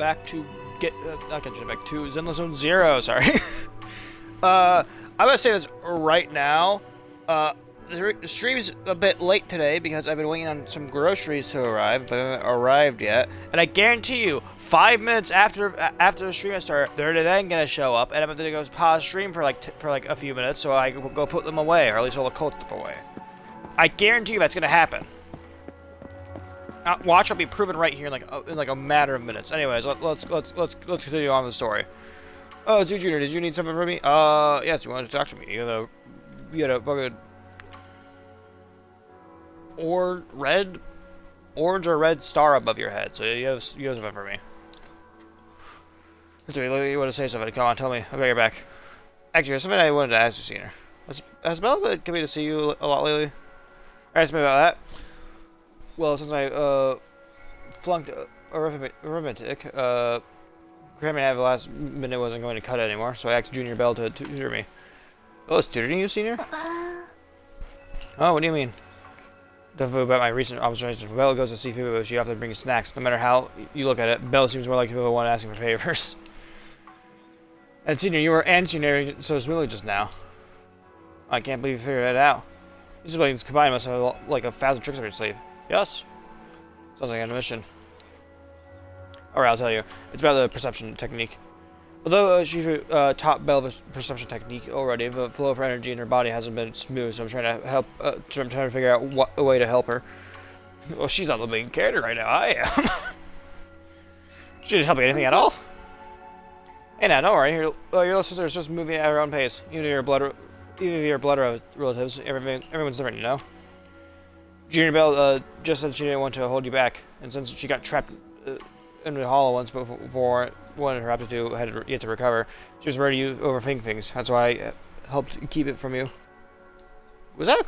back to not get back to Zenless Zone 0. Sorry. I'm gonna say this right now. The stream's a bit late today because I've been waiting on some groceries to arrive, but they haven't arrived yet. And I guarantee you, 5 minutes after the stream has started, they're then gonna show up, and I'm gonna go pause stream for like a few minutes so I will go put them away, or at least all the cold stuff away. I guarantee you that's gonna happen. Watch, I'll be proven right here in like a matter of minutes. Anyways, let's continue on with the story. Oh, it's you, Junior. Did you need something from me? Yes, you wanted to talk to me. You had a fucking orange or red star above your head, so you have something for me. You want to say something? Come on, tell me. I'll be right back. Actually, there's something I wanted to ask you, Senior. Has Bella been coming to see you a lot lately? Ask me about that. Well, since I flunked arithmetic, cramming out the last minute wasn't going to cut it anymore, so I asked Junior Bell to tutor me. Oh, it's tutoring you, Senior? Oh, what do you mean? Definitely about my recent observations. When Bella goes to see Phoebe, she often brings snacks. No matter how you look at it, Bella seems more like the one asking for favors. And Senior, you were answering so smoothly just now. I can't believe you figured it out. These siblings combined must have like 1,000 tricks up your sleeve. Yes? Sounds like an admission. Alright, I'll tell you. It's about the perception technique. Although Shifu taught Belle the perception technique already, the flow of her energy in her body hasn't been smooth, so I'm trying to help. I'm trying to figure out a way to help her. Well, she's not the main character right now. I am. She didn't help me anything at all. Hey, now, don't worry. Your little sister is just moving at her own pace. Even if your blood relatives, everyone's different, you know. Junior Belle just said she didn't want to hold you back, and since she got trapped in the hollow once before one of her aptitude had yet to recover, she was ready to overthink things. That's why I helped keep it from you. Was that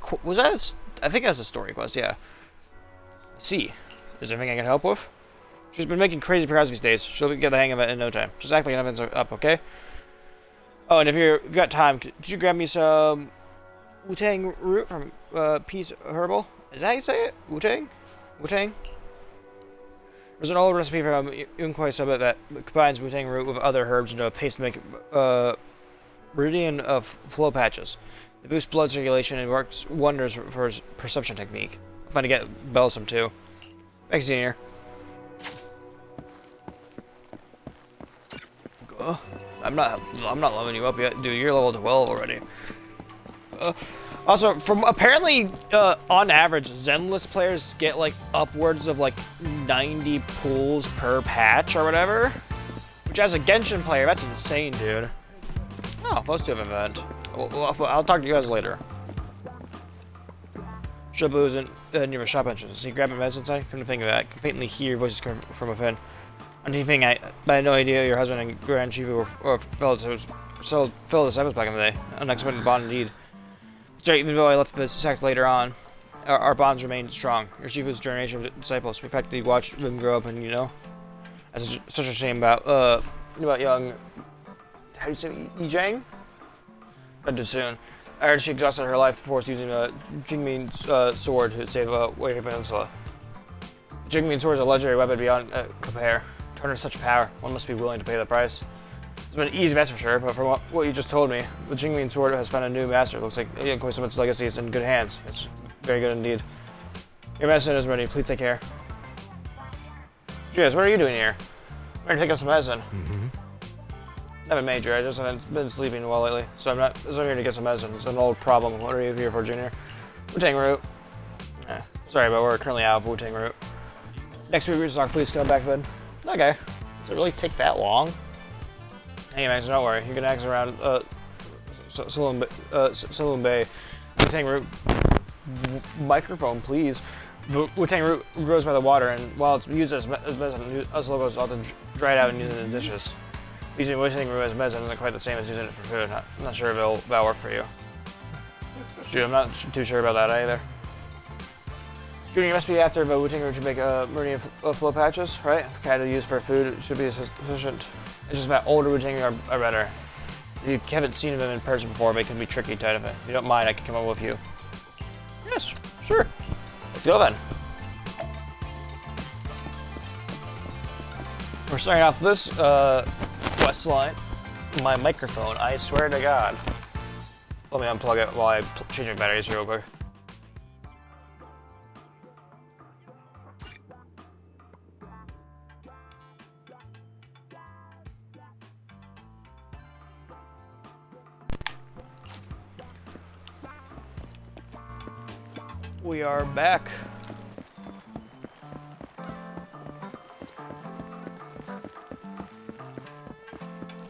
I think that was a story quest, yeah. Let's see. Is there anything I can help with? She's been making crazy progress these days. She'll get the hang of it in no time. Just act like nothing's up, okay? Oh, and if you've got time, could you grab me some Wu-Tang root from Peace Herbal? Is that how you say it? Wu-Tang? Wu-Tang? There's an old recipe from Unkoi Summit that combines Wu-Tang root with other herbs into a paste to make meridian of flow patches. It boosts blood circulation and works wonders for his perception technique. I'm going to get Belle some too. Thanks, Senior. I'm not leveling you up yet, dude. You're level 12 already. Also, from apparently, on average, Zenless players get like upwards of like 90 pulls per patch or whatever. Which, as a Genshin player, that's insane, dude. Oh, supposed to have an event. I'll talk to you guys later. Shabu's near a shop entrance. So you grab a medicine sign? Couldn't think of that. I can faintly hear your voices coming from within. Anything I had no idea your husband and Grand Shifu were fellow disciples back in the day. An unexpected bond indeed. So even though I left the sect later on, our bonds remained strong. Your Shifu's generation of disciples. We practically watched them grow up, and you know, that's such a shame about young. How do you say Yijang? But too soon. I heard she exhausted her life force using a Jingmin's sword to save Wei Peninsula. Jingmin's sword is a legendary weapon beyond compare. To harness such power, one must be willing to pay the price. It's been an easy mess for sure, but from what you just told me, the Jingmin sword has found a new master. It looks like Incompetence Summit's legacy is in good hands. It's very good indeed. Your medicine is ready. Please take care. Cheers, what are you doing here? I'm going to pick up some medicine. Nothing major. I just haven't been sleeping well lately, so I'm here to get some medicine. It's an old problem. What are you here for, Junior? Wu-Tang root. Sorry, but we're currently out of Wu-Tang root. Next week, Restock, please come back then. Okay. Does it really take that long? Hey, Max, don't worry. You can ask around Saloon Bay. Wu-Tang root. Microphone, please. Wu-Tang root grows by the water, and while it's used as medicine, us locals often dry it out and use it in dishes. Using Wu-Tang root as medicine isn't quite the same as using it for food. I'm not sure if that'll work for you. Shoot, I'm not too sure about that either. Junior, you must be after the Wu-Tang root to make meridian flow patches, right? Kind of used for food should be sufficient. It's just that older Wu-Tang are better. You haven't seen them in person before, but it can be tricky to identify. If you don't mind, I can come up with you. Yes, sure. Let's go then. We're starting off this quest line. My microphone, I swear to God. Let me unplug it while I change my batteries real quick. We are back.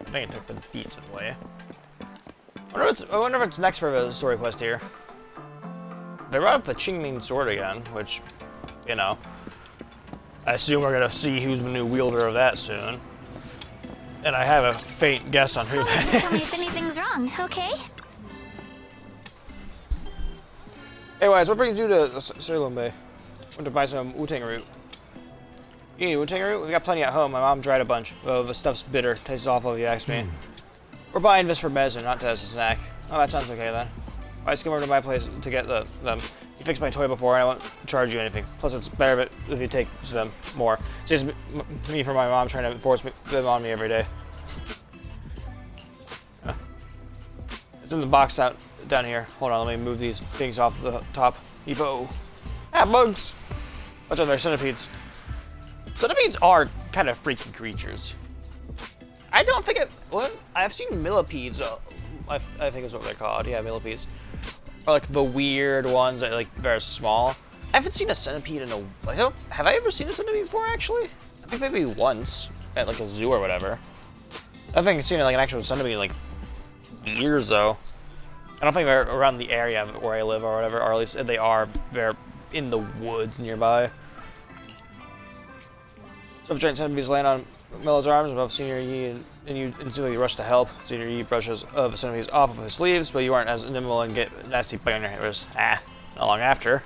I think it took the decent way. I wonder if it's next for the story quest here. They brought up the Qingming sword again, which, you know, I assume we're gonna see who's the new wielder of that soon. And I have a faint guess on who that is. Tell me if anything's wrong, okay? Hey, Wise, what brings you to Ceylon Bay? Went to buy some Wu-Tang root. You need Wu-Tang root? We got plenty at home. My mom dried a bunch. Oh, the stuff's bitter. Tastes awful if you ask me. We're buying this for medicine, not as a snack. Oh, that sounds okay then. Wise, come over to my place to get them. You fixed my toy before, and I won't charge you anything. Plus, it's better if you take them more. It's just me for my mom trying to force them on me every day. It's in the box down here. Hold on, let me move these things off the top. Evo. Ah, bugs! Watch out, they're centipedes. Centipedes are kind of freaky creatures. I don't think I've seen millipedes. I think is what they're called. Yeah, millipedes. Or like the weird ones that like very small. I haven't seen a centipede in have I ever seen a centipede before? Actually, I think maybe once at like a zoo or whatever. I think I've seen like an actual centipede in like years though. I don't think they're around the area where I live or whatever, or at least they're in the woods nearby. So if giant centipedes land on Mellow's arms above Senior Yi and you instantly rush to help, Senior Yi brushes the centipedes off of his sleeves, but you aren't as nimble and get a nasty bite on your wrist. Not long after.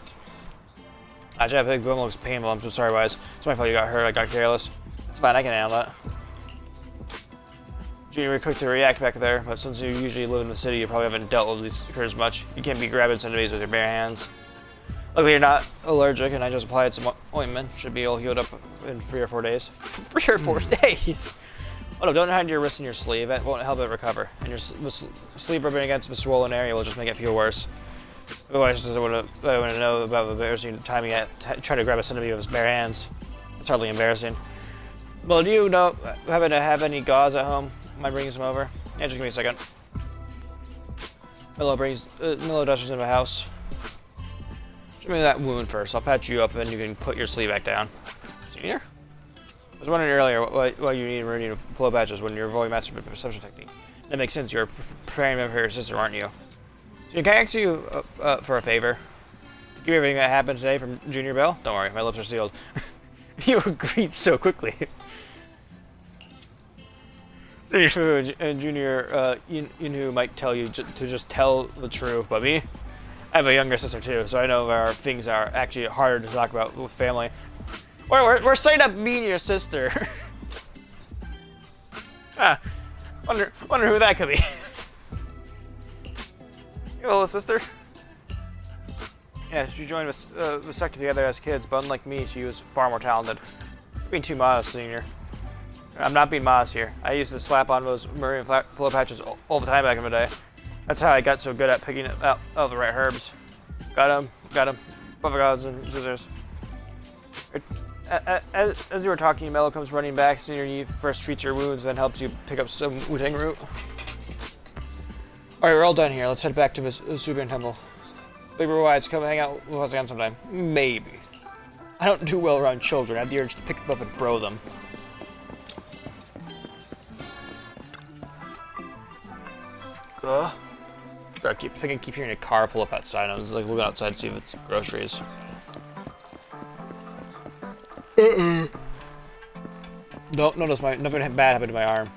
That big boom looks painful. I'm so sorry, Wise. It's my fault you got hurt. I got careless. It's fine, I can handle that. Junior, you're quick to react back there, but since you usually live in the city, you probably haven't dealt with these critters much. You can't be grabbing centipedes with your bare hands. Luckily, you're not allergic, and I just applied some ointment. Should be all healed up in 3 or 4 days. 3 or 4 days? Oh no, don't hide your wrist in your sleeve. That won't help it recover. And your sleeve rubbing against the swollen area will just make it feel worse. Otherwise, I want to know about the embarrassing time he tried to grab a centipede with his bare hands. It's hardly embarrassing. Well, do you happen to have any gauze at home? Mind bringing some over? Yeah, just give me a second. Milo dashes into the house. Show me that wound first. I'll patch you up, then you can put your sleeve back down. Senior? I was wondering earlier why you need routine flow patches when you're avoiding master perception technique. That makes sense. You're preparing them for your sister, aren't you? So can I ask you for a favor? Give me everything that happened today from Junior Bell? Don't worry, my lips are sealed. You agreed so quickly. And Junior Yinhu might tell you to just tell the truth, but me? I have a younger sister too, so I know there are things that are actually harder to talk about with family. We're straight up me and your sister. Wonder who that could be. Your little sister? Yeah, she joined the sector together as kids, but unlike me, she was far more talented. You're being too modest, Senior. I'm not being modest here. I used to slap on those marine flow patches all the time back in the day. That's how I got so good at picking out the right herbs. Got him. Buffalo gods and scissors. As you were talking, Mello comes running back. Senior Yi first treats your wounds, then helps you pick up some Wu-Tang root. Alright, we're all done here. Let's head back to the Subian Temple. Labor Wise, come hang out with us again sometime. Maybe. I don't do well around children. I have the urge to pick them up and throw them. Sorry, I keep hearing a car pull up outside. I was like looking outside to see if it's groceries. No, notice nothing bad happened to my arm.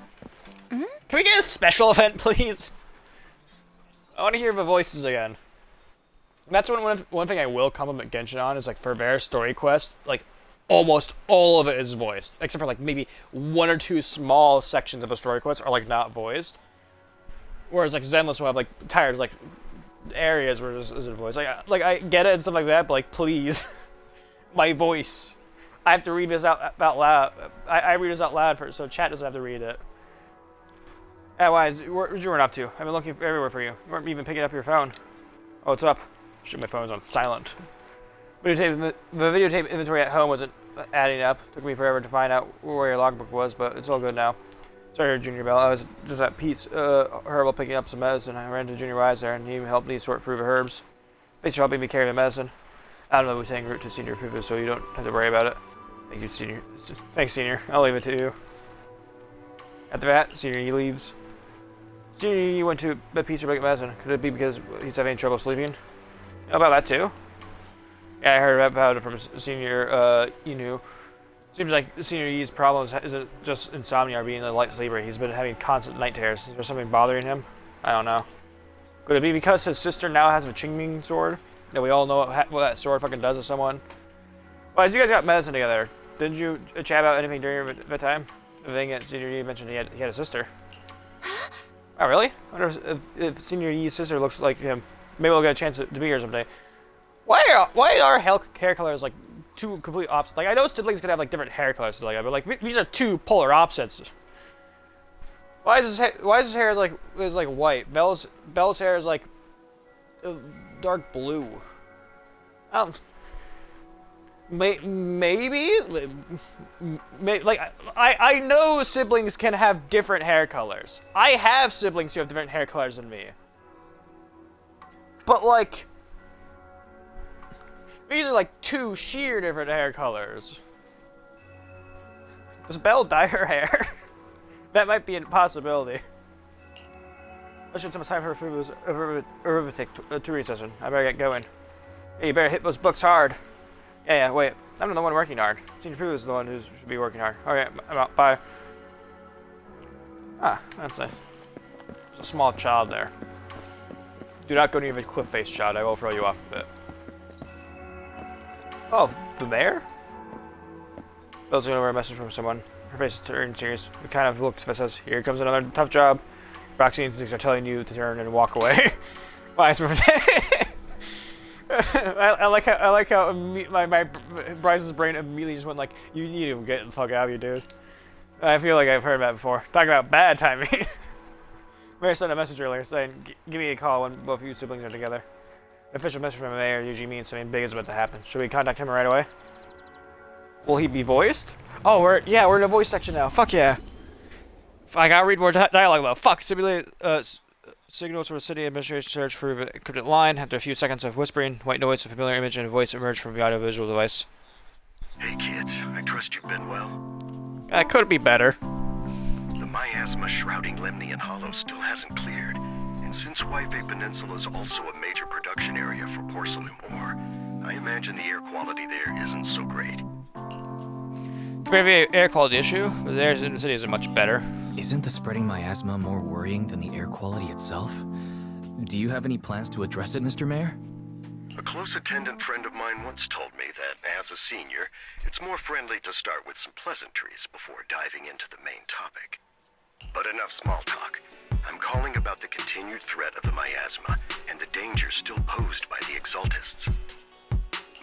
Can we get a special event, please? I want to hear the voices again. That's one thing I will compliment Genshin on is like for their story quest, like almost all of it is voiced, except for like maybe 1 or 2 small sections of a story quest are like not voiced. Whereas like Zenless will have like entire like areas where it isn't voiced. Like I get it and stuff like that, but like please, my voice. I have to read this out loud. I read this out loud so chat doesn't have to read it. Why where'd you run up to? I've been looking everywhere for you. You weren't even picking up your phone. Oh, it's up. Shit, my phone's on silent. The videotape inventory at home wasn't adding up. Took me forever to find out where your logbook was, but it's all good now. Sorry, Junior Bell. I was just at Pete's herbal picking up some medicine. I ran into Junior Wise there, and he helped me sort through the herbs. Thanks for helping me carry the medicine. I don't know who's saying route to Senior Fufu, so you don't have to worry about it. Thank you, Senior. Thanks, Senior. I'll leave it to you. After that, Senior, he leaves. Senior, you went to the Pete's to pick up medicine. Could it be because he's having trouble sleeping? You know about that, too? Yeah, I heard about it from Senior Inu. Seems like Senior Yi's problems isn't just insomnia or being a light sleeper. He's been having constant night terrors. Is there something bothering him? I don't know. Could it be because his sister now has a Qingming sword? That we all know what that sword fucking does to someone? Well, as you guys got medicine together, didn't you chat about anything during the time? The thing that Senior Yi mentioned he had a sister. Oh, really? I wonder if Senior Yi's sister looks like him. Maybe we'll get a chance to be here someday. Why are hair colors like two complete opposites? Like, I know siblings can have like different hair colors, but like these are two polar opposites. Why is his hair like white? Belle's hair is like dark blue. I don't. Maybe like I know siblings can have different hair colors. I have siblings who have different hair colors than me. But like these are like two sheer different hair colors. Does Belle dye her hair? That might be a possibility. I should have some time for Fufu's arithmetic tutoring session. I better get going. Hey, you better hit those books hard. Yeah, wait. I'm not the one working hard. Senior Fu is the one who should be working hard. Okay, I'm out. Bye. Ah, that's nice. There's a small child there. Do not go near the cliff face, child. I will throw you off a bit. Oh, the mayor? Bill's gonna wear a message from someone. Her face is turned serious. It kind of looks that says, "Here comes another tough job." Roxy instincts are telling you to turn and walk away. Why? I like how my Bryce's brain immediately just went like, "You need to get the fuck out of here, dude." I feel like I've heard that before. Talk about bad timing. Mayor sent a message earlier saying, "Give me a call when both of you siblings are together." The official message from the mayor usually means something big is about to happen. Should we contact him right away? Will he be voiced? Oh, we're in the voice section now. Fuck yeah. I gotta read more dialogue though. Fuck. Simulate signals from a city administration search for the encrypted line. After a few seconds of whispering, white noise, a familiar image, and a voice emerged from the audiovisual device. Hey kids, I trust you've been well. Could be better. The miasma shrouding Lemnian Hollow still hasn't cleared, and since Wi-Fi Peninsula is also a major production area for porcelain ore, I imagine the air quality there isn't so great. Compared to the air quality issue, the air in the city isn't much better. Isn't the spreading miasma more worrying than the air quality itself? Do you have any plans to address it, Mr. Mayor? A close attendant friend of mine once told me that, as a senior, it's more friendly to start with some pleasantries before diving into the main topic. But enough small talk. I'm calling about the continued threat of the miasma and the danger still posed by the Exaltists.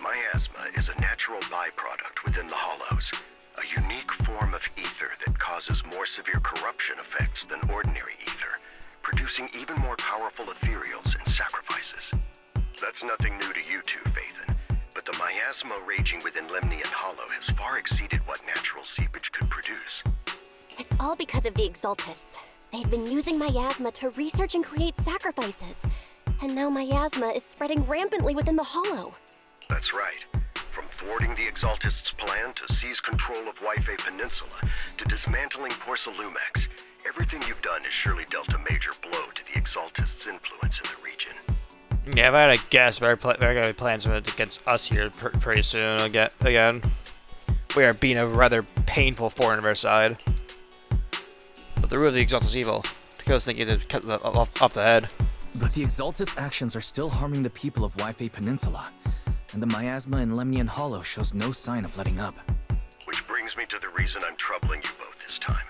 Miasma is a natural byproduct within the Hollows, a unique form of ether that causes more severe corruption effects than ordinary ether, producing even more powerful ethereals and sacrifices. That's nothing new to you two, Phaethon, but the miasma raging within Lemnian Hollow has far exceeded what natural seepage could produce. It's all because of the Exaltists. They've been using miasma to research and create sacrifices. And now miasma is spreading rampantly within the Hollow. That's right. From thwarting the Exaltists' plan to seize control of Wi-Fi Peninsula to dismantling Porcelumex, everything you've done has surely dealt a major blow to the Exaltists' influence in the region. Yeah, if I had to guess, they're gonna be planning something against us here pretty soon again. We are being a rather painful thorn in their side. But the root of the Exaltist evil, Takeo's thinking to cut them off the head. But the Exaltist actions are still harming the people of Wi-Fi Peninsula, and the miasma in Lemnian Hollow shows no sign of letting up. Which brings me to the reason I'm troubling you both this time.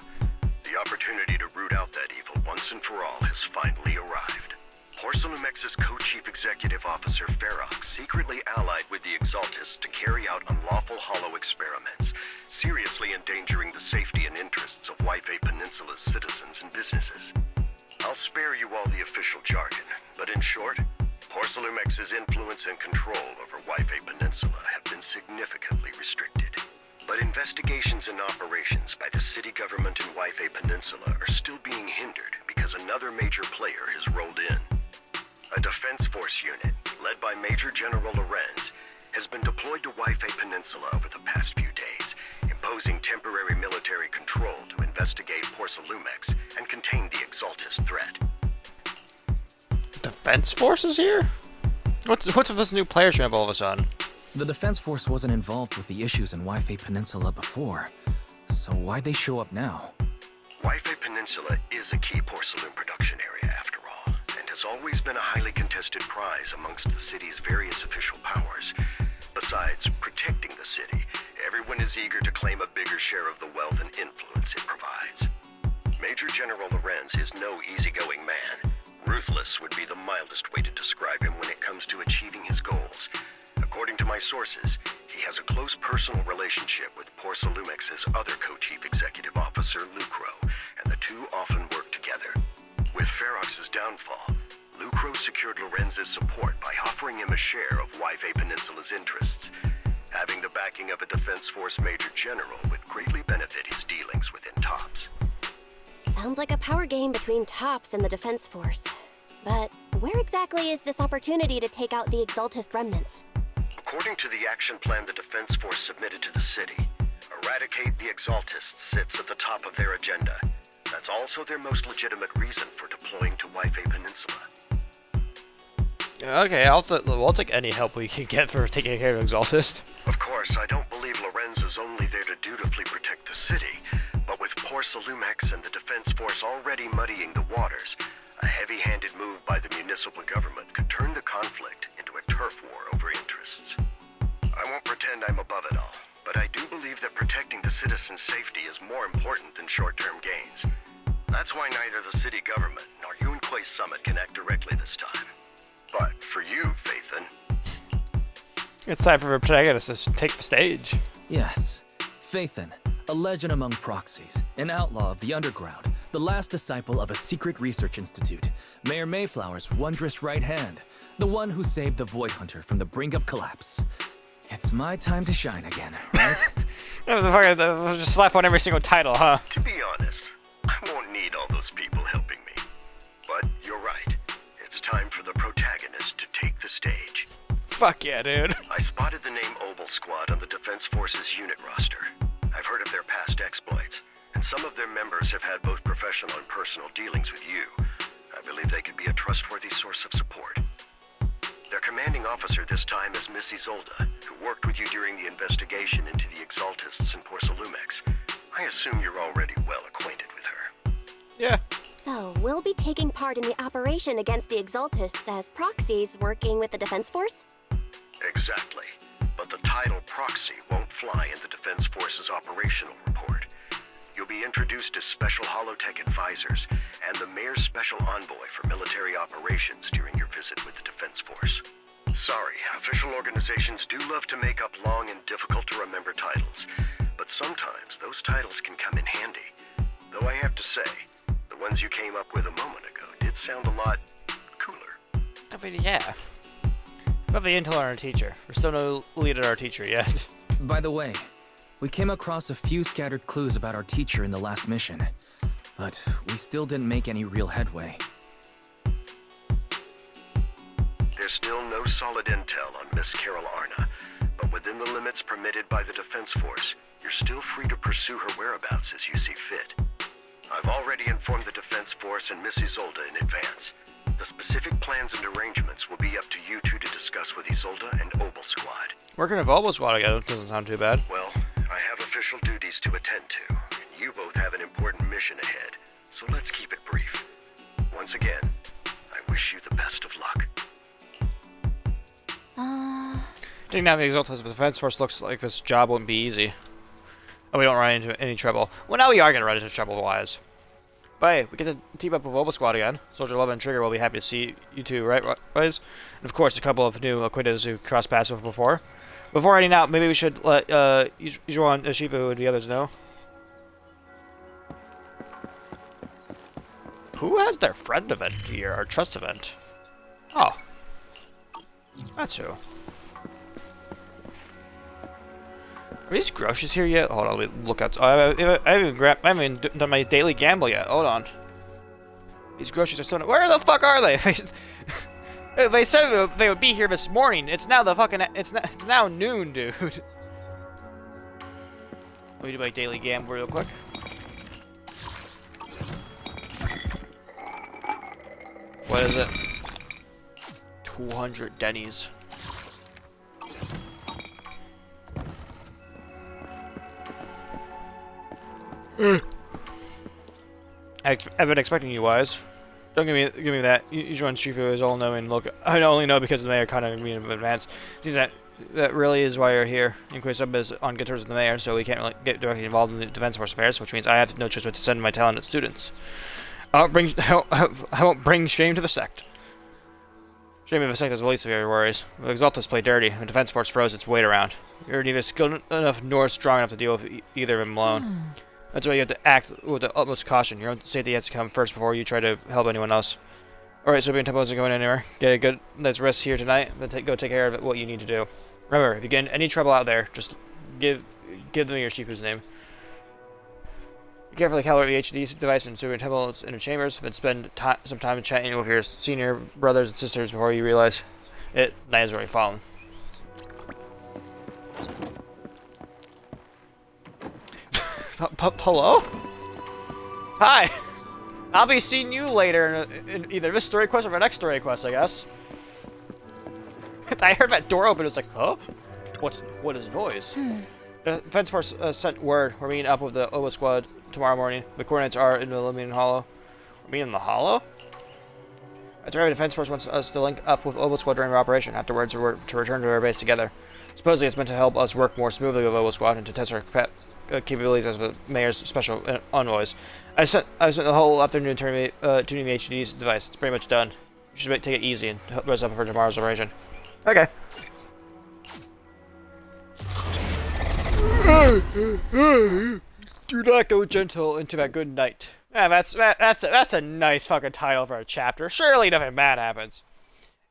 The opportunity to root out that evil once and for all has finally arrived. Porcelumex's co-chief executive officer Ferox secretly allied with the Exaltists to carry out unlawful hollow experiments, seriously endangering the safety and interests of Wi-Fi Peninsula's citizens and businesses. I'll spare you all the official jargon, but in short, Porcelumex's influence and control over Wi-Fi Peninsula have been significantly restricted. But investigations and operations by the city government in Wi-Fi Peninsula are still being hindered because another major player has rolled in. A defense force unit, led by Major General Lorenz, has been deployed to Wi-Fi Peninsula over the past few days, imposing temporary military control to investigate Porcelumex and contain the Exaltist threat. Defense forces here? What's with this new player ship all of a sudden? The Defense Force wasn't involved with the issues in Wi-Fi Peninsula before, so why'd they show up now? Wi-Fi Peninsula is a key porcelain production area after all, and has always been a highly contested prize amongst the city's various official powers. Besides protecting the city, everyone is eager to claim a bigger share of the wealth and influence it provides. Major General Lorenz is no easygoing man. Ruthless would be the mildest way to describe him when it comes to achieving his goals. According to my sources, he has a close personal relationship with Porcelumex's other co-chief executive officer, Lucro, and the two often work together. With Ferox's downfall, Lucro secured Lorenz's support by offering him a share of Wi-Fi Peninsula's interests. Having the backing of a Defense Force Major General would greatly benefit his dealings within TOPS. Sounds like a power game between TOPS and the Defense Force. But where exactly is this opportunity to take out the Exaltist remnants? According to the action plan the Defense Force submitted to the city, eradicate the Exaltists sits at the top of their agenda. That's also their most legitimate reason for deploying to Wi-Fi Peninsula. Okay, we'll take any help we can get for taking care of Exaltist. Of course, I don't believe Lorenz is only there to dutifully protect the city, but with Porcelumex and the Defense Force already muddying the waters, a heavy-handed move by the municipal government could turn the conflict into a turf war over interests. I won't pretend I'm above it all, but I do believe that protecting the citizens' safety is more important than short-term gains. That's why neither the city government nor Yunquay Summit can act directly this time. But for you, Phaethon... It's time for the protagonists to take the stage. Yes, Phaethon, a legend among proxies, an outlaw of the underground, the last disciple of a secret research institute, Mayor Mayflower's wondrous right hand, the one who saved the Void Hunter from the brink of collapse. It's my time to shine again, right? Just slap on every single title, huh? To be honest, I won't need all those people helping me. But you're right. It's time for the protagonist to take the stage. Fuck yeah, dude. I spotted the name Obel Squad on the Defense Force's unit roster. I've heard of their past exploits, and some of their members have had both professional and personal dealings with you. I believe they could be a trustworthy source of support. Their commanding officer this time is Miss Isolda, who worked with you during the investigation into the Exaltists in Porcelumex. I assume you're already well acquainted with her. Yeah. So, we'll be taking part in the operation against the Exaltists as proxies working with the Defense Force? Exactly. But the title proxy won't fly in the Defense Force's operational report. You'll be introduced as Special Holotech Advisors and the Mayor's Special Envoy for Military Operations during your visit with the Defense Force. Sorry, official organizations do love to make up long and difficult-to-remember titles, but sometimes those titles can come in handy. Though I have to say, the ones you came up with a moment ago did sound a lot cooler. I mean, yeah. We have the intel on our teacher. We're still no lead at our teacher yet. By the way, we came across a few scattered clues about our teacher in the last mission, but we still didn't make any real headway. There's still no solid intel on Miss Carol Arna, but within the limits permitted by the Defense Force, you're still free to pursue her whereabouts as you see fit. I've already informed the Defense Force and Miss Isolda in advance. The specific plans and arrangements will be up to you two to discuss with Isolda and Obel Squad. Working with Obel Squad again doesn't sound too bad. Well, I have official duties to attend to, and you both have an important mission ahead, so let's keep it brief. Once again, I wish you the best of luck. Taking down the Exaltist Defense Force looks like this job won't be easy. And we don't run into any trouble. Well, now we are going to run into trouble, wise. But hey, we get to team up with Mobile Squad again. Soldier Love and Trigger will be happy to see you two, right, guys? And of course, a couple of new acquaintances who crossed paths with before. Before heading out, maybe we should let Ijuan and Shifu and the others know. Who has their friend event here, or trust event? Oh. That's who. Are these groceries here yet? Hold on, let me look out. I haven't even done my daily gamble yet. Hold on. These groceries are still. Where the fuck are they? They said they would be here this morning. It's now the fucking. It's now noon, dude. Let me do my daily gamble real quick. What is it? 200 Denny's. I've been expecting you, Wise. Don't give me that. Ijuan Shifu is all-knowing. Look, I only know because the mayor kind of me in advance. Seems that really is why you're here. Inquiry Sub is on good terms with the mayor, so we can't really get directly involved in the Defense Force affairs, which means I have no choice but to send my talented students. I won't bring shame to the sect. Shame of the sect is the least of your worries. The Exaltists play dirty, and the Defense Force throws its weight around. You're neither skilled enough nor strong enough to deal with either of them alone. That's why you have to act with the utmost caution. Your own safety has to come first before you try to help anyone else. Alright, so Temple isn't going anywhere. Get a good night's rest here tonight, then go take care of what you need to do. Remember, if you get in any trouble out there, just give them your Shifu's name. Be carefully calibrate the HD device in Super Temple's inner chambers, then spend some time chatting with your senior brothers and sisters before you realize night has already fallen. Hello? Hi! I'll be seeing you later in either this story quest or the next story quest, I guess. I heard that door open, it's like, huh? What is noise? The Defense Force sent word. We're meeting up with the Oba Squad tomorrow morning. The coordinates are in the Illuminating Hollow. We're meeting in the Hollow? That's right, the Defense Force wants us to link up with Oba Squad during our operation. Afterwards, we're to return to our base together. Supposedly, it's meant to help us work more smoothly with Oba Squad and to test our capabilities as the mayor's special envoys. I spent the whole afternoon tuning the HD's device. It's pretty much done. You should take it easy and rest up for tomorrow's operation. Okay. Do not go gentle into that good night. Yeah, that's a nice fucking title for a chapter. Surely nothing bad happens.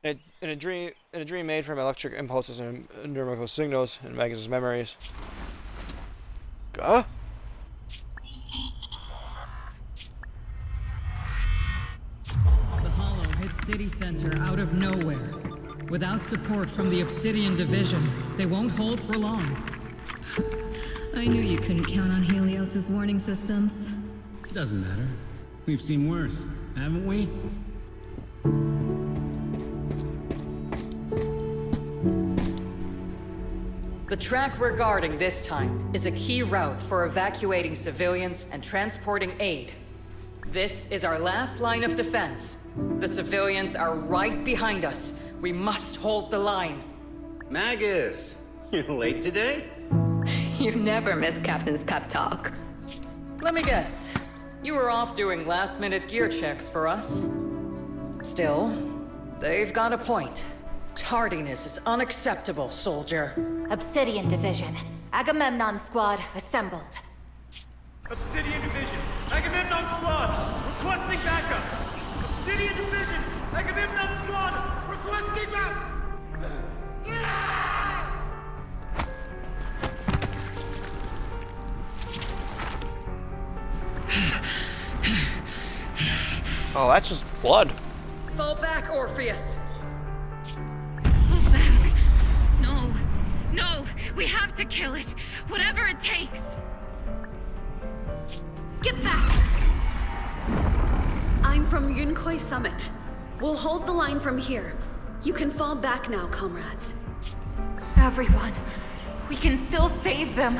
In a dream made from electric impulses and numerical signals and Magnus' memories. Huh? The Hollow hit City Center out of nowhere. Without support from the Obsidian Division, they won't hold for long. I knew you couldn't count on Helios's warning systems. Doesn't matter. We've seen worse, haven't we? The track we're guarding this time is a key route for evacuating civilians and transporting aid. This is our last line of defense. The civilians are right behind us. We must hold the line. Magus, you're late today? You never miss Captain's pep talk. Let me guess. You were off doing last-minute gear checks for us. Still, they've got a point. Tardiness is unacceptable, soldier. Obsidian Division. Agamemnon Squad assembled. Obsidian Division, Agamemnon Squad, requesting backup! Obsidian Division, Agamemnon Squad, requesting backup! Oh, that's just blood. Fall back, Orpheus! Fall back. No, we have to kill it. Whatever it takes. Get back! I'm from Yunkoi Summit. We'll hold the line from here. You can fall back now, comrades. Everyone, we can still save them.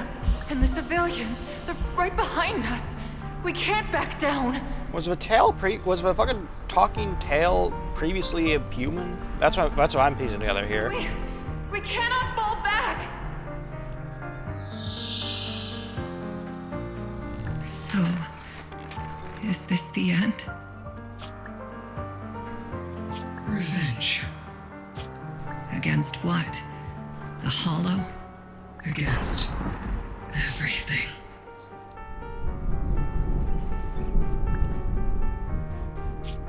And the civilians, they're right behind us. We can't back down. Was the fucking talking tail previously a human? That's what I'm piecing together here. We cannot fall back. So, Is this the end? Revenge. Against what? The Hollow? Against everything.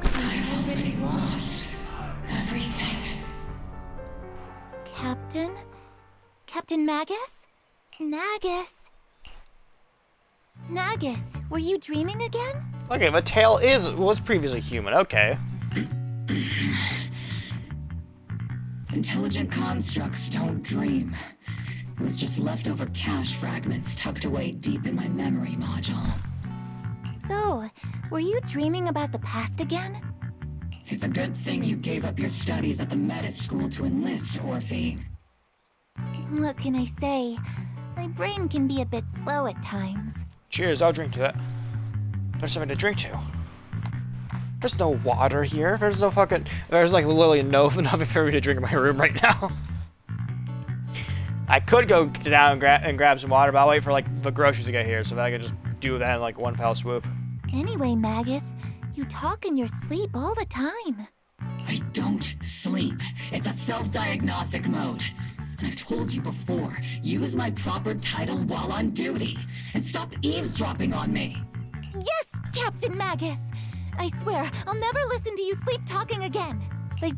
I've already lost everything. Captain? Captain Magus? Nagus? Nagus, were you dreaming again? Okay, the tail was previously human. Okay. Intelligent constructs don't dream. It was just leftover cache fragments tucked away deep in my memory module. So, were you dreaming about the past again? It's a good thing you gave up your studies at the Meta School to enlist, Orphie. What can I say? My brain can be a bit slow at times. Cheers, I'll drink to that. There's something to drink to. There's no water here. There's no fucking... There's like literally nothing for me to drink in my room right now. I could go down and grab some water, but I'll wait for like the groceries to get here so that I can just do that in like one foul swoop. Anyway, Magus, you talk in your sleep all the time. I don't sleep. It's a self-diagnostic mode. And I've told you before, use my proper title while on duty. And stop eavesdropping on me. Yes, Captain Magus! I swear, I'll never listen to you sleep talking again. But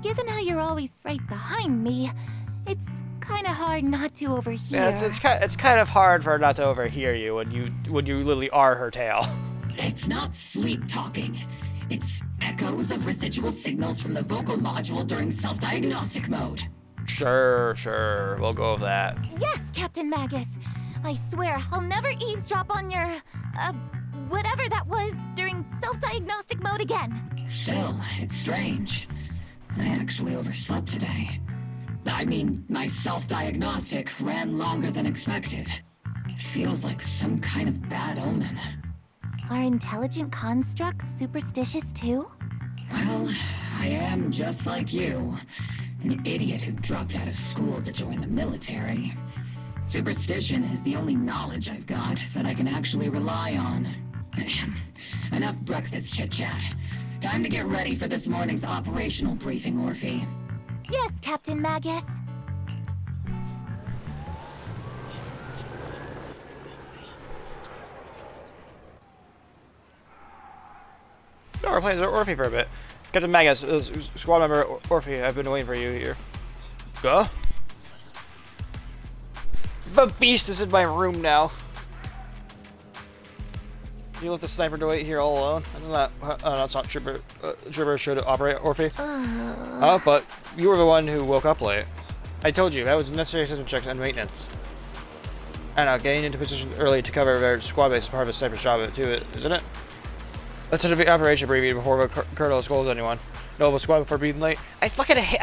given how you're always right behind me, it's kind of hard not to overhear. Yeah, it's kind of hard for her not to overhear you when you literally are her tail. It's not sleep talking. It's echoes of residual signals from the vocal module during self-diagnostic mode. Sure, we'll go with that. Yes, Captain Magus. I swear, I'll never eavesdrop on your, whatever that was during self-diagnostic mode again. Still, it's strange. I actually overslept today. I mean, my self-diagnostic ran longer than expected. It feels like some kind of bad omen. Are intelligent constructs superstitious too? Well, I am just like you. An idiot who dropped out of school to join the military. Superstition is the only knowledge I've got that I can actually rely on. Enough breakfast chit-chat. Time to get ready for this morning's operational briefing, Orphie. Yes, Captain Magus. No, we're playing Orphie for a bit. Captain Magus, squad member Orphie, I've been waiting for you here. Go? The beast is in my room now. You left the sniper to wait here all alone? That's not Trooper. Trooper should operate, Orphie. But you were the one who woke up late. I told you, that was necessary system checks and maintenance. I know, getting into position early to cover their squad base is part of a sniper's job too, isn't it? Let's do the operation briefing before the colonel scolds anyone. No, but squad before being late. I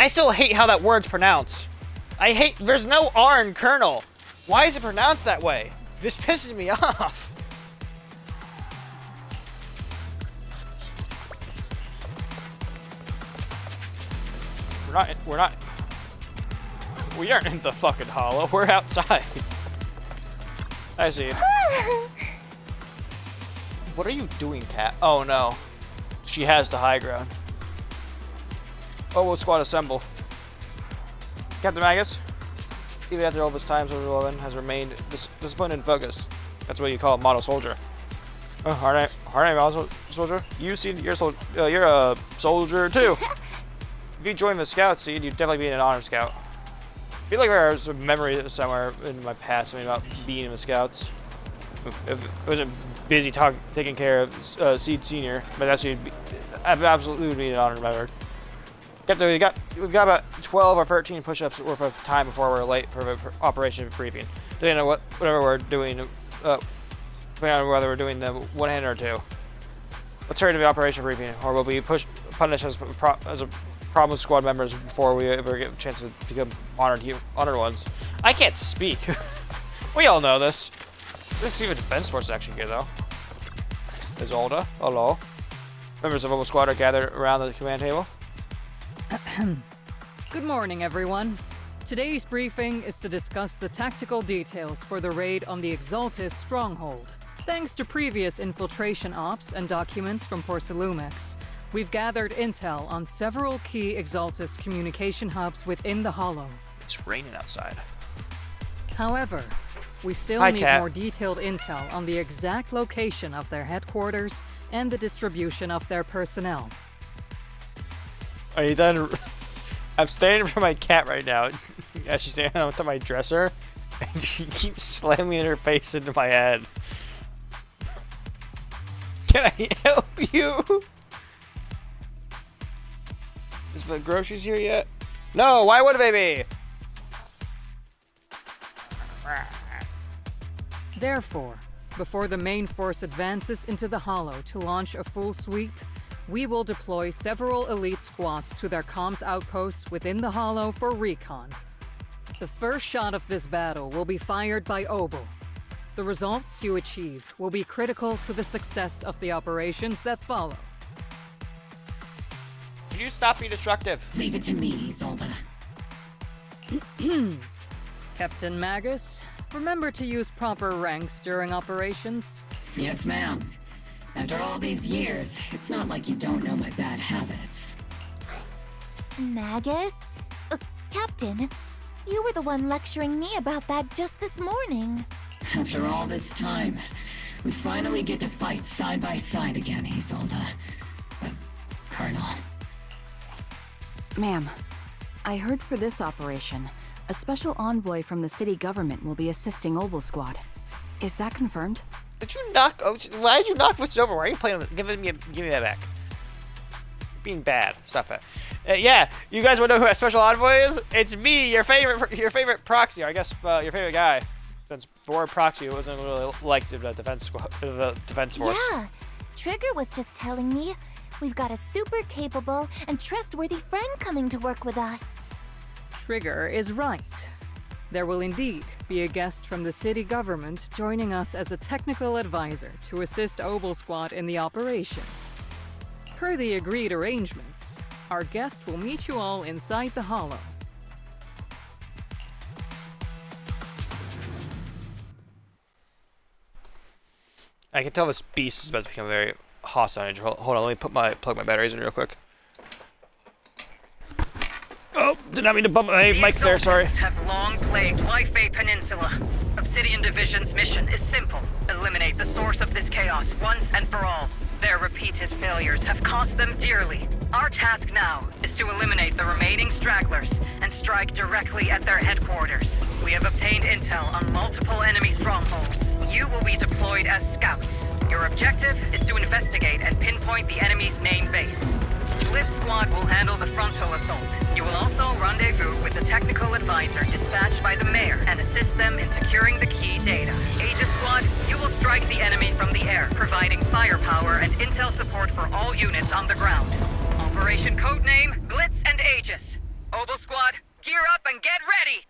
still hate how that word's pronounced. There's no R in colonel. Why is it pronounced that way? This pisses me off. We aren't in the fucking hollow. We're outside. I see. What are you doing, Cat? Oh no. She has the high ground. Oh, we'll squad assemble. Captain Magus, even after all this time, Soldier 11 has remained disciplined and focused. That's what you call a model soldier. Aren't I a model soldier? You're a soldier too. If you join the scout scene, you'd definitely be an honor scout. I feel like there's a memory somewhere in my past about being in the scouts. If I wasn't busy taking care of Seed Senior, but actually, absolutely would be an honor member. We've got about 12 or 13 push-ups worth of time before we're late for the operation briefing. Depending on whatever we're doing, depending on whether we're doing them one-handed or two. Let's hurry to the operation briefing, or we'll be punished as a problem squad members before we ever get a chance to become honored ones. I can't speak. We all know this. This is even Defense Force action gear, though. Isolda, hello. Members of Omo Squad are gathered around the command table. Good morning, everyone. Today's briefing is to discuss the tactical details for the raid on the Exaltus stronghold. Thanks to previous infiltration ops and documents from Porcelumex, we've gathered intel on several key Exaltus communication hubs within the Hollow. It's raining outside. However, we still Hi, need Cat. more detailed intel on the exact location of their headquarters and the distribution of their personnel. Are you done? I'm standing for my cat right now. She's standing on top of my dresser, and she keeps slamming her face into my head. Can I help you? Is my groceries here yet? No, why would they be? Therefore, before the main force advances into the Hollow to launch a full sweep, we will deploy several elite squads to their comms outposts within the Hollow for recon. The first shot of this battle will be fired by Obel. The results you achieve will be critical to the success of the operations that follow. Can you stop being destructive? Leave it to me, Isolde. Captain Magus, remember to use proper ranks during operations. Yes, ma'am. After all these years, it's not like you don't know my bad habits. Magus? Captain, you were the one lecturing me about that just this morning. After all this time, we finally get to fight side by side again, Isolde. Colonel. Ma'am, I heard for this operation, a special envoy from the city government will be assisting Obel Squad. Is that confirmed? Did you knock? Oh, why did you knock this over? Why are you playing with? Give me that back. Being bad. Stop it. Yeah, you guys want to know who a special envoy is? It's me, your favorite proxy. Or I guess your favorite guy. Since Board Proxy wasn't really liked in the defense force. Yeah, Trigger was just telling me we've got a super capable and trustworthy friend coming to work with us. Trigger is right. There will indeed be a guest from the city government joining us as a technical advisor to assist Obel Squad in the operation. Per the agreed arrangements, our guest will meet you all inside the Hollow. I can tell this beast is about to become very hostile. Hold on, let me plug my batteries in real quick. Oh, did not mean to bump my mic there, sorry. The have long plagued Wi-Fi Peninsula. Obsidian Division's mission is simple. Eliminate the source of this chaos once and for all. Their repeated failures have cost them dearly. Our task now is to eliminate the remaining stragglers and strike directly at their headquarters. We have obtained intel on multiple enemy strongholds. You will be deployed as scouts. Your objective is to investigate and pinpoint the enemy's main base. Blitz Squad will handle the frontal assault. You will also rendezvous with the technical advisor dispatched by the mayor and assist them in securing the key data. Aegis Squad, you will strike the enemy from the air, providing firepower and intel support for all units on the ground. Operation codename Blitz and Aegis. Obel Squad, gear up and get ready!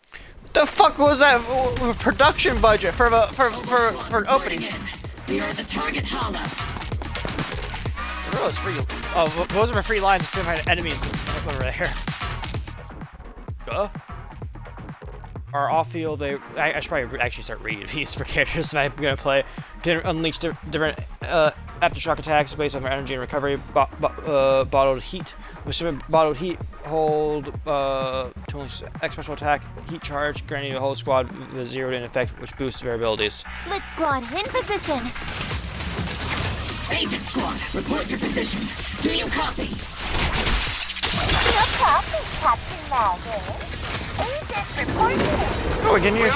The fuck was that production budget for an opening? We are the target hollow. Those free. Oh, those are free lines. To find enemies over there. Duh. Our off-field. I should probably actually start reading these for characters that I'm gonna play. Unleash different aftershock attacks based on their energy and recovery. Bottled heat. With bottled heat, hold to unleash X special attack, heat charge, granting the whole squad with zeroed in effect, which boosts their abilities. Blitz Squad in position. Agent Squad, report your position. Do you copy? Your copy, Captain Magus. Agent reporting. Oh, again, you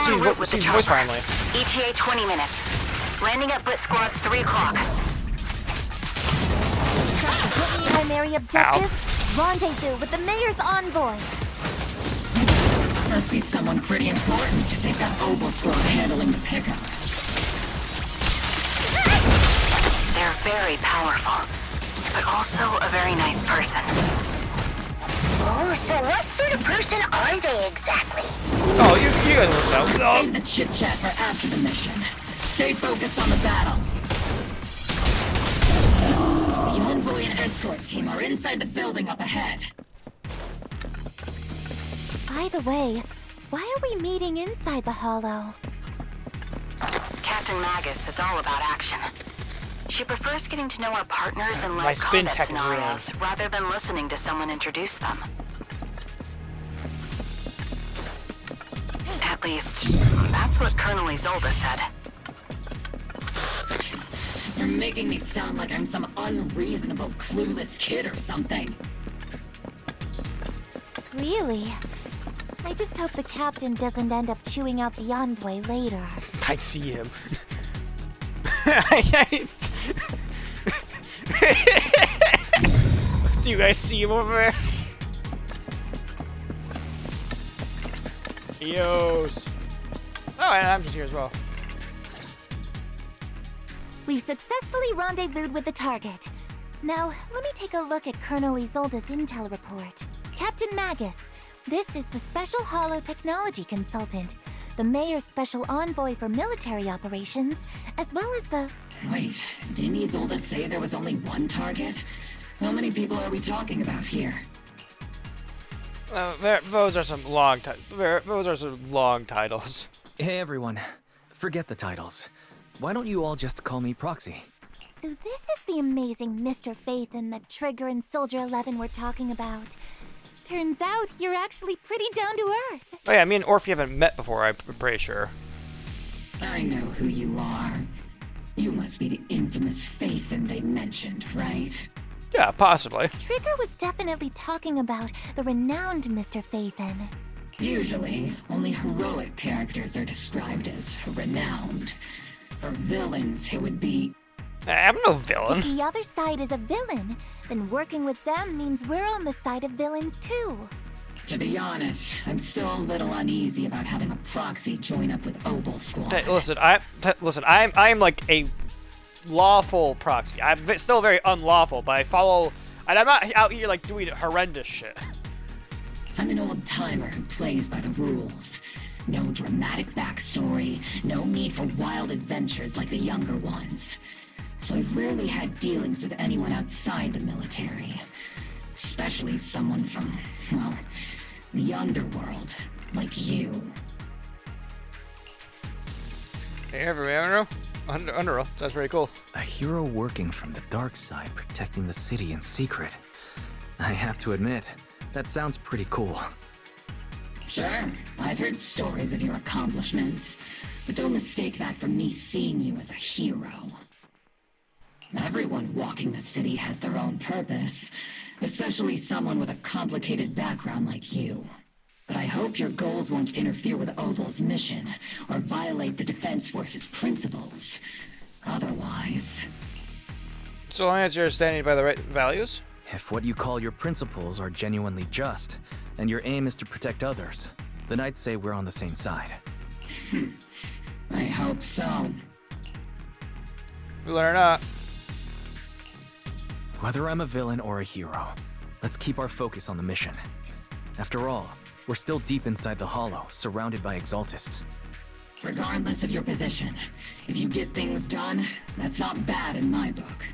see his voice finally. ETA 20 minutes. Landing at Blitz Squad 3 o'clock. Primary objective, rendezvous with the mayor's envoy. Must be someone pretty important to think that Obel Squad handling the pickup. They're very powerful, but also a very nice person. Oh, so what sort of person are they exactly? Oh, you guys don't know. Save the chit-chat for after the mission. Stay focused on the battle. The envoy and escort team are inside the building up ahead. By the way, why are we meeting inside the Hollow? Captain Captain Magus is all about action. She prefers getting to know our partners in My live spin combat tech is ruined. scenarios rather than listening to someone introduce them. At least, that's what Colonel Isolde said. You're making me sound like I'm some unreasonable, clueless kid or something. Really? I just hope the captain doesn't end up chewing out the envoy later. I see him. Do you guys see him over there? Yos. Oh, and I'm just here as well. We've successfully rendezvoused with the target. Now, let me take a look at Colonel Isolde's intel report. Captain Magus, this is the Special Holo Technology Consultant, the Mayor's Special Envoy for Military Operations, as well as the... Wait, didn't Isolde say there was only one target? How many people are we talking about here? Those are some long titles. Hey everyone, forget the titles. Why don't you all just call me Proxy? So this is the amazing Mr. Phaethon that Trigger and Soldier 11 were talking about. Turns out you're actually pretty down to earth. Oh yeah, me and Orphie haven't met before, I'm pretty sure. I know who you are. You must be the infamous Phaethon they mentioned, right? Yeah, possibly. Trigger was definitely talking about the renowned Mr. Phaethon. Usually, only heroic characters are described as renowned. For villains, it would be... I'm no villain. If the other side is a villain, then working with them means we're on the side of villains too. To be honest, I'm still a little uneasy about having a proxy join up with Obel Squad. Hey, I'm like a lawful proxy. I'm still very unlawful, but I follow, and I'm not out here like doing horrendous shit. I'm an old timer who plays by the rules. No dramatic backstory, no need for wild adventures like the younger ones. So I've rarely had dealings with anyone outside the military. Especially someone from, well, the underworld, like you. Hey, everywhere, Underworld. That's pretty cool. A hero working from the dark side, protecting the city in secret. I have to admit, that sounds pretty cool. Sure, I've heard stories of your accomplishments, but don't mistake that for me seeing you as a hero. Everyone walking the city has their own purpose, especially someone with a complicated background like you. But I hope your goals won't interfere with Obel's mission, or violate the Defense Force's principles. Otherwise... So long as you're standing by the right values? If what you call your principles are genuinely just, and your aim is to protect others, then I'd say we're on the same side. I hope so. Villain or not. Whether I'm a villain or a hero, let's keep our focus on the mission. After all, we're still deep inside the Hollow, surrounded by Exaltists. Regardless of your position, if you get things done, that's not bad in my book.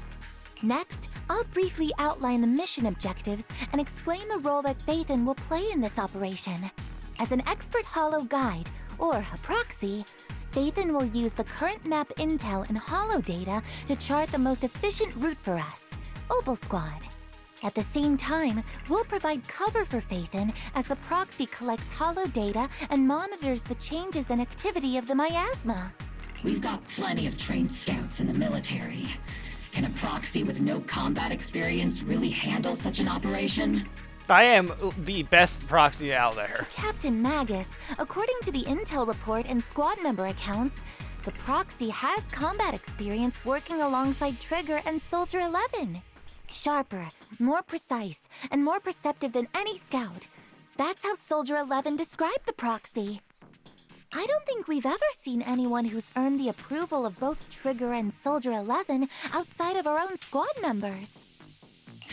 Next, I'll briefly outline the mission objectives and explain the role that Phaethon will play in this operation. As an expert Hollow guide, or a proxy, Phaethon will use the current map intel and Hollow data to chart the most efficient route for us, Obel Squad. At the same time, we'll provide cover for Phaethon as the proxy collects Hollow data and monitors the changes and activity of the miasma. We've got plenty of trained scouts in the military. Can a proxy with no combat experience really handle such an operation? I am the best proxy out there. Captain Magus, according to the intel report and squad member accounts, the proxy has combat experience working alongside Trigger and Soldier 11. Sharper, more precise, and more perceptive than any scout. That's how Soldier 11 described the proxy. I don't think we've ever seen anyone who's earned the approval of both Trigger and Soldier 11 outside of our own squad members.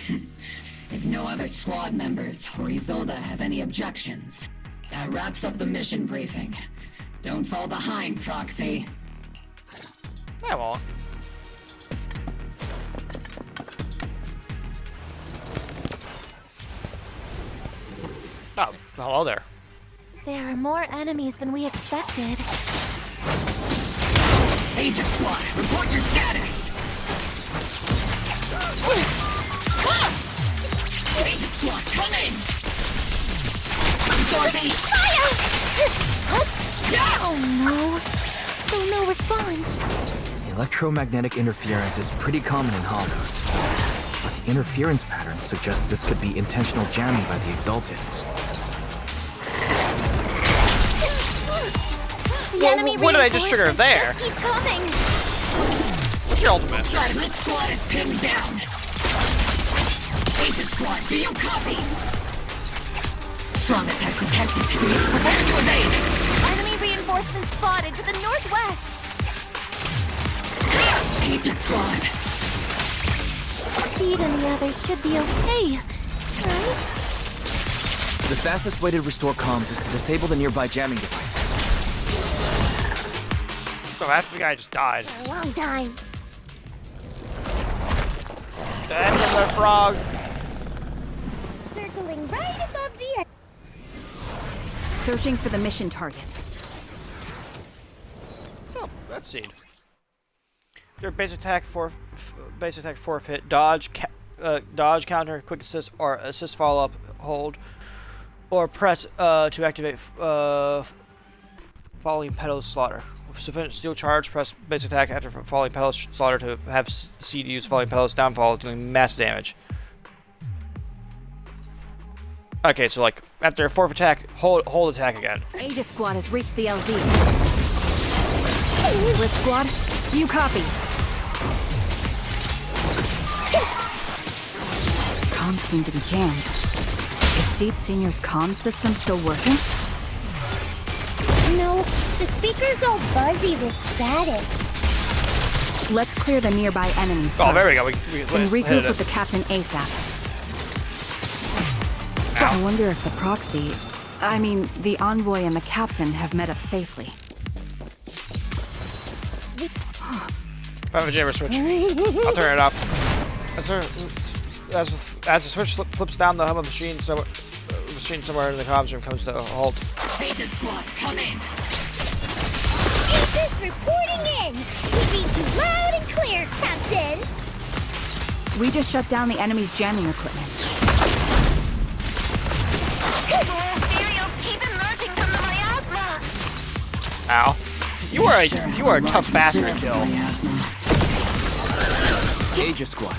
If no other squad members or Isolde have any objections, that wraps up the mission briefing. Don't fall behind, Proxy. I won't. Oh, hello there. There are more enemies than we expected. Agent Squad, report your status! Agent Squad, come in! Orphie! Fire! Oh no. Still no response. Electromagnetic interference is pretty common in hollows. But the interference patterns suggest this could be intentional jamming by the Exaltists. The enemy what did I just trigger there? Keep coming. What's your ultimate? Fragment Squad is pinned down! Agent Squad, do you copy? Strong attack detected. Prepare to evade! Enemy reinforcements spotted to the northwest. Agent Squad! Seed and the others should be okay, right? The fastest way to restore comms is to disable the nearby jamming devices. Oh, that guy just died. For a long time. That's the frog. Circling right above the edge. Searching for the mission target. Oh, that's seed. Their base attack forfeit, dodge, dodge counter, quick assist, or assist follow up, hold, or press to activate falling petals slaughter. With sufficient steel charge, press base attack after falling petals slaughter to have seed use falling petals downfall, doing mass damage. Okay, so like after a fourth attack, hold attack again. Aegis Squad has reached the LZ. Blitz Squad, do you copy? Comms seem to be jammed. Is Seed Senior's comm system still working? No, the speaker's all buzzy with static. Let's clear the nearby enemies. Oh, there we go. Then regroup with the captain ASAP. I wonder if the proxy, the envoy and the captain have met up safely. I have a jammer switch. I'll turn it off. As the switch flips down, the hum of machine somewhere in the comms room comes to a halt. Agent Squad, come in! Aegis reporting in! We read you loud and clear, Captain! We just shut down the enemy's jamming equipment. Materials keep emerging from the miasma! Ow. You are a tough bastard to kill. Aegis Squad,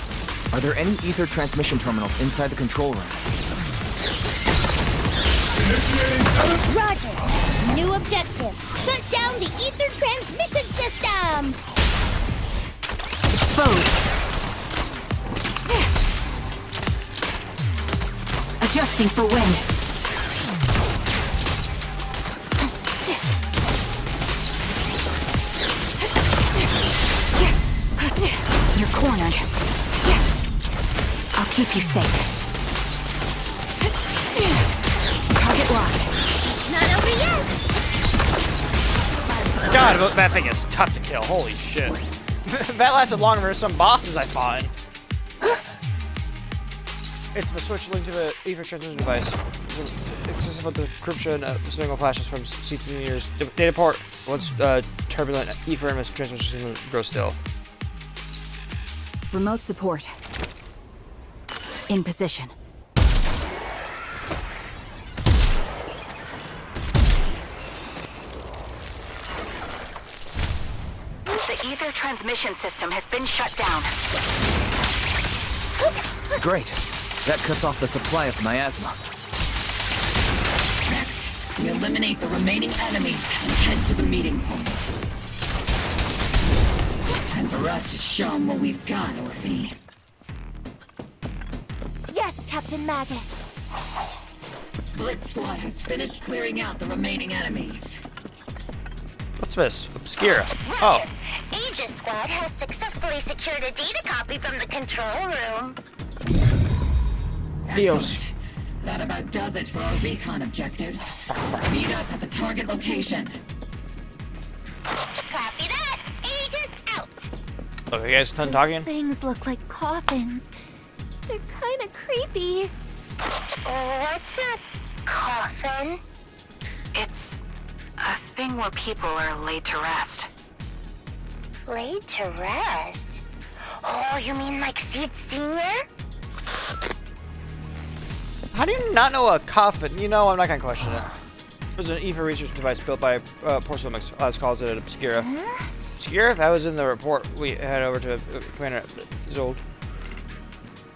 are there any ether transmission terminals inside the control room? Roger. New objective. Shut down the ether transmission system! Exposed. Adjusting for wind. You're cornered. I'll keep you safe. Target locked. Not over yet! God, that thing is tough to kill. Holy shit. That lasted longer than some bosses I fought. It's the switch linked to the ether transmission device. Accessible decryption, signal flashes from C2's data port. Once turbulent ether and transmission system grows still. Remote support. In position. The ether transmission system has been shut down. Great. That cuts off the supply of miasma. Next, we eliminate the remaining enemies and head to the meeting point. Time for us to show them what we've got, Orphie. Yes, Captain Magus. Blitz Squad has finished clearing out the remaining enemies. What's this? Obscura. Oh. Aegis Squad has successfully secured a data copy from the control room. Dios. That about does it for our recon objectives. Meet up at the target location. Copy that. Aegis out. Okay, you guys done talking? Those things look like coffins. They're kind of creepy. What's a coffin? It's a thing where people are laid to rest. Laid to rest? Oh, you mean like Seed Senior? How do you not know a coffin? You know, I'm not gonna question it. It was an EVA research device built by Porcelumix. Let's call it an Obscura. Obscura? That was in the report we had over to Commander Zold.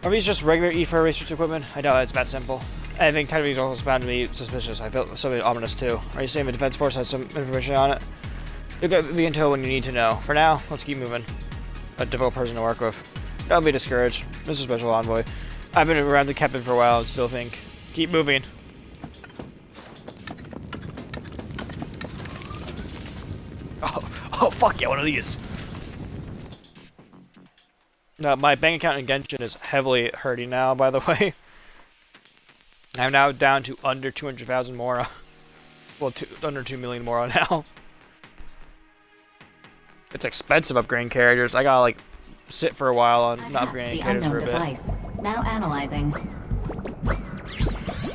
Are these just regular EVA research equipment? I doubt it's that simple. I think kind of these also found to be suspicious. I felt something ominous too. Are you saying the Defense Force has some information on it? You'll get the intel when you need to know. For now, let's keep moving. A difficult person to work with. Don't be discouraged. Mr. Special Envoy. I've been around the captain for a while and still think. Keep moving. Oh fuck yeah, one of these. My bank account in Genshin is heavily hurting now, by the way. I'm now down to under 200,000 Mora. Well, under 2 million Mora now. It's expensive upgrading characters. I gotta like sit for a while on not upgrading characters for a bit. Device. Now analyzing.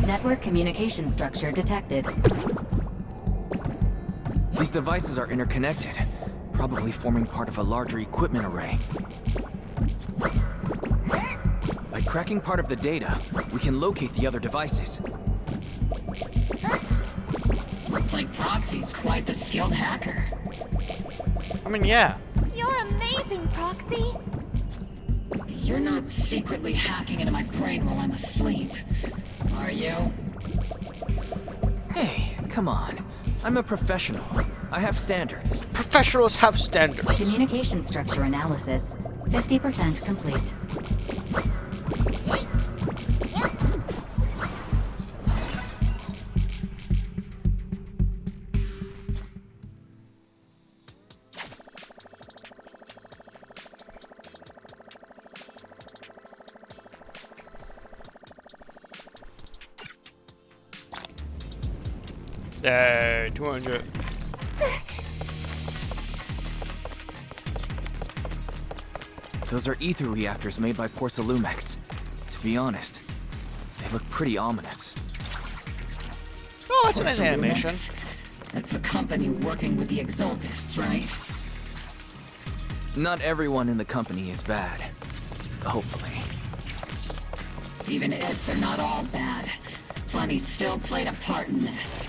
Network communication structure detected. These devices are interconnected, probably forming part of a larger equipment array. By cracking part of the data, we can locate the other devices. Looks like Proxy's quite the skilled hacker. I mean, yeah. You're amazing, Proxy. You're not secretly hacking into my brain while I'm asleep, are you? Hey, come on. I'm a professional. I have standards. Professionals have standards. Communication structure analysis 50% complete. Yay, 200. Those are ether reactors made by Porcelumix. To be honest, they look pretty ominous. Oh, that's a nice animation. That's the company working with the Exaltists, right? Not everyone in the company is bad. Hopefully. Even if they're not all bad, plenty still played a part in this.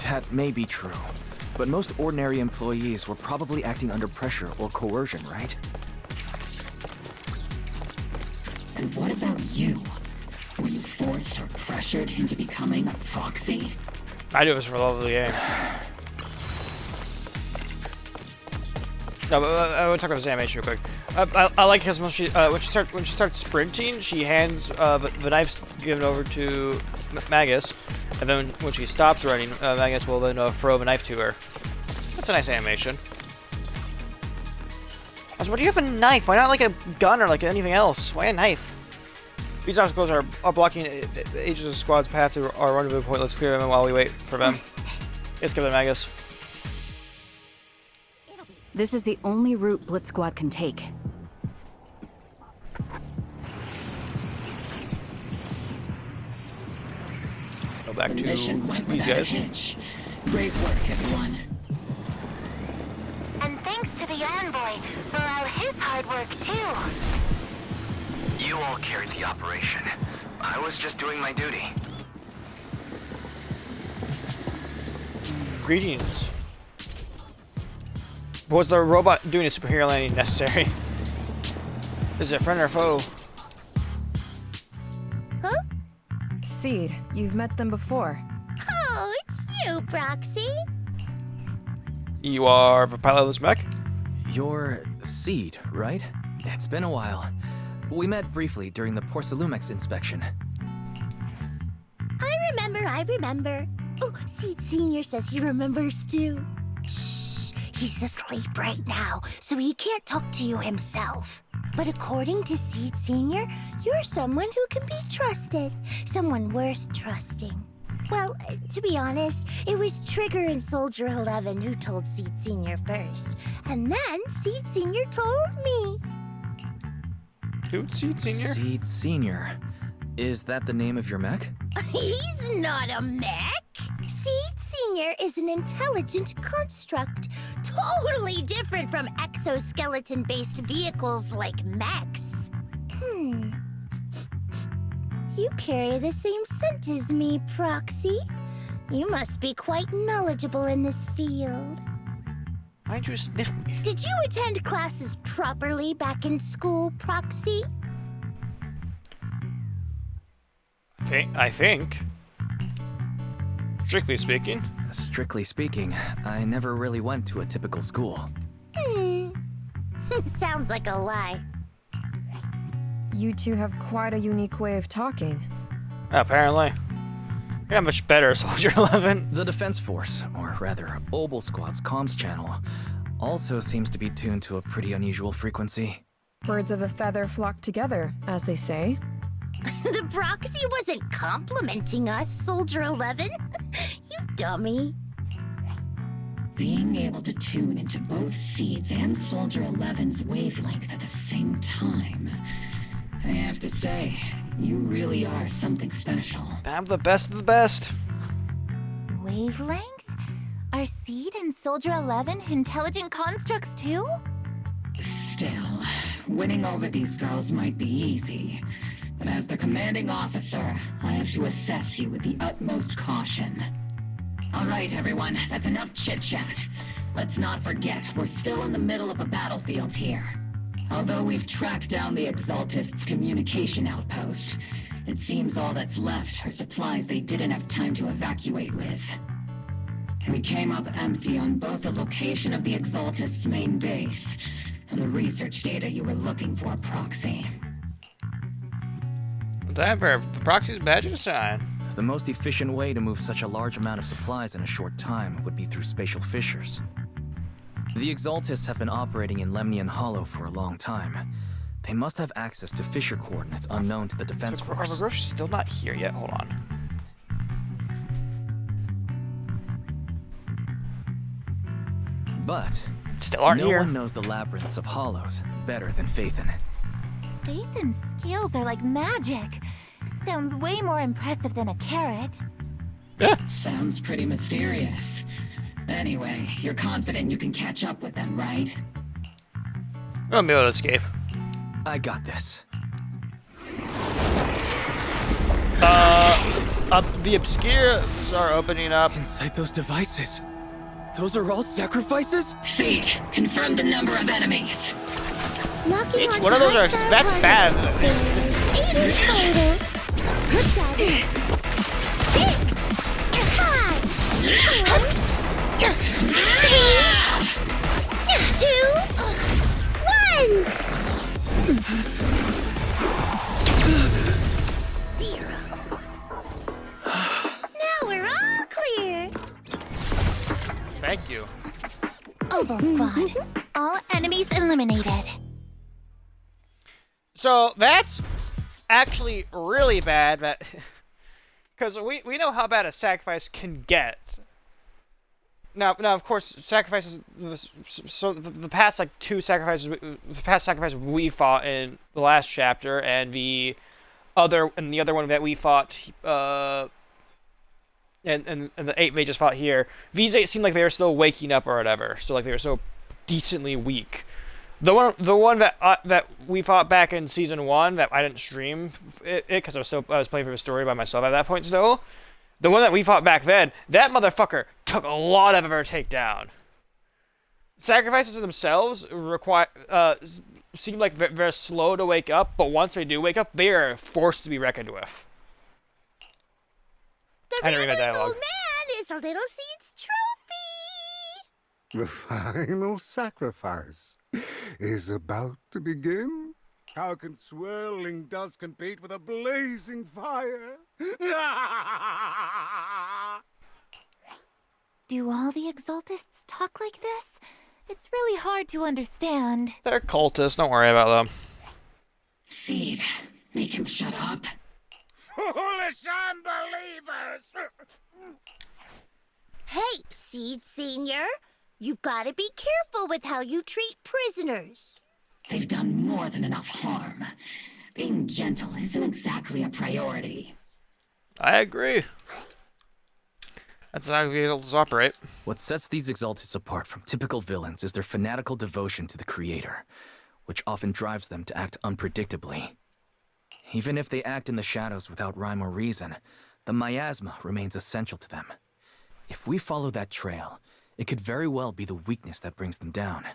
That may be true, but most ordinary employees were probably acting under pressure or coercion, right? And what about you? Were you forced or pressured into becoming a proxy? I do this for the love of the game. No, but I want to talk about this animation real quick. I like because when she starts sprinting, she hands the knife's given over to Magus, and then when she stops running, Magus will then throw the knife to her. That's a nice animation. Also, why do you have a knife? Why not like a gun or like anything else? Why a knife? These obstacles are blocking Aegis' of squad's path to our rendezvous point. Let's clear them while we wait for them. Let's give them Magus. This is the only route Blitz Squad can take. Go back to mission went these without a guys. hitch. Great work, everyone. And thanks to the envoy for all his hard work, too. You all carried the operation. I was just doing my duty. Greetings. Was the robot doing a superhero landing necessary? Is it friend or foe? Huh? Seed, you've met them before. Oh, it's you, Proxy. You are the pilot of this mech? You're Seed, right? It's been a while. We met briefly during the Porcelumix inspection. I remember. Oh, Seed Senior says he remembers too. Shh, he's asleep right now, so he can't talk to you himself. But according to Seed Senior, you're someone who can be trusted. Someone worth trusting. Well, to be honest, it was Trigger and Soldier 11 who told Seed Senior first. And then Seed Senior told me. Dude, Seed Senior? Seed Senior. Is that the name of your mech? He's not a mech. Seed Senior is an intelligent construct totally different from exoskeleton-based vehicles like mechs. You carry the same scent as me, Proxy. You must be quite knowledgeable in this field. Why'd you sniff me? Did you attend classes properly back in school, Proxy? I think. Strictly speaking. Strictly speaking, I never really went to a typical school. Sounds like a lie. You two have quite a unique way of talking. Apparently. You're not much better, Soldier 11. The Defense Force, or rather, Obel Squad's comms channel, also seems to be tuned to a pretty unusual frequency. Birds of a feather flock together, as they say. The Proxy wasn't complimenting us, Soldier 11. You dummy. Being able to tune into both Seed's and Soldier 11's wavelength at the same time, I have to say, you really are something special. I'm the best of the best. Wavelength? Are Seed and Soldier 11 intelligent constructs too? Still, winning over these girls might be easy. But as their commanding officer, I have to assess you with the utmost caution. All right, everyone, that's enough chit-chat. Let's not forget, we're still in the middle of a battlefield here. Although we've tracked down the Exaltists' communication outpost, it seems all that's left are supplies they didn't have time to evacuate with. We came up empty on both the location of the Exaltists' main base and the research data you were looking for, Proxy. Time for the Proxy's badge to sign. The most efficient way to move such a large amount of supplies in a short time would be through spatial fissures. The Exaltists have been operating in Lemnian Hollow for a long time. They must have access to fissure coordinates unknown to the Defense Force. Our Roche is still not here yet. Hold on. But still aren't here. No one knows the labyrinths of hollows better than Phaethon. Phaethon's skills are like magic. Sounds way more impressive than a carrot. Yeah. Sounds pretty mysterious. Anyway, you're confident you can catch up with them, right? I'll be able to escape. I got this. The obscures are opening up. Inside those devices. Those are all sacrifices? Seed, confirm the number of enemies. Each one of those are. That's bad. 8 in total. 7, 6, 5, 4, 3, 2, 1. 0. Now we're all clear. Thank you. Obel Squad. All enemies eliminated. So that's actually really bad. That because we know how bad a sacrifice can get. Now of course sacrifices. So the past like 2 sacrifices, the past sacrifice we fought in the last chapter, and the other one that we fought, and the 8 mages fought here. These 8 seemed like they were still waking up or whatever. So like they were so decently weak. The one that we fought back in season 1 that I didn't stream it because I was playing for the story by myself at that point still. The one that we fought back then, that motherfucker took a lot of effort to take down. Sacrifices themselves seem like very slow to wake up, but once they do wake up, they are forced to be reckoned with. I didn't read that dialogue. Old man is a little Seed's trophy. The final sacrifice is about to begin. How can swirling dust compete with a blazing fire? Do all the Exaltists talk like this? It's really hard to understand. They're cultists, don't worry about them. Seed, make him shut up. Foolish unbelievers! Hey, Seed Senior. You've got to be careful with how you treat prisoners. They've done more than enough harm. Being gentle isn't exactly a priority. I agree. That's how the Exaltists operate. What sets these Exaltists apart from typical villains is their fanatical devotion to the Creator, which often drives them to act unpredictably. Even if they act in the shadows without rhyme or reason, the miasma remains essential to them. If we follow that trail, it could very well be the weakness that brings them down.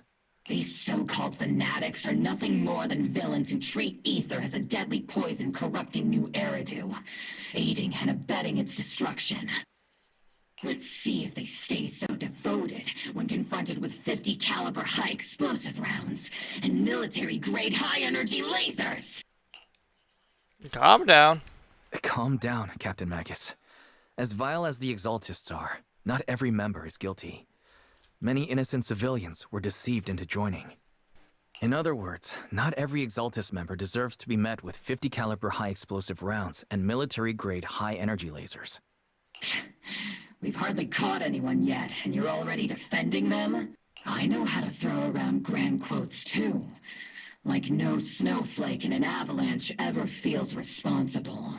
These so-called fanatics are nothing more than villains who treat ether as a deadly poison corrupting New Eridu, aiding and abetting its destruction. Let's see if they stay so devoted when confronted with 50 caliber high explosive rounds and military-grade high-energy lasers! Calm down. Calm down, Captain Magus. As vile as the Exaltists are, not every member is guilty. Many innocent civilians were deceived into joining. In other words, not every Exaltist member deserves to be met with 50 caliber high explosive rounds and military-grade high energy lasers. We've hardly caught anyone yet, and you're already defending them? I know how to throw around grand quotes too. Like no snowflake in an avalanche ever feels responsible.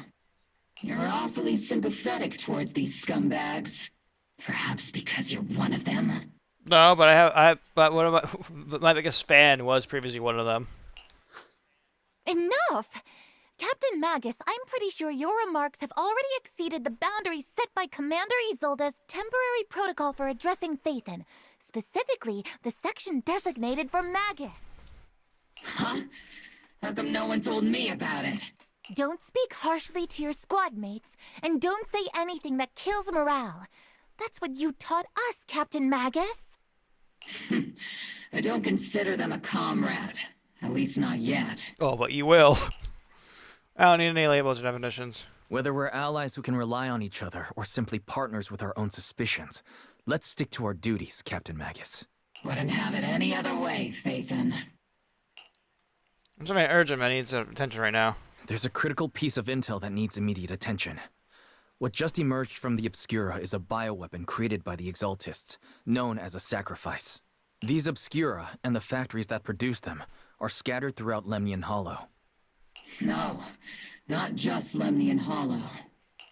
You're awfully sympathetic towards these scumbags. Perhaps because you're one of them? No, but but one of my biggest fan was previously one of them. Enough! Captain Magus, I'm pretty sure your remarks have already exceeded the boundaries set by Commander Isolde's temporary protocol for addressing Phaethon, specifically the section designated for Magus. Huh? How come no one told me about it? Don't speak harshly to your squad mates, and don't say anything that kills morale. That's what you taught us, Captain Magus. I don't consider them a comrade. At least not yet. Oh, but you will. I don't need any labels or definitions. Whether we're allies who can rely on each other or simply partners with our own suspicions, let's stick to our duties, Captain Magus. Wouldn't have it any other way, Phaethon. There's something urgent that needs attention right now. There's a critical piece of intel that needs immediate attention. What just emerged from the Obscura is a bioweapon created by the Exaltists, known as a sacrifice. These Obscura, and the factories that produce them, are scattered throughout Lemnian Hollow. No, not just Lemnian Hollow.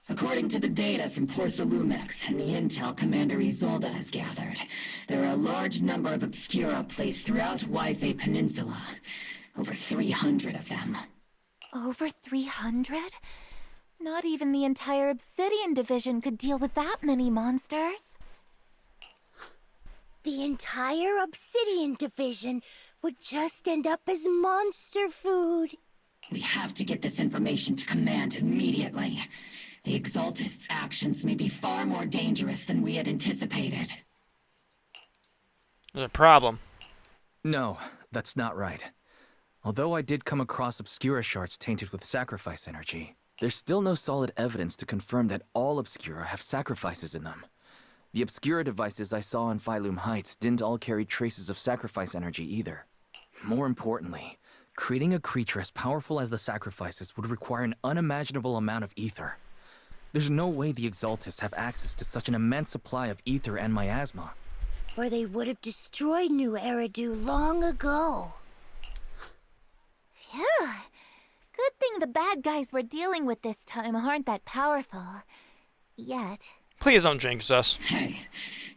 According to the data from Porcelumex and the intel Commander Isolde has gathered, there are a large number of Obscura placed throughout Yphae Peninsula. Over 300 of them. Over 300? Not even the entire Obsidian Division could deal with that many monsters. The entire Obsidian Division would just end up as monster food. We have to get this information to Command immediately. The Exaltists' actions may be far more dangerous than we had anticipated. There's a problem. No, that's not right. Although I did come across Obscura shards tainted with sacrifice energy, there's still no solid evidence to confirm that all Obscura have sacrifices in them. The Obscura devices I saw in Phylum Heights didn't all carry traces of sacrifice energy either. More importantly, creating a creature as powerful as the sacrifices would require an unimaginable amount of ether. There's no way the Exaltists have access to such an immense supply of ether and miasma. Or they would have destroyed New Eridu long ago. Phew. Good thing the bad guys we're dealing with this time aren't that powerful. Yet. Please don't jinx us. Hey,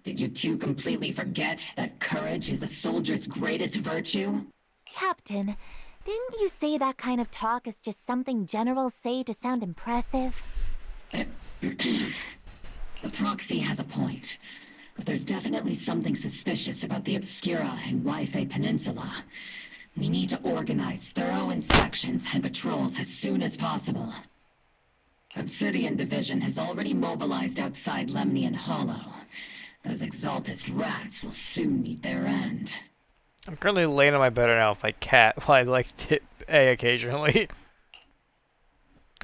did you two completely forget that courage is a soldier's greatest virtue? Captain, didn't you say that kind of talk is just something generals say to sound impressive? The proxy has a point, but there's definitely something suspicious about the Obscura and Yphae Peninsula. We need to organize thorough inspections and patrols as soon as possible. Obsidian Division has already mobilized outside Lemnian Hollow. Those Exaltist rats will soon meet their end. I'm currently laying on my bed right now with my cat while I like to hit A occasionally.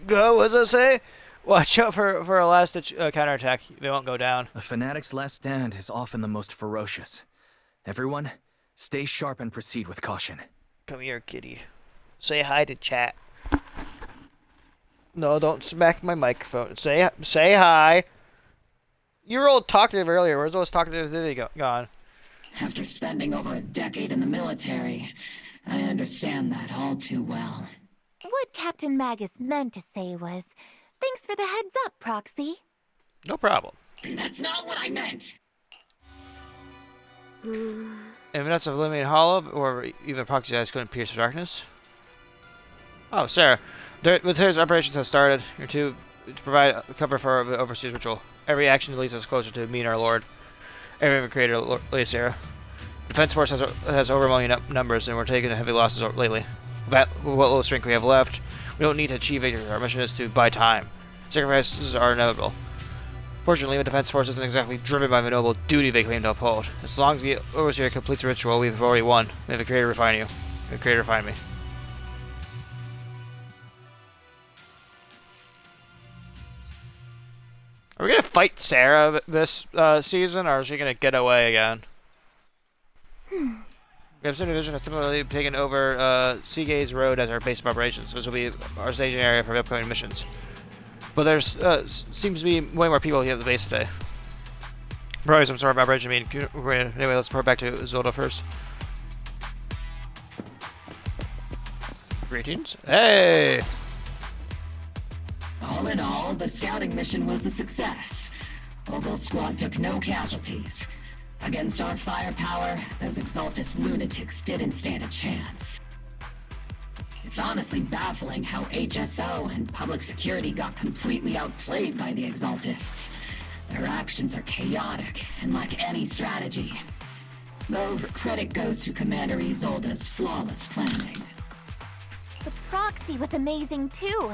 Go, what does it say? Watch out for a last-ditch counterattack. They won't go down. A fanatic's last stand is often the most ferocious. Everyone, stay sharp and proceed with caution. Come here, kitty. Say hi to chat. No, don't smack my microphone. Say hi. You were all talkative earlier. Where's those talkative gone? After spending over a decade in the military, I understand that all too well. What Captain Magus meant to say was, thanks for the heads up, Proxy. No problem. That's not what I meant! Evidence of eliminating Hollow, or even proxy eyes couldn't pierce the darkness. Oh, Sarah. Military's operations have started. You're to provide cover for the Overseer's ritual. Every action leads us closer to meeting our Lord. Every creator, Lady Sarah. Defense Force has overwhelming numbers, and we're taking heavy losses lately. With what little strength we have left, we don't need to achieve victory. Our mission is to buy time. Sacrifices are inevitable. Fortunately, the Defense Force isn't exactly driven by the noble duty they claim to uphold. As long as the Overseer completes the ritual, we've already won. May the Creator refine you. May the Creator refine me. Are we gonna fight Sarah this season, or is she gonna get away again? The Obsidian Division has similarly taken over Seagaze Road as our base of operations. This will be our staging area for upcoming missions. But there's seems to be way more people here at the base today. Probably some sort of operation. Anyway, let's report back to Zolda first. Greetings. Hey! All in all, the scouting mission was a success. Opal Squad took no casualties. Against our firepower, those Exaltus lunatics didn't stand a chance. It's honestly baffling how HSO and public security got completely outplayed by the Exaltists. Their actions are chaotic and lack any strategy. Though credit goes to Commander Isolde's flawless planning. The proxy was amazing too.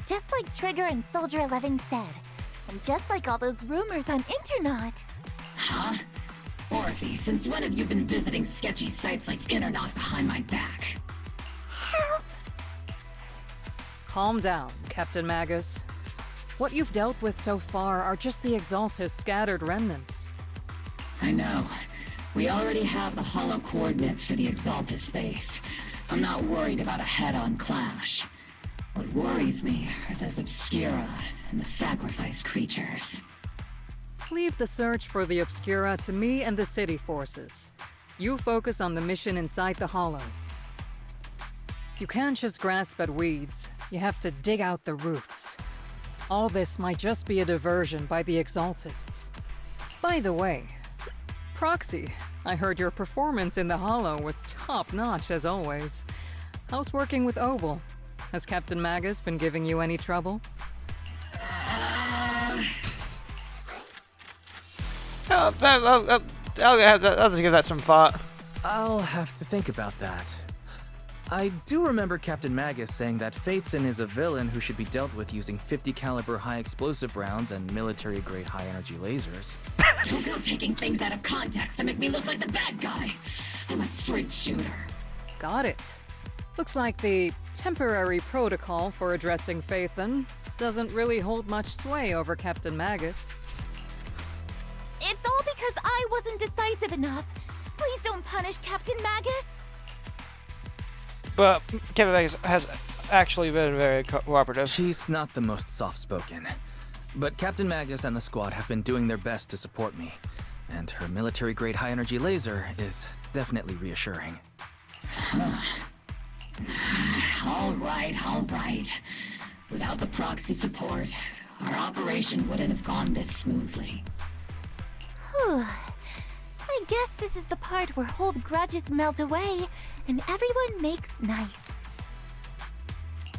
Just like Trigger and Soldier 11 said. And just like all those rumors on Internet. Huh? Orphie, since when have you been visiting sketchy sites like Internet behind my back? Help! Calm down, Captain Magus. What you've dealt with so far are just the Exaltus scattered remnants. I know. We already have the hollow coordinates for the Exaltus base. I'm not worried about a head-on clash. What worries me are those Obscura and the sacrifice creatures. Leave the search for the Obscura to me and the city forces. You focus on the mission inside the Hollow. You can't just grasp at weeds. You have to dig out the roots. All this might just be a diversion by the Exaltists. By the way, Proxy, I heard your performance in the Hollow was top-notch as always. How's working with Obel? Has Captain Magus been giving you any trouble? I'll have to give that some thought. I'll have to think about that. I do remember Captain Magus saying that Phaethon is a villain who should be dealt with using 50 caliber high explosive rounds and military-grade high-energy lasers. Don't go taking things out of context to make me look like the bad guy. I'm a straight shooter. Got it. Looks like the temporary protocol for addressing Phaethon doesn't really hold much sway over Captain Magus. It's all because I wasn't decisive enough. Please don't punish Captain Magus. But Captain Magus has actually been very cooperative. She's not the most soft-spoken. But Captain Magus and the squad have been doing their best to support me. And her military-grade high-energy laser is definitely reassuring. All right. Without the proxy support, our operation wouldn't have gone this smoothly. Whew. I guess this is the part where old grudges melt away and everyone makes nice.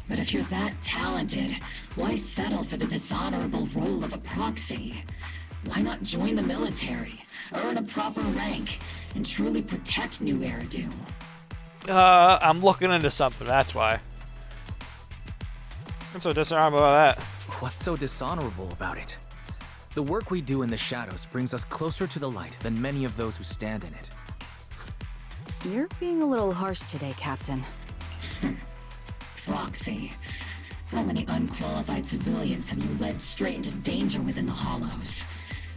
But if you're that talented, why settle for the dishonorable role of a proxy? Why not join the military, earn a proper rank, and truly protect New Eridu? I'm looking into something, that's why. What's so dishonorable about that? What's so dishonorable about it? The work we do in the shadows brings us closer to the light than many of those who stand in it. You're being a little harsh today, Captain. Proxy. How many unqualified civilians have you led straight into danger within the Hollows?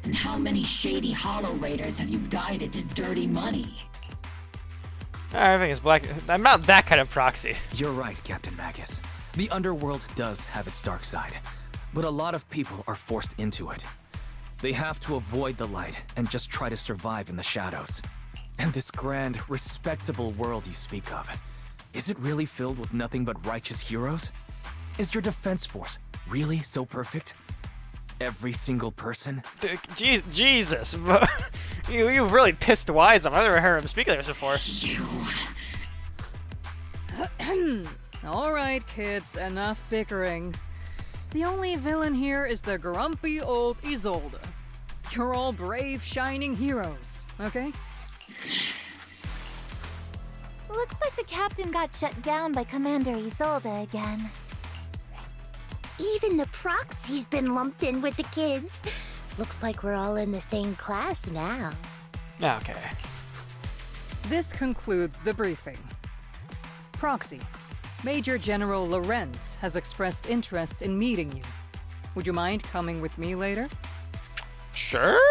And how many shady Hollow Raiders have you guided to dirty money? Everything is black. I'm not that kind of proxy. You're right, Captain Magus. The underworld does have its dark side, but a lot of people are forced into it. They have to avoid the light and just try to survive in the shadows. And this grand, respectable world you speak of, is it really filled with nothing but righteous heroes? Is your defense force really so perfect? Every single person? Jesus. You've really pissed Wise off. I've never heard him speak like this before. Alright, kids, enough bickering. The only villain here is the grumpy old Isolde. You're all brave, shining heroes, okay? Looks like the captain got shut down by Commander Isolde again. Even the proxy's been lumped in with the kids. Looks like we're all in the same class now. Okay. This concludes the briefing. Proxy, Major General Lorenz has expressed interest in meeting you. Would you mind coming with me later? Sure.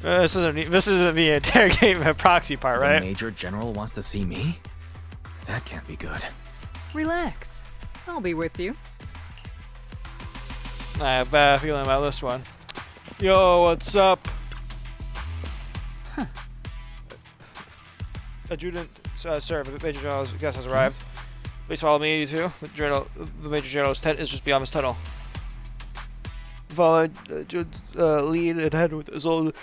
This isn't the interrogate proxy part, right? The Major General wants to see me? That can't be good. Relax. I'll be with you. I have a bad feeling about this one. Yo, what's up? Huh. Adjutant, sir, the Major General's guest has arrived. Please follow me, you two. The Major General's tent is just beyond this tunnel. Follow lead and head with Isolde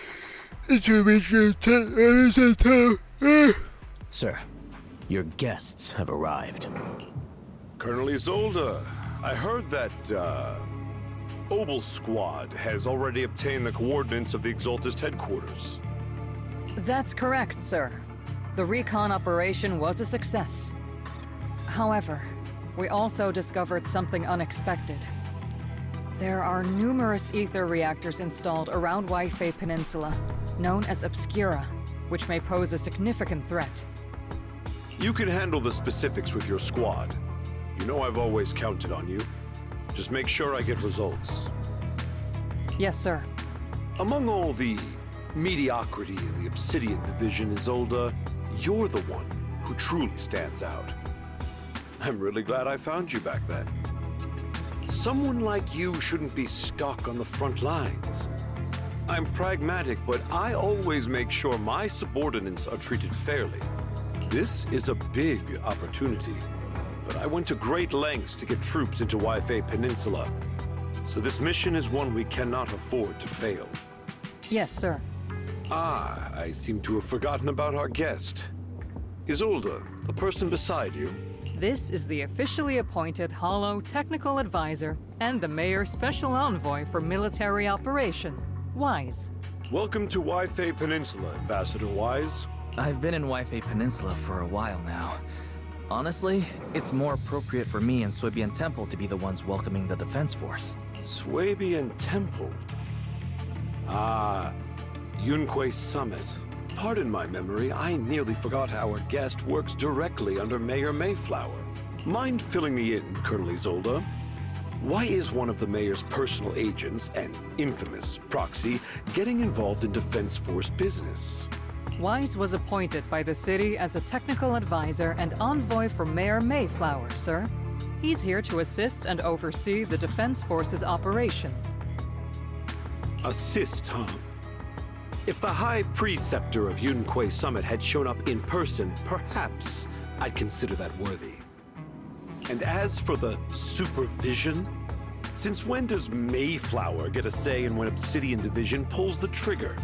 into Major General's tent. Sir, your guests have arrived. Colonel Isolde, I heard that, Obel Squad has already obtained the coordinates of the Exaltist headquarters. That's correct, sir. The recon operation was a success. However, we also discovered something unexpected. There are numerous ether reactors installed around Wi-Fi Peninsula, known as Obscura, which may pose a significant threat. You can handle the specifics with your squad. You know I've always counted on you. Just make sure I get results. Yes, sir. Among all the mediocrity in the Obsidian Division, Isolde, you're the one who truly stands out. I'm really glad I found you back then. Someone like you shouldn't be stuck on the front lines. I'm pragmatic, but I always make sure my subordinates are treated fairly. This is a big opportunity, but I went to great lengths to get troops into Wi-Fi Peninsula. So this mission is one we cannot afford to fail. Yes, sir. Ah, I seem to have forgotten about our guest. Isolde, the person beside you. This is the officially appointed Hollow Technical Advisor and the Mayor's Special Envoy for Military Operation, Wise. Welcome to Wi-Fi Peninsula, Ambassador Wise. I've been in Wi-Fi Peninsula for a while now. Honestly, it's more appropriate for me and Swabian Temple to be the ones welcoming the Defense Force. Swabian Temple? Ah, Yunque Summit. Pardon my memory, I nearly forgot our guest works directly under Mayor Mayflower. Mind filling me in, Colonel Isolde? Why is one of the mayor's personal agents, an infamous proxy, getting involved in Defense Force business? Wise was appointed by the city as a technical advisor and envoy for Mayor Mayflower, sir. He's here to assist and oversee the Defense Force's operation. Assist, huh? If the High Preceptor of Yunque Summit had shown up in person, perhaps I'd consider that worthy. And as for the supervision, since when does Mayflower get a say in when Obsidian Division pulls the trigger?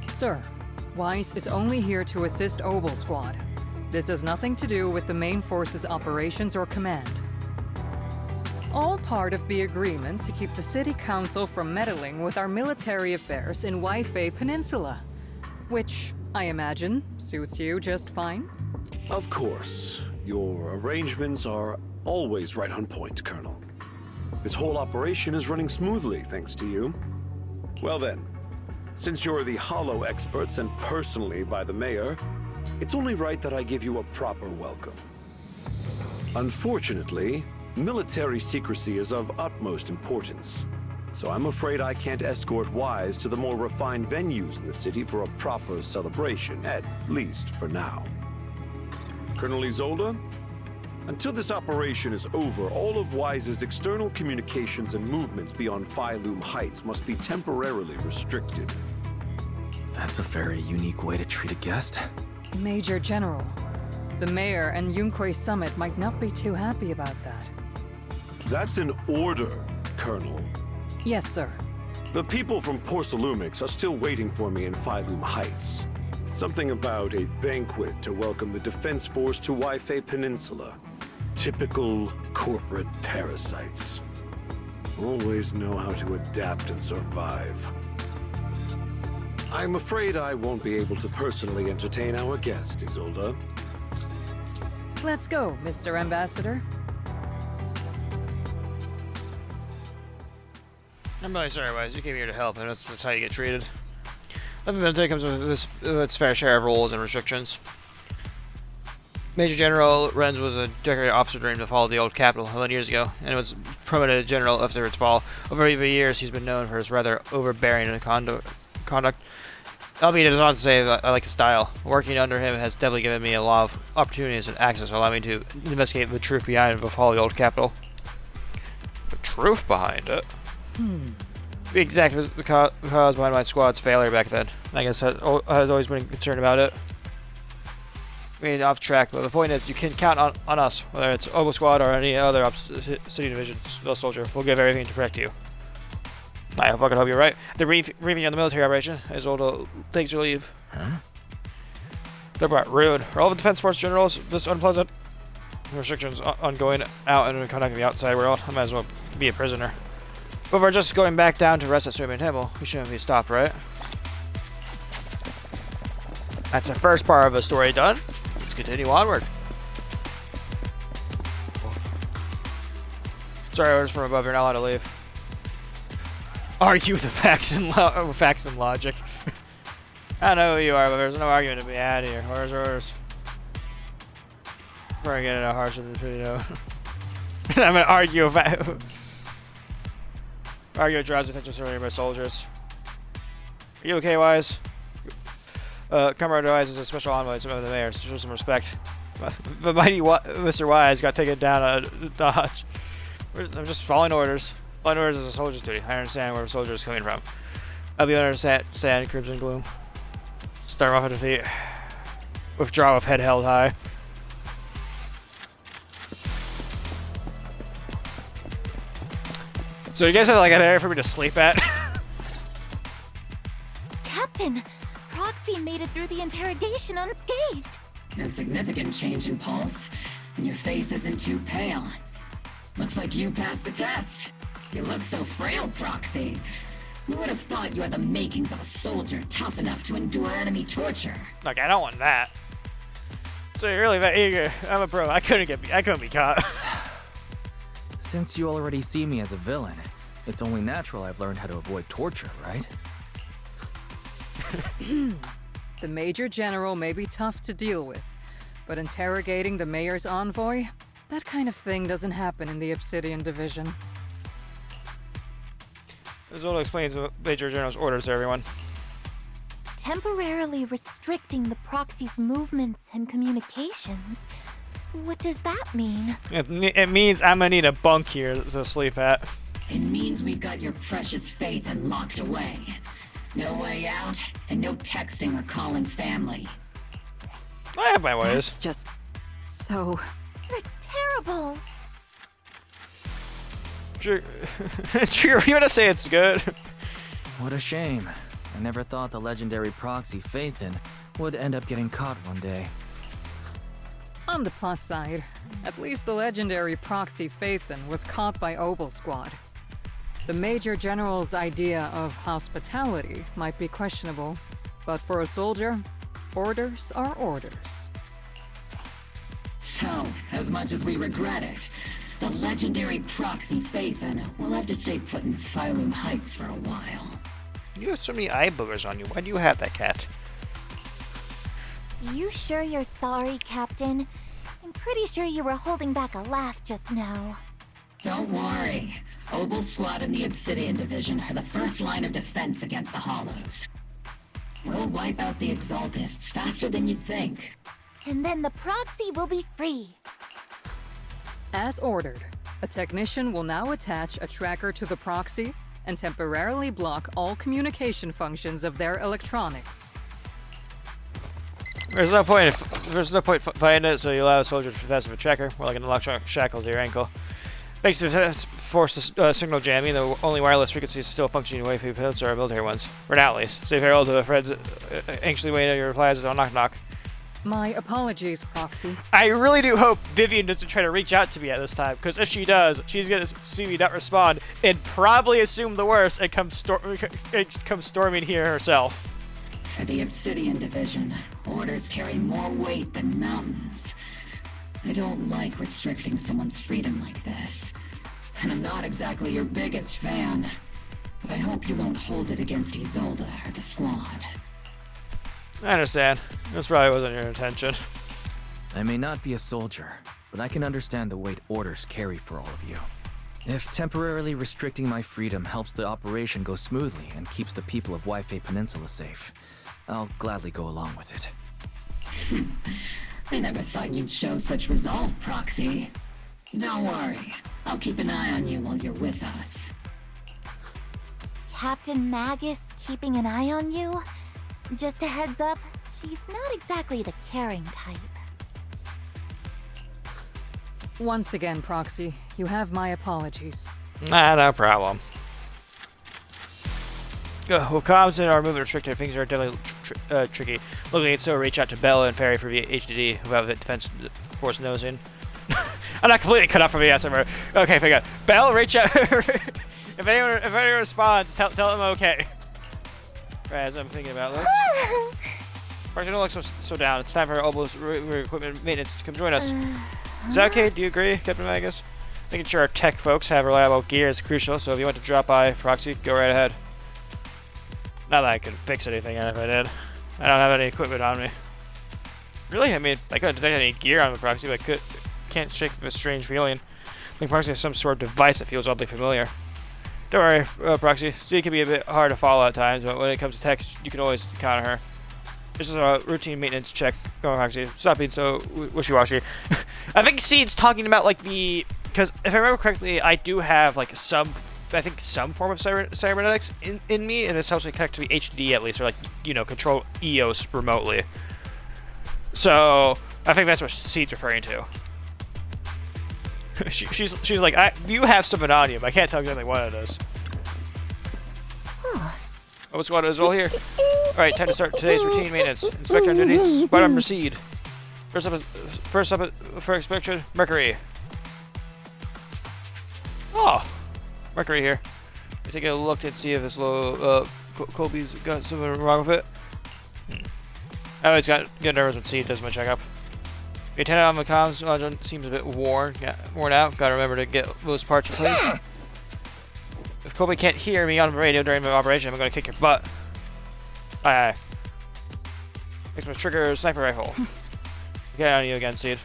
Sir, Wise is only here to assist Obel Squad. This has nothing to do with the main force's operations or command. All part of the agreement to keep the City Council from meddling with our military affairs in Wi-Fi Peninsula, which, I imagine, suits you just fine? Of course. Your arrangements are always right on point, Colonel. This whole operation is running smoothly, thanks to you. Well then, since you're the Hollow experts and personally by the Mayor, it's only right that I give you a proper welcome. Unfortunately, military secrecy is of utmost importance, so I'm afraid I can't escort Wise to the more refined venues in the city for a proper celebration, at least for now. Colonel Isolde, until this operation is over, all of Wise's external communications and movements beyond Phylum Heights must be temporarily restricted. That's a very unique way to treat a guest. Major General, the Mayor and Yunque Summit might not be too happy about that. That's an order, Colonel. Yes, sir. The people from Porcelumix are still waiting for me in Phylum Heights. Something about a banquet to welcome the Defense Force to Wi-Fi Peninsula. Typical corporate parasites. Always know how to adapt and survive. I'm afraid I won't be able to personally entertain our guest, Isolde. Let's go, Mr. Ambassador. I'm really sorry, Wise. You came here to help, and that's how you get treated. Nothing that comes with its fair share of rules and restrictions. Major General Renz was a decorated officer dream to follow the old capital 11 years ago, and was promoted to general after its fall. Over the years, he's been known for his rather overbearing conduct. Albeit it is not to say that I like his style. Working under him has definitely given me a lot of opportunities and access, allowing me to investigate the truth behind the fall of the old capital. The truth behind it? To be exact, was the cause behind my squad's failure back then. I guess I has always been concerned about it. I mean, off track, but the point is, you can count on us, whether it's Oboe Squad or any other city division soldier. We'll give everything to protect you. I fucking hope you're right. The briefing on the military operation, Isolde takes your leave. Huh? They're rude. Are all the Defense Force generals this unpleasant? Restrictions on going out and contacting the outside world. I might as well be a prisoner. But if we're just going back down to rest at Swimming Temple, we shouldn't be stopped, right? That's the first part of the story done. Let's continue onward. Sorry, orders from above. You're not allowed to leave. Argue with the facts and logic. I know who you are, but there's no argument to be had here. Orders are orders. Before I get into harsher than video. I'm gonna argue with drives attention surrounded by soldiers. Are you okay, Wise? Comrade Wise is a special envoy to the mayor, so show some respect. The mighty Mr. Wise got taken down a dodge. I'm just following orders. Following orders is a soldier's duty. I understand where a soldier is coming from. I'll be under sand, crimson gloom. Start off at defeat. Withdraw with head held high. So you guys have like an area for me to sleep at? Captain, Proxy made it through the interrogation unscathed. No significant change in pulse, and your face isn't too pale. Looks like you passed the test. You look so frail, Proxy. Who would have thought you had the makings of a soldier tough enough to endure enemy torture? Look, I don't want that. So you're really that eager. I'm a pro. I couldn't be caught. Since you already see me as a villain, it's only natural I've learned how to avoid torture, right? The Major General may be tough to deal with, but interrogating the Mayor's envoy? That kind of thing doesn't happen in the Obsidian Division. Isolde explains the Major General's orders to everyone. Temporarily restricting the Proxy's movements and communications. What does that mean? It means I'm gonna need a bunk here to sleep at. It means we've got your precious Phaethon locked away. No way out, and no texting or calling family. I have my ways. That's just so... That's terrible. Sure, you're gonna say it's good. What a shame. I never thought the legendary proxy Phaethon would end up getting caught one day. On the plus side, at least the legendary proxy Phaethon was caught by Oboe Squad. The Major General's idea of hospitality might be questionable, but for a soldier, orders are orders. So, as much as we regret it, the legendary proxy Phaethon will have to stay put in Phylum Heights for a while. You have so many eye boogers on you. Why do you have that, cat? You sure you're sorry, Captain? I'm pretty sure you were holding back a laugh just now. Don't worry. Oboe Squad and the Obsidian Division are the first line of defense against the Hollows. We'll wipe out the Exaltists faster than you'd think. And then the proxy will be free. As ordered, a technician will now attach a tracker to the proxy and temporarily block all communication functions of their electronics. There's no point fighting it, so you allow a soldier to possess a tracker, or like an electronic shackle to your ankle. Thanks to the force signal jamming, the only wireless frequencies still functioning away from pilots are military ones. For now, at least. Say farewell to the friends anxiously waiting on your replies on knock knock. My apologies, Proxy. I really do hope Vivian doesn't try to reach out to me at this time, because if she does, she's going to see me not respond and probably assume the worst and come storming here herself. For the Obsidian Division, orders carry more weight than mountains. I don't like restricting someone's freedom like this. And I'm not exactly your biggest fan. But I hope you won't hold it against Isolde or the squad. I understand. This probably wasn't your intention. I may not be a soldier, but I can understand the weight orders carry for all of you. If temporarily restricting my freedom helps the operation go smoothly and keeps the people of Wi-Fi Peninsula safe, I'll gladly go along with it. I never thought you'd show such resolve, Proxy. Don't worry. I'll keep an eye on you while you're with us. Captain Magus keeping an eye on you? Just a heads up, she's not exactly the caring type. Once again, Proxy, you have my apologies. Nah, no problem. With comms and our movement restricted, things are definitely tricky. Looking at so reach out to Bella and Ferry for the HDD without the defense force nosing. I'm not completely cut off from the outside. Okay, figure out. Bella, reach out. if anyone responds, tell them okay. Right, as I'm thinking about this. Parker, don't look so down. It's time for Obel's equipment maintenance to come join us. Is that okay? Do you agree, Captain Magus? Making sure our tech folks have reliable gear is crucial, so if you want to drop by Proxy, go right ahead. Not that I could fix anything if I did. I don't have any equipment on me. Really? I mean, I couldn't detect any gear on the Proxy, but I can't shake this strange feeling. I think Proxy has some sort of device that feels oddly familiar. Don't worry, Proxy. Z can be a bit hard to follow at times, but when it comes to tech, you can always count on her. This is a routine maintenance check. Go on, Proxy. Stop being so wishy-washy. I think Seed's talking about, like, because if I remember correctly, I do have, like, some form of cybernetics in me, and this helps me connect to the HD at least, or, like, you know, control EOS remotely. So, I think that's what Seed's referring to. she's like, you have something on you, but I can't tell exactly what it is. Oh, squad is all here. Alright, time to start today's routine maintenance. Inspector on duty, spot on proceed. First up for inspection, Mercury. Oh, Mercury here. Let me take a look and see if this little Colby's got something wrong with it. I always get nervous when Seed does my checkup. The antenna on the comms module seems a bit worn out. Gotta remember to get those parts replaced. If Colby can't hear me on the radio during my operation, I'm gonna kick your butt. Aye. Next one, trigger sniper rifle. Get on you again, Seed.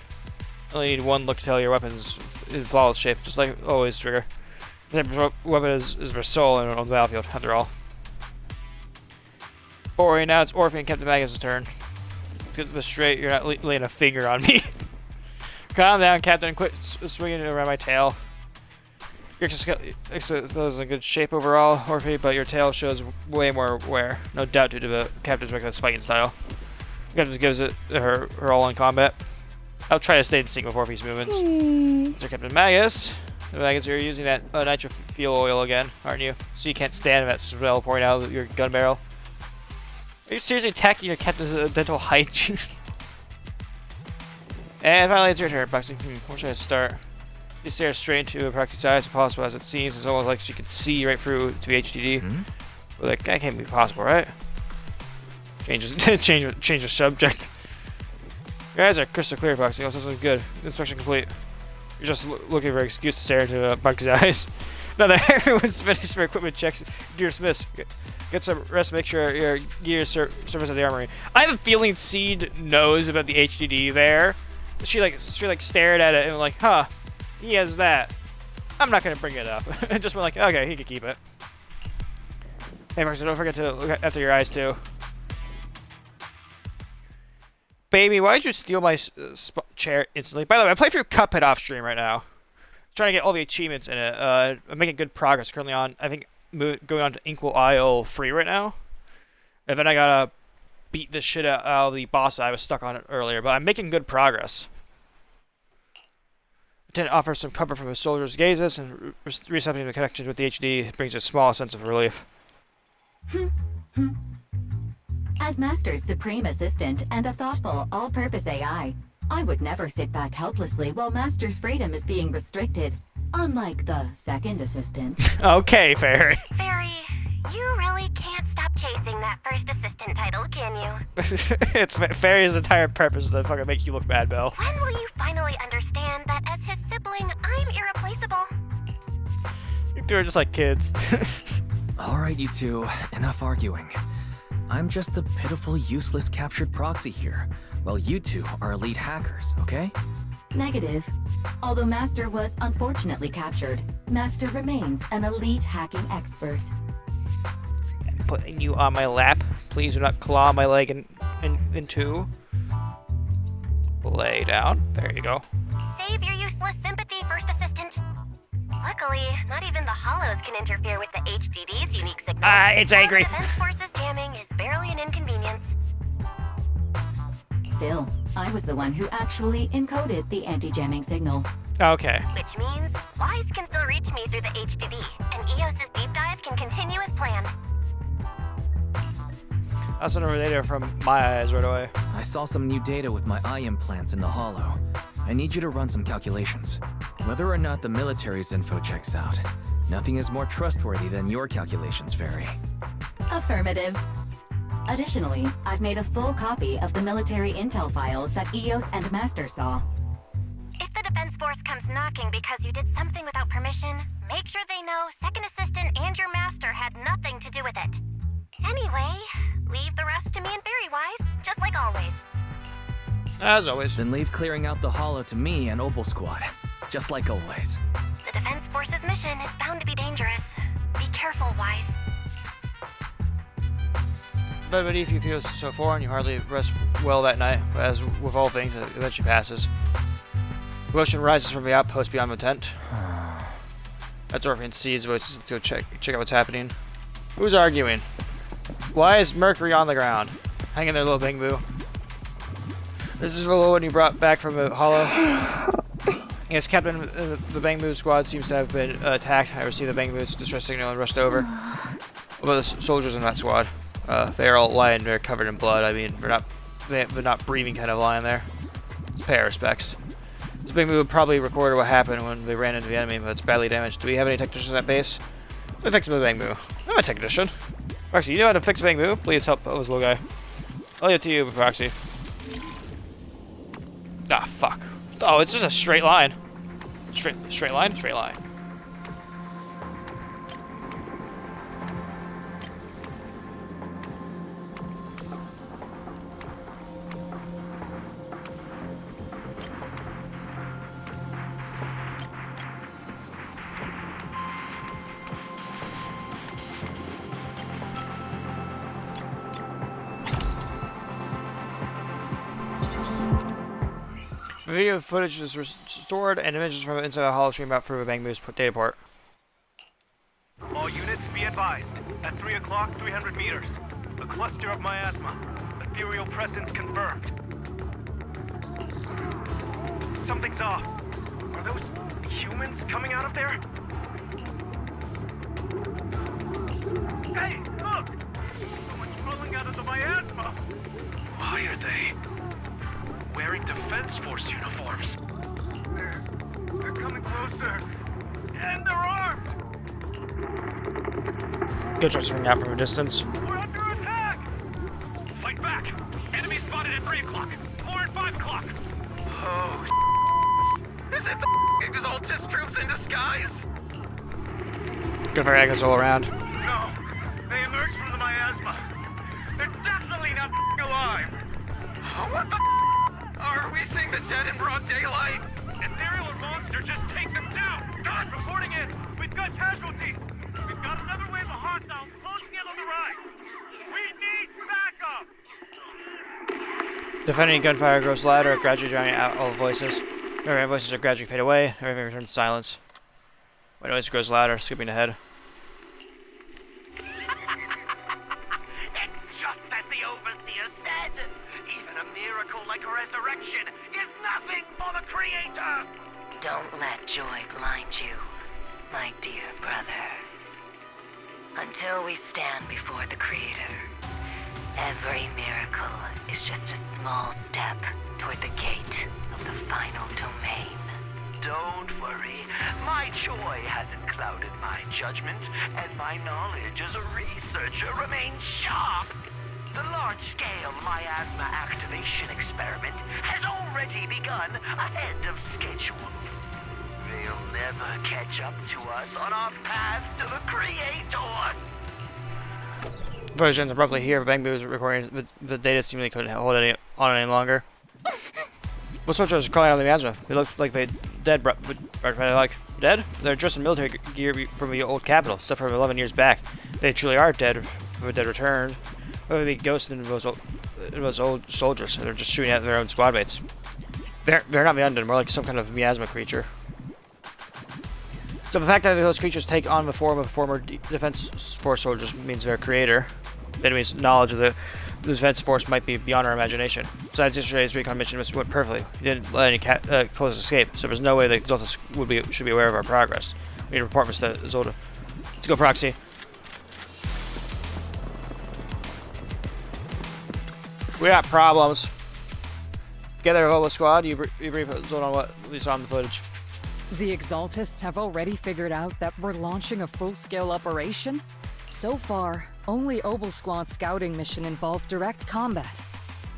Only need one look to tell your weapon's in flawless shape, just like always, Trigger. The weapon is for soul on the battlefield, after all. Boring, now it's Orphie and Captain Magus' turn. Let's get this straight, you're not laying a finger on me. Calm down, Captain, quit swinging it around my tail. Your exoskeleton is in good shape overall, Orphie, but your tail shows way more wear. No doubt due to the Captain's reckless fighting style. Captain gives it her all in combat. I'll try to stay in sync with Orphie's movements. Mr. Captain Magus. Magus, you're using that nitro fuel oil again, aren't you? So you can't stand that smell pouring out of your gun barrel. Are you seriously attacking your captain's dental hygiene? And finally, it's your turn, Proxy. Where should I start? You stare straight into Proxy's eyes, impossible as it seems. It's almost like she can see right through to the HDD. Well, that can't be possible, right? Change the subject. Your eyes are crystal clear, Proxy. Also, something good. Inspection complete. You're just looking for an excuse to stare into Proxy's eyes. Now that everyone's finished for equipment checks, you're dismissed. Get some rest. Make sure your gear service at the armory. I have a feeling Seed knows about the HDD there. She stared at it and like, huh, he has that. I'm not gonna bring it up. And just went like, okay, he can keep it. Hey, Proxy, don't forget to look after your eyes too. Baby, why'd you steal my chair instantly? By the way, I play through Cuphead off stream right now. Trying to get all the achievements in it. I'm making good progress. Currently on, I think, going on to Inkwell Isle 3 right now. And then I gotta beat the shit out of the boss I was stuck on earlier. But I'm making good progress. Lieutenant offers some comfort from his soldiers' gazes, and recepting the connection with the HD brings a small sense of relief. As Master's supreme assistant and a thoughtful, all-purpose AI, I would never sit back helplessly while Master's freedom is being restricted, unlike the second assistant. Okay, Fairy. Fairy, you really can't stop chasing that first assistant title, can you? It's Fairy's entire purpose is to fucking make you look bad, Belle. When will you finally understand that as his sibling, I'm irreplaceable? You two are just like kids. Alright, you two, enough arguing. I'm just a pitiful, useless captured proxy here, while you two are elite hackers, okay? Negative. Although Master was unfortunately captured, Master remains an elite hacking expert. Putting you on my lap. Please do not claw my leg in two. Lay down. There you go. Save your useless sympathy, first assistant. Luckily, not even the hollows can interfere with the HDD's unique signal. It's angry. Defense Forces jamming is barely an inconvenience. Still, I was the one who actually encoded the anti-jamming signal. Okay. Which means Wise can still reach me through the HDD, and EOS's deep dive can continue as planned. I'll send over data from my eyes right away. I saw some new data with my eye implants in the hollow. I need you to run some calculations. Whether or not the military's info checks out, nothing is more trustworthy than your calculations, Fairy. Affirmative. Additionally, I've made a full copy of the military intel files that EOS and Master saw. If the Defense Force comes knocking because you did something without permission, make sure they know Second Assistant and your Master had nothing to do with it. Anyway, leave the rest to me and Fairy Wise, just like always. As always. Then leave clearing out the hollow to me and Opal Squad, just like always. The Defense Force's mission is bound to be dangerous. Be careful, Wise. But beneath you feels so foreign, you hardly rest well that night, but as with all things, it eventually passes. Emotion rises from the outpost beyond the tent. That's Orphie and Seed's voices to go check out what's happening. Who's arguing? Why is Mercury on the ground? Hang in there, little Bangbu. This is the one you brought back from the hollow. Yes, Captain, the Bangbu squad seems to have been attacked. I received the Bangbu's distress signal and rushed over. What about the soldiers in that squad? They're all lying there covered in blood. I mean, they're not breathing kind of lying there. Let's pay our respects. This Bangbu probably recorded what happened when they ran into the enemy, but it's badly damaged. Do we have any technicians at base? Let me fix the Bangbu. I'm a technician. Proxy, you know how to fix Bangbu? Please help this little guy. I'll leave it to you, Proxy. Ah, fuck. Oh, it's just a straight line. Straight line? Straight line. Video footage is restored and images from inside the hollow stream out through the Bangbu's data port. All units be advised. At 3 o'clock, 300 meters. A cluster of miasma. Ethereal presence confirmed. Something's off. Are those humans coming out of there? Hey, look! Someone's crawling out of the miasma! Why are they wearing Defense Force uniforms? They're coming closer. And they're armed! Good try swinging out from a distance. We're under attack! Fight back! Enemy spotted at 3 o'clock. More at 5 o'clock. Oh, is it the Exaltis troops in disguise? Good for Agnes all around. No, they emerged from the miasma. They're definitely not alive. What the are we seeing the dead in broad daylight? Ethereal or monster, just take them down! Done! Reporting in! We've got casualties! We've got another wave of hostiles closing in on the right! We need backup! Defending gunfire grows louder, gradually drowning out all voices. Every voices are gradually fade away, everything returns to silence. When noise grows louder, skipping ahead. And just as the Overseer said, even a miracle like resurrection is nothing for the Creator! Don't let joy blind you, my dear brother. Until we stand before the Creator, every miracle is just a small step toward the gate of the final domain. Don't worry. My joy hasn't clouded my judgment, and my knowledge as a researcher remains sharp. The large-scale miasma activation experiment has already begun ahead of schedule. They'll never catch up to us on our path to the Creator. Footage ends abruptly here. Bang was recording. The data seemingly couldn't hold on any longer. What soldiers are crawling out of the miasma? They look like they dead, dead? They're dressed in military gear from the old capital, stuff from 11 years back. They truly are dead, if the dead returned. Or they be ghosts in those old soldiers. They're just shooting at their own squad mates. They're not the undead, more like some kind of miasma creature. So the fact that those creatures take on the form of former defense force soldiers means their creator. It means knowledge of the defense force might be beyond our imagination. Besides, yesterday's recon mission went perfectly. We didn't let any close escape, so there's no way the Exaltus should be aware of our progress. We need to report this to Zolda. Let's go, Proxy. We got problems. Get there, Volvo squad. You brief Zolda on what we saw in the footage. The Exaltists have already figured out that we're launching a full-scale operation? So far, only Obel Squad's scouting mission involved direct combat.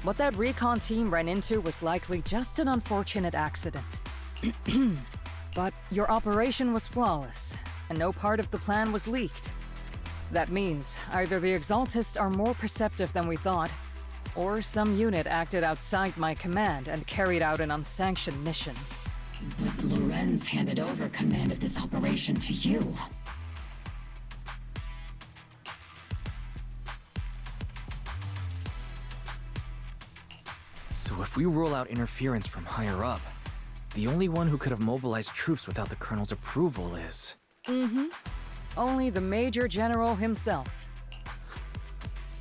What that recon team ran into was likely just an unfortunate accident. But your operation was flawless, and no part of the plan was leaked. That means either the Exaltists are more perceptive than we thought, or some unit acted outside my command and carried out an unsanctioned mission. But Lorenz handed over command of this operation to you. So if we rule out interference from higher up, the only one who could have mobilized troops without the Colonel's approval is... Only the Major General himself.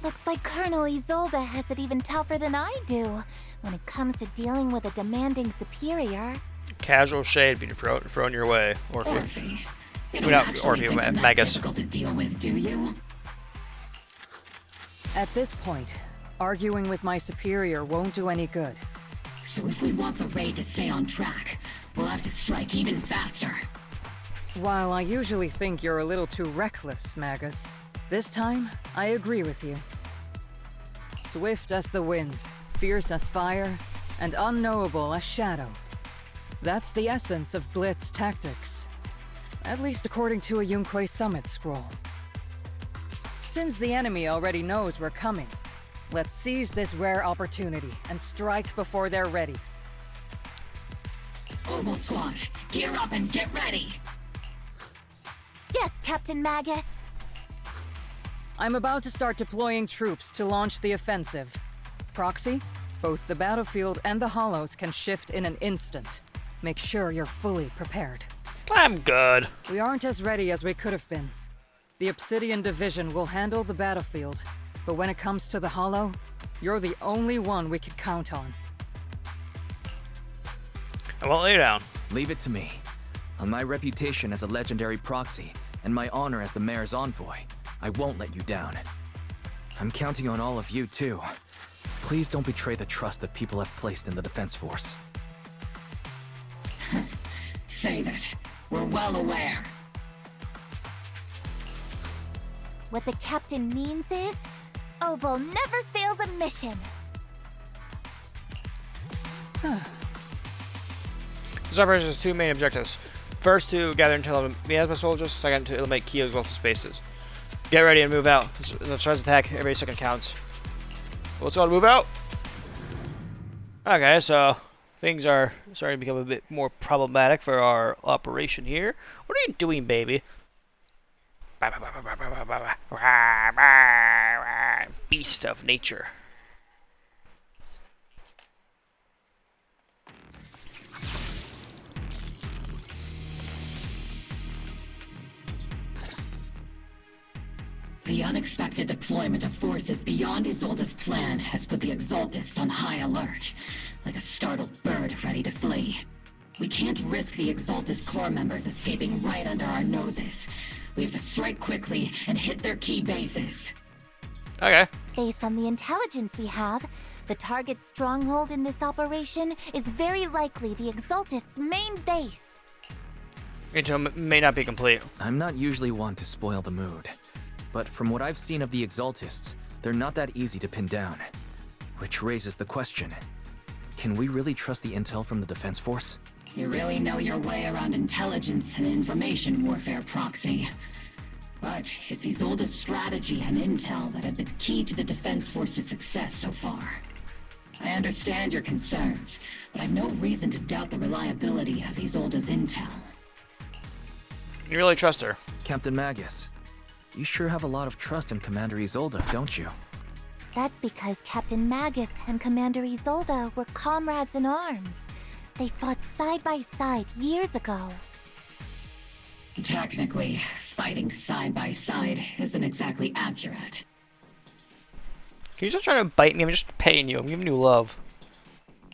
Looks like Colonel Isolde has it even tougher than I do when it comes to dealing with a demanding superior. Casual shade being thrown your way, Orphie. Orphie. You don't actually think I'm that difficult to deal with, do you? At this point, arguing with my superior won't do any good. So if we want the raid to stay on track, we'll have to strike even faster. While I usually think you're a little too reckless, Magus, this time, I agree with you. Swift as the wind, fierce as fire, and unknowable as shadow. That's the essence of Blitz tactics. At least according to a Yunque Summit scroll. Since the enemy already knows we're coming, let's seize this rare opportunity and strike before they're ready. Obel Squad, gear up and get ready! Yes, Captain Magus! I'm about to start deploying troops to launch the offensive. Proxy, both the battlefield and the hollows can shift in an instant. Make sure you're fully prepared. I'm good. We aren't as ready as we could have been. The Obsidian Division will handle the battlefield, but when it comes to the hollow, you're the only one we can count on. I won't lay down. Leave it to me. On my reputation as a legendary proxy, and my honor as the mayor's envoy, I won't let you down. I'm counting on all of you, too. Please don't betray the trust that people have placed in the Defense Force. Save it. We're well aware. What the captain means is, Obel never fails a mission. This operation has two main objectives. First, to gather intel on miasma soldiers. Second, to eliminate key exalted spaces. Get ready and move out. The surprise attack, every second counts. Let's go, move out. Okay, so things are starting to become a bit more problematic for our operation here. What are you doing, baby? Beast of nature. The unexpected deployment of forces beyond Isolde's plan has put the Exaltists on high alert, like a startled bird ready to flee. We can't risk the Exaltist core members escaping right under our noses. We have to strike quickly and hit their key bases. Okay. Based on the intelligence we have, the target's stronghold in this operation is very likely the Exaltist's main base. Intel may not be complete. I'm not usually one to spoil the mood, but from what I've seen of the Exaltists, they're not that easy to pin down. Which raises the question, can we really trust the intel from the Defense Force? You really know your way around intelligence and information warfare, Proxy. But it's Isolde's strategy and intel that have been key to the Defense Force's success so far. I understand your concerns, but I've no reason to doubt the reliability of Isolde's intel. You really trust her? Captain Magus, you sure have a lot of trust in Commander Isolde, don't you? That's because Captain Magus and Commander Isolde were comrades in arms. They fought side by side years ago. Technically, fighting side by side isn't exactly accurate. Can you stop trying to bite me? I'm just paying you. I'm giving you love.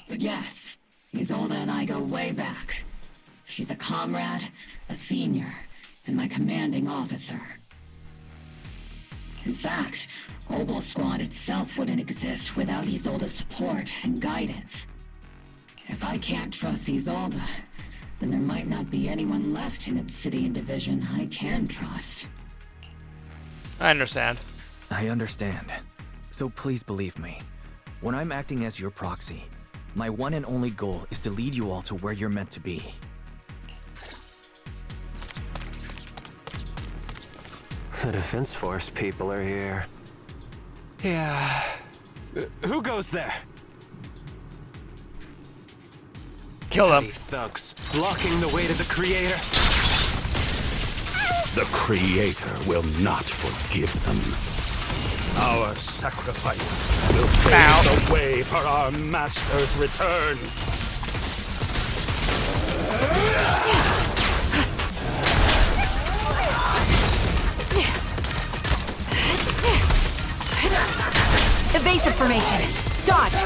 But yes, Isolde and I go way back. She's a comrade, a senior, and my commanding officer. In fact, Obel Squad itself wouldn't exist without Isolde's support and guidance. If I can't trust Isolde, then there might not be anyone left in Obsidian Division I can trust. I understand. I understand. So please believe me. When I'm acting as your proxy, my one and only goal is to lead you all to where you're meant to be. The Defense Force people are here. Yeah. Who goes there? Kill them. Thugs blocking the way to the Creator. The Creator will not forgive them. Our sacrifice will pave the way for our Master's return. Evasive formation. Dodge.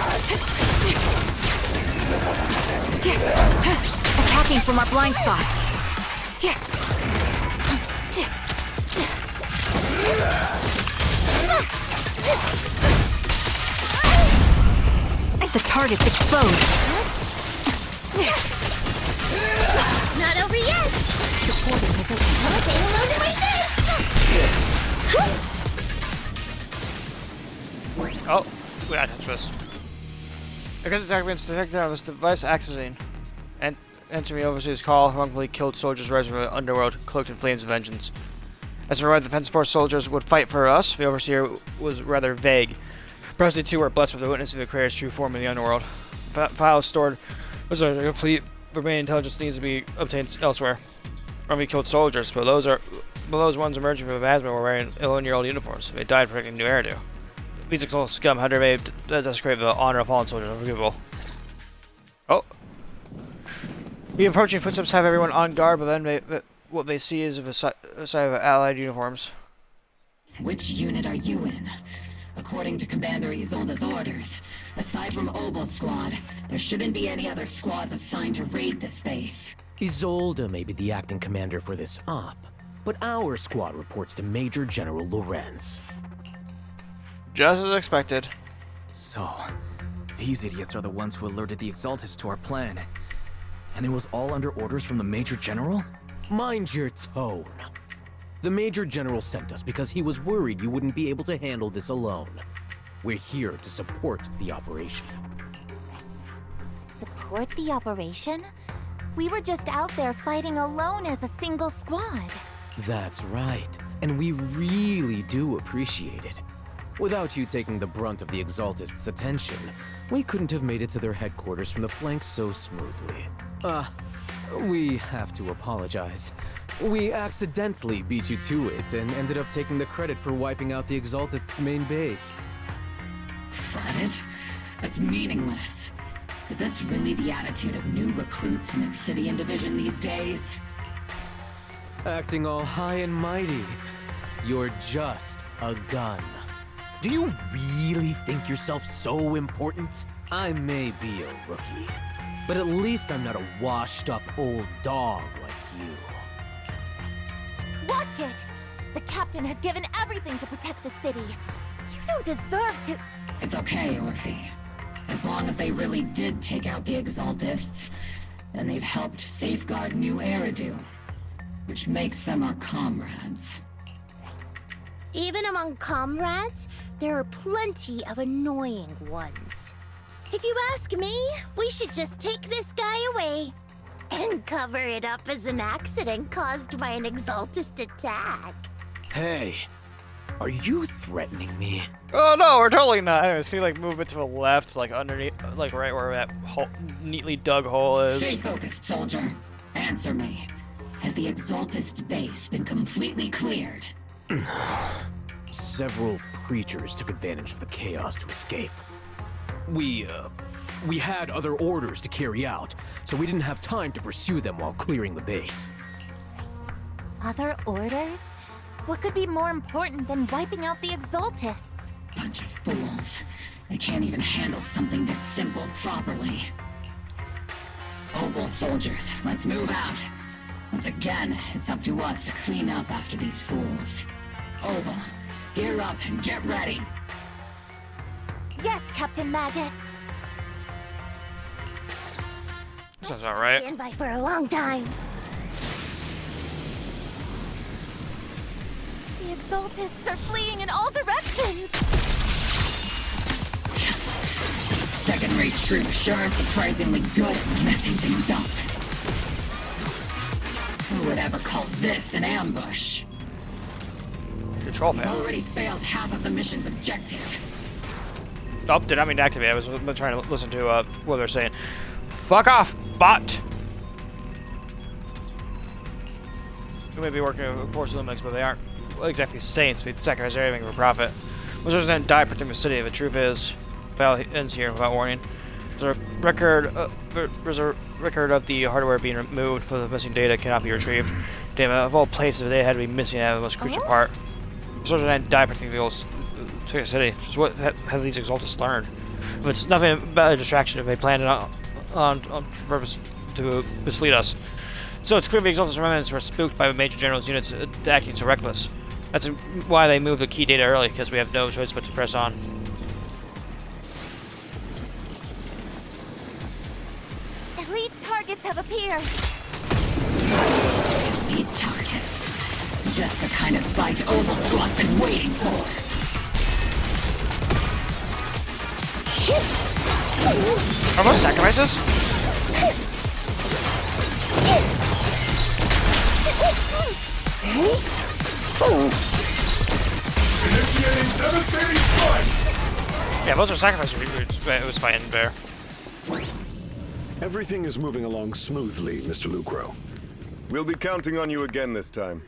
Attacking from our blind spot. The target's exposed. Not over yet! Okay, hello to my face! Oh, we got touch. Against attackments detected on this device accessing. And answering the overseer's call, wrongfully killed soldiers rising from the underworld, cloaked in flames of vengeance. As a reminder, the Defense Force soldiers would fight for us. The overseer was rather vague. Perhaps they too were blessed with the witness of the Creator's true form in the underworld. Files stored was a complete remaining intelligence needs to be obtained elsewhere. We killed soldiers, but those ones emerging from the Asthma were wearing 11-year-old uniforms. They died protecting New Eridu. These exalted scum, how dare they desecrate the honor of fallen soldiers? Unforgivable. Oh. The approaching footsteps have everyone on guard, but then what they see is a sight of allied uniforms. Which unit are you in? According to Commander Isolde's orders, aside from Obel Squad, there shouldn't be any other squads assigned to raid this base. Isolde may be the acting commander for this op, but our squad reports to Major General Lorenz. Just as expected. So, these idiots are the ones who alerted the Exaltists to our plan. And it was all under orders from the Major General? Mind your tone. The Major General sent us because he was worried you wouldn't be able to handle this alone. We're here to support the operation. Support the operation? We were just out there fighting alone as a single squad. That's right, and we really do appreciate it. Without you taking the brunt of the Exaltists' attention, we couldn't have made it to their headquarters from the flanks so smoothly. We have to apologize. We accidentally beat you to it and ended up taking the credit for wiping out the Exaltists' main base. Credit? That's meaningless. Is this really the attitude of new recruits in Obsidian Division these days? Acting all high and mighty. You're just a gun. Do you really think yourself so important? I may be a rookie, But at least I'm not a washed-up old dog like you. Watch it! The captain has given everything to protect the city. You don't deserve to... It's okay, Orphie. As long as they really did take out the Exaltists, then they've helped safeguard New Eridu, which makes them our comrades. Even among comrades, there are plenty of annoying ones. If you ask me, we should just take this guy away and cover it up as an accident caused by an Exaltist attack. Hey, are you threatening me? Oh no, we're totally not. Anyways, can you like move a bit to the left, like underneath, like right where that hole, neatly dug hole is? Stay focused, soldier. Answer me. Has the Exaltist's base been completely cleared? Several creatures took advantage of the chaos to escape. We had other orders to carry out, so we didn't have time to pursue them while clearing the base. Other orders? What could be more important than wiping out the Exaltists? Bunch of fools. They can't even handle something this simple properly. Opal soldiers, let's move out. Once again, it's up to us to clean up after these fools. Opal, gear up and get ready. Yes, Captain Magus. Sounds about right. Stand by for a long time. The Exaltists are fleeing in all directions. Second-rate troops sure are surprisingly good at messing things up. Who would ever call this an ambush? Control We've panel. already failed half of the mission's objective. Oh, did not mean to activate. I was trying to listen to what they're saying. Fuck off, bot! We may be working with Porcelain, but they aren't exactly saints. We sacrifice everything for profit. Wizards then die protecting the city. The truth is, battle ends here without warning. There's a record of the hardware being removed, but the missing data cannot be retrieved. Damn it, of all places, they had to be missing out of the most crucial part. Wizards then die protecting the old city. Just what have these Exaltists learned? If it's nothing but a distraction, if they planned it on purpose to mislead us. So it's clear the Exalted remnants were spooked by Major General's units acting so reckless. That's why they moved the key data early, because we have no choice but to press on. Elite targets have appeared. Elite targets. Just the kind of fight Opal Squad's been waiting for. Are most sacrifices? Initiating devastating strike! Yeah, most are sacrifices. It was fighting bear. Everything is moving along smoothly, Mr. Lucro. We'll be counting on you again this time.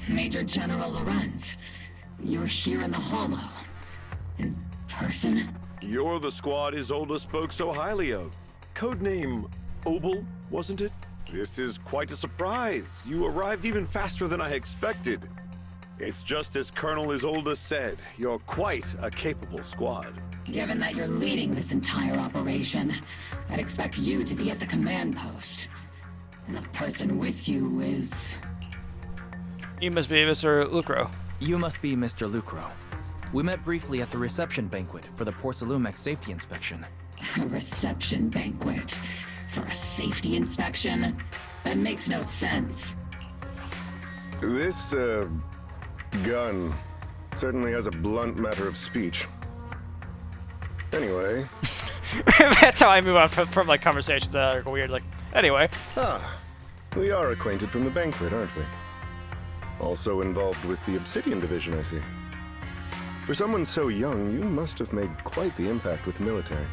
Major General Lorenz, you're here in the Hollow. In person? You're the squad Isolde spoke so highly of. Codename Obel, wasn't it? This is quite a surprise. You arrived even faster than I expected. It's just as Colonel Isolde said. You're quite a capable squad. Given that you're leading this entire operation, I'd expect you to be at the command post. And the person with you is... You must be Mr. Lucro. You must be Mr. Lucro. We met briefly at the reception banquet for the Porcelumex safety inspection. A reception banquet? For a safety inspection? That makes no sense. This, gun certainly has a blunt matter of speech. Anyway. That's how I move on from like conversations that are weird. Like, anyway. Ah, we are acquainted from the banquet, aren't we? Also involved with the Obsidian Division, I see. For someone so young, you must have made quite the impact with the military.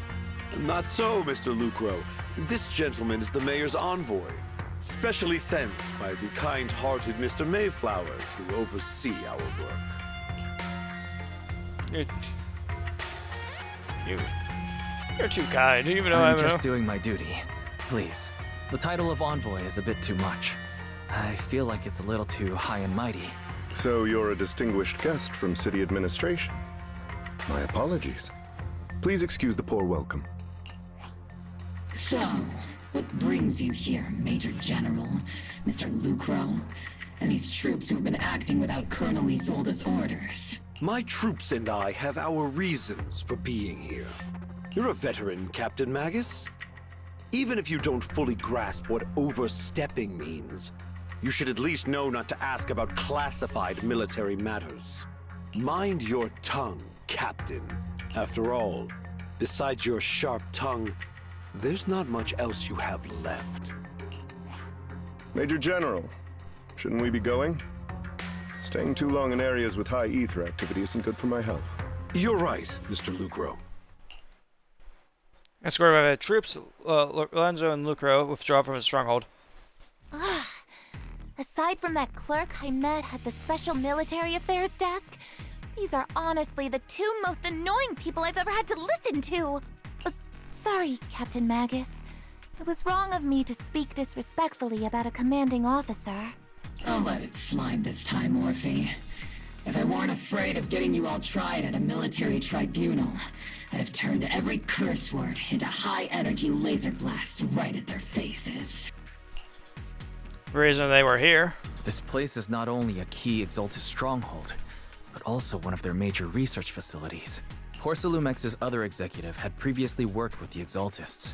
Not so, Mr. Lucro. This gentleman is the mayor's envoy, specially sent by the kind-hearted Mr. Mayflower to oversee our work. You're too kind. You even know I'm just doing my duty. Please. The title of envoy is a bit too much. I feel like it's a little too high and mighty. So you're a distinguished guest from city administration. My apologies. Please excuse the poor welcome. So, what brings you here, Major General, Mr. Lucro, and these troops who've been acting without Colonel Isolde's orders? My troops and I have our reasons for being here. You're a veteran, Captain Magus. Even if you don't fully grasp what overstepping means, you should at least know not to ask about classified military matters. Mind your tongue, Captain. After all, besides your sharp tongue, there's not much else you have left. Major General, shouldn't we be going? Staying too long in areas with high ether activity isn't good for my health. You're right, Mr. Lucro. Escorted by the troops, Lorenzo and Lucro withdraw from his stronghold. Aside from that clerk I met at the Special Military Affairs desk, these are honestly the two most annoying people I've ever had to listen to. Sorry, Captain Magus. It was wrong of me to speak disrespectfully about a commanding officer. I'll let it slide this time, Orphie. If I weren't afraid of getting you all tried at a military tribunal, I'd have turned every curse word into high-energy laser blasts right at their faces. The reason they were here. This place is not only a key Exaltus stronghold, but also one of their major research facilities. Porcelumex's other executive had previously worked with the Exaltists.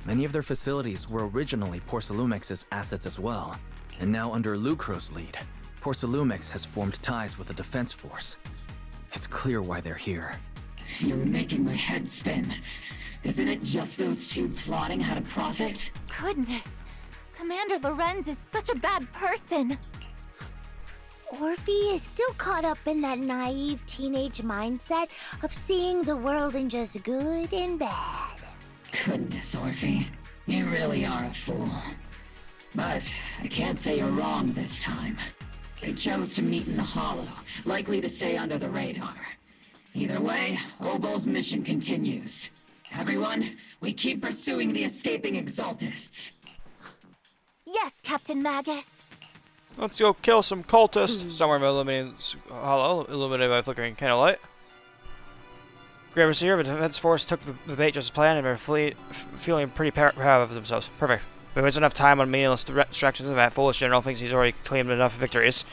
Many of their facilities were originally Porcelumex's assets as well, and now under Lucro's lead, Porcelumex has formed ties with the Defense Force. It's clear why they're here. You're making my head spin. Isn't it just those two plotting how to profit? Goodness, Commander Lorenz is such a bad person. Orphie is still caught up in that naive teenage mindset of seeing the world in just good and bad. Goodness, Orphie. You really are a fool. But I can't say you're wrong this time. They chose to meet in the Hollow, likely to stay under the radar. Either way, Obol's mission continues. Everyone, we keep pursuing the escaping Exaltists. Yes, Captain Magus. Let's go kill some cultists. Somewhere illuminating Hollow, illuminated by a flickering candlelight. Great Overseer of the Defense Force took the bait just as planned and are feeling pretty proud of themselves. Perfect. We waste enough time on meaningless distractions, and that foolish general thinks he's already claimed enough victories.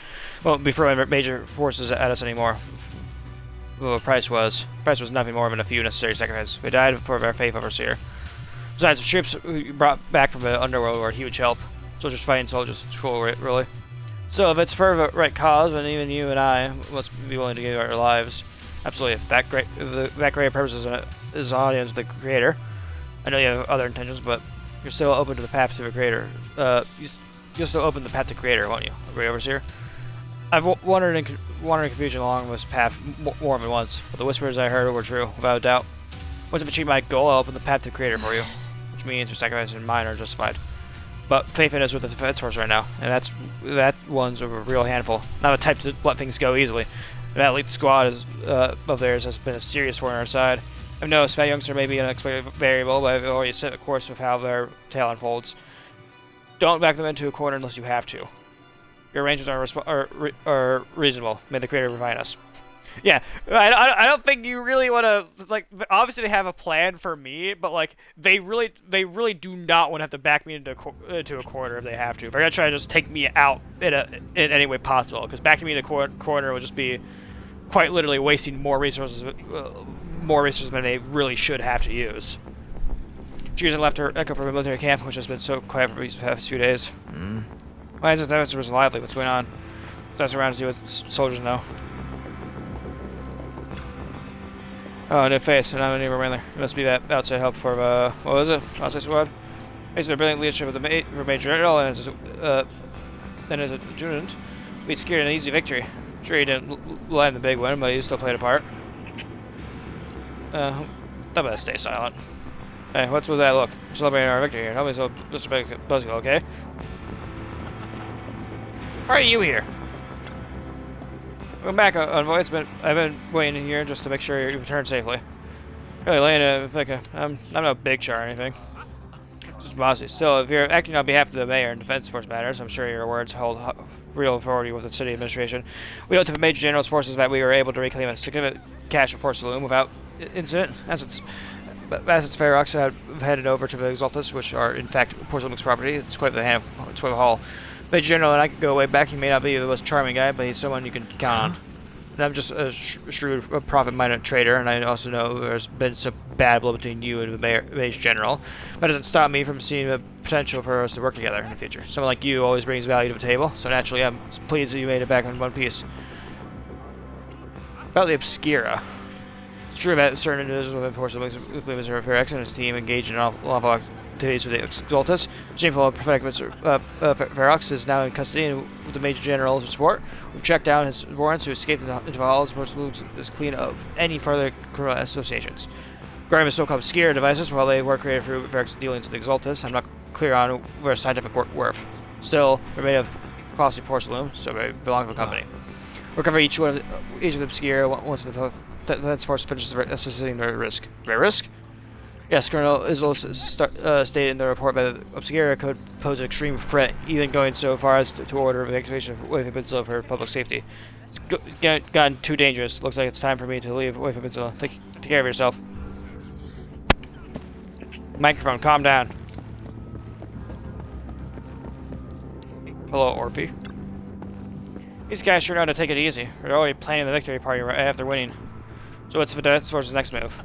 Won't be throwing major forces at us anymore. Well, Price was nothing more than a few necessary sacrifices. We died for our faith, Overseer. Besides, the troops we brought back from the underworld were a huge help. Soldiers fighting soldiers. It's cool, really. So, if it's for the right cause, then even you and I must be willing to give our lives. Absolutely. If that great purpose is audience the Creator. I know you have other intentions, but you're still open to the path to the Creator. You'll still open the path to Creator, won't you? Agree, Overseer? I've wandered in confusion along this path more than once, but the whispers I heard were true, without a doubt. Once I've achieved my goal, I'll open the path to Creator for you, which means your sacrifice and mine are justified. But faith in is with the Defense Force right now, and that one's a real handful. Not the type to let things go easily. That elite squad of theirs has been a serious thorn on our side. I've noticed that youngster may be an unexpected variable, but I've already set a course with how their tale unfolds. Don't back them into a corner unless you have to. Your arrangements are reasonable. May the Creator provide us. Yeah, I don't think you really want to, like, obviously they have a plan for me, but, like, they really do not want to have to back me into a corner if they have to. They're going to try to just take me out in any way possible, because backing me into a corner would just be quite literally wasting more resources than they really should have to use. She hasn't left her echo from the military camp, which has been so quiet for these past few days. Why isn't that was lively? What's going on? That's around to see what soldiers know. Oh, new face, and I'm a new Rambler. It must be that outside help for, what was it? Outside squad? Thanks to the brilliant leadership of the Major General and as a adjutant, we secured an easy victory. Sure, he didn't land the big one, but he still played a part. How about I stay silent? Hey, what's with that look? We're celebrating our victory here. Nobody's so just buzzing, okay? Why are you here? Welcome back, Envoy. I've been waiting here just to make sure you've returned safely. Really laying it, I'm no big char or anything. Just bossy. Still, if you're acting on behalf of the Mayor and Defense Force matters, I'm sure your words hold real authority with the city administration. We owe to the Major General's forces that we were able to reclaim a significant cache of Port Saloon without incident. Assets Ferox have headed over to the Exaltus, which are in fact Port Saloon's property. It's quite the haul. Major General and I could go way back. He may not be the most charming guy, but he's someone you can count on. And I'm just a shrewd, profit-minded trader, and I also know there's been some bad blood between you and the Major General. That doesn't stop me from seeing the potential for us to work together in the future. Someone like you always brings value to the table, so naturally I'm pleased that you made it back in one piece. About the Obscura. It's true that certain individuals within Port Saloon, including Mr. Ferox and his team, engage in lawful activities with the Exaltus. Shameful and prophetic Mr. Ferox is now in custody, and with the Major General's support, we've tracked down his warrants who escaped into the halls. Port Saloon is clean of any further criminal associations. Regarding the so-called Obscura devices, while they were created through Ferox's dealings with the Exaltus, I'm not clear on their scientific worth. Still, they're made of costly porcelain, so they belong to the company. We'll cover each of the Obscura once the Defense Force finishes assessing their risk. Their risk? Yes, Colonel Isol stated in the report that the Obscura could pose an extreme threat, even going so far as to order the activation of Orphie Peninsula for public safety. It's gotten too dangerous. Looks like it's time for me to leave Orphie Peninsula. Take care of yourself. Microphone, calm down. Hello, Orphie. These guys sure know how to take it easy. They're already planning the victory party right after winning. So what's the Defense Force's next move?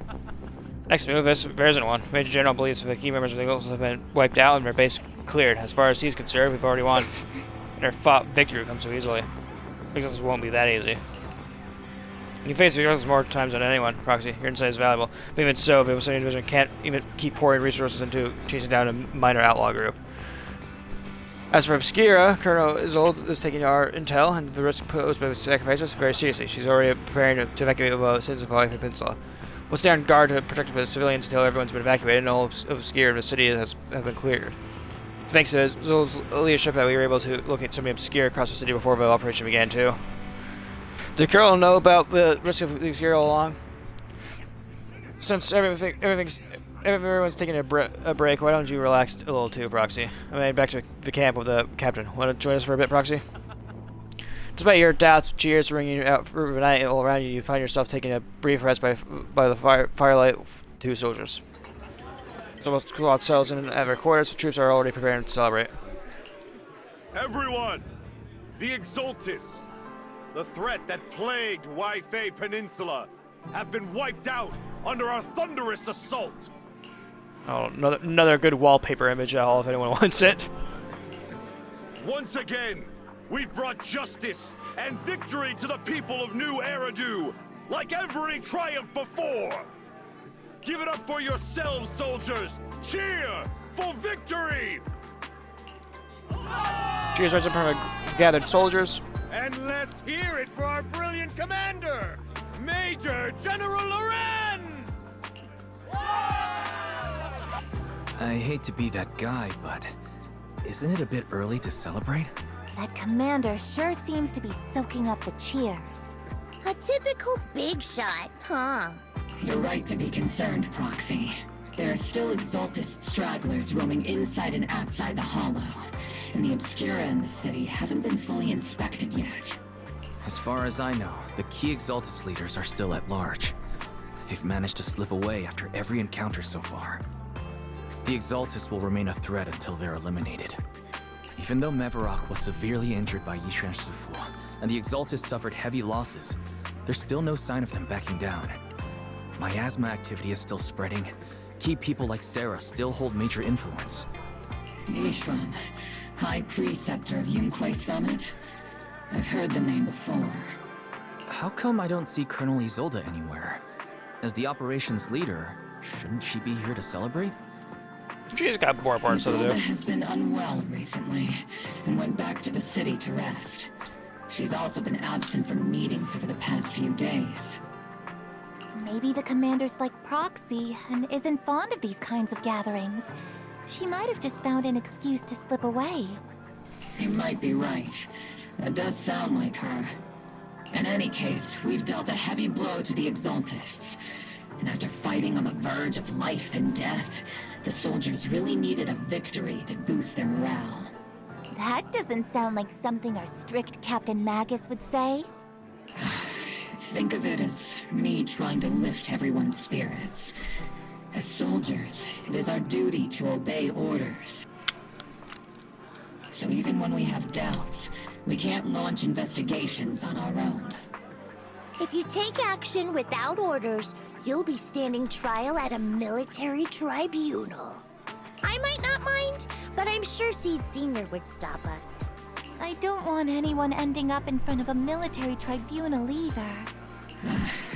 Next move, there isn't one. Major General believes the key members of the Eagles have been wiped out and their base cleared. As far as he's concerned, we've already won. And our victory comes so easily. Eagles won't be that easy. You face the Eagles more times than anyone, Proxy. Your insight is valuable. But even so, the Obsidian Division can't even keep pouring resources into chasing down a minor outlaw group. As for Obscura, Colonel Isolde is taking our intel and the risk posed by the sacrifices very seriously. She's already preparing to evacuate the citizens of Orphie Peninsula. We'll stay on guard to protect the civilians until everyone's been evacuated and all of Obscura in the city have been cleared. It's thanks to Isolde's leadership that we were able to locate so many Obscura across the city before the operation began, too. Did Colonel know about the risk of the Obscura all along? Since everyone's taking a break, why don't you relax a little too, Proxy? I mean, back to the camp with the captain. Want to join us for a bit, Proxy? Despite your doubts, cheers ringing out through the night all around you, you find yourself taking a brief rest by the firelight with two soldiers. So the squad settles in at their quarters. The troops are already preparing to celebrate. Everyone! The Exaltus, the threat that plagued Orphie Peninsula, have been wiped out under our thunderous assault. Oh, another good wallpaper image at all if anyone wants it. Once again, we've brought justice and victory to the people of New Eridu, like every triumph before. Give it up for yourselves, soldiers. Cheer for victory! Cheers right up from the gathered soldiers. And let's hear it for our brilliant commander, Major General Lorenz! I hate to be that guy, but isn't it a bit early to celebrate? That commander sure seems to be soaking up the cheers. A typical big shot, huh? You're right to be concerned, Proxy. There are still Exaltist stragglers roaming inside and outside the Hollow, and the Obscura in the city haven't been fully inspected yet. As far as I know, the key Exaltus leaders are still at large. They've managed to slip away after every encounter so far. The Exaltus will remain a threat until they're eliminated. Even though Mevarok was severely injured by Yishran Sufu, and the Exaltus suffered heavy losses, there's still no sign of them backing down. Miasma activity is still spreading. Key people like Sarah still hold major influence. Yishran, High Preceptor of Yunquai Summit? I've heard the name before. How come I don't see Colonel Isolde anywhere? As the operations leader, shouldn't she be here to celebrate? She's got more important stuff to do. Isolde has been unwell recently, and went back to the city to rest. She's also been absent from meetings over the past few days. Maybe the commander's like Proxy and isn't fond of these kinds of gatherings. She might have just found an excuse to slip away. You might be right. That does sound like her. In any case, we've dealt a heavy blow to the Exaltists. And after fighting on the verge of life and death, the soldiers really needed a victory to boost their morale. That doesn't sound like something our strict Captain Magus would say. Think of it as me trying to lift everyone's spirits. As soldiers, it is our duty to obey orders. So even when we have doubts, we can't launch investigations on our own. If you take action without orders, you'll be standing trial at a military tribunal. I might not mind, but I'm sure Seed Senior would stop us. I don't want anyone ending up in front of a military tribunal either.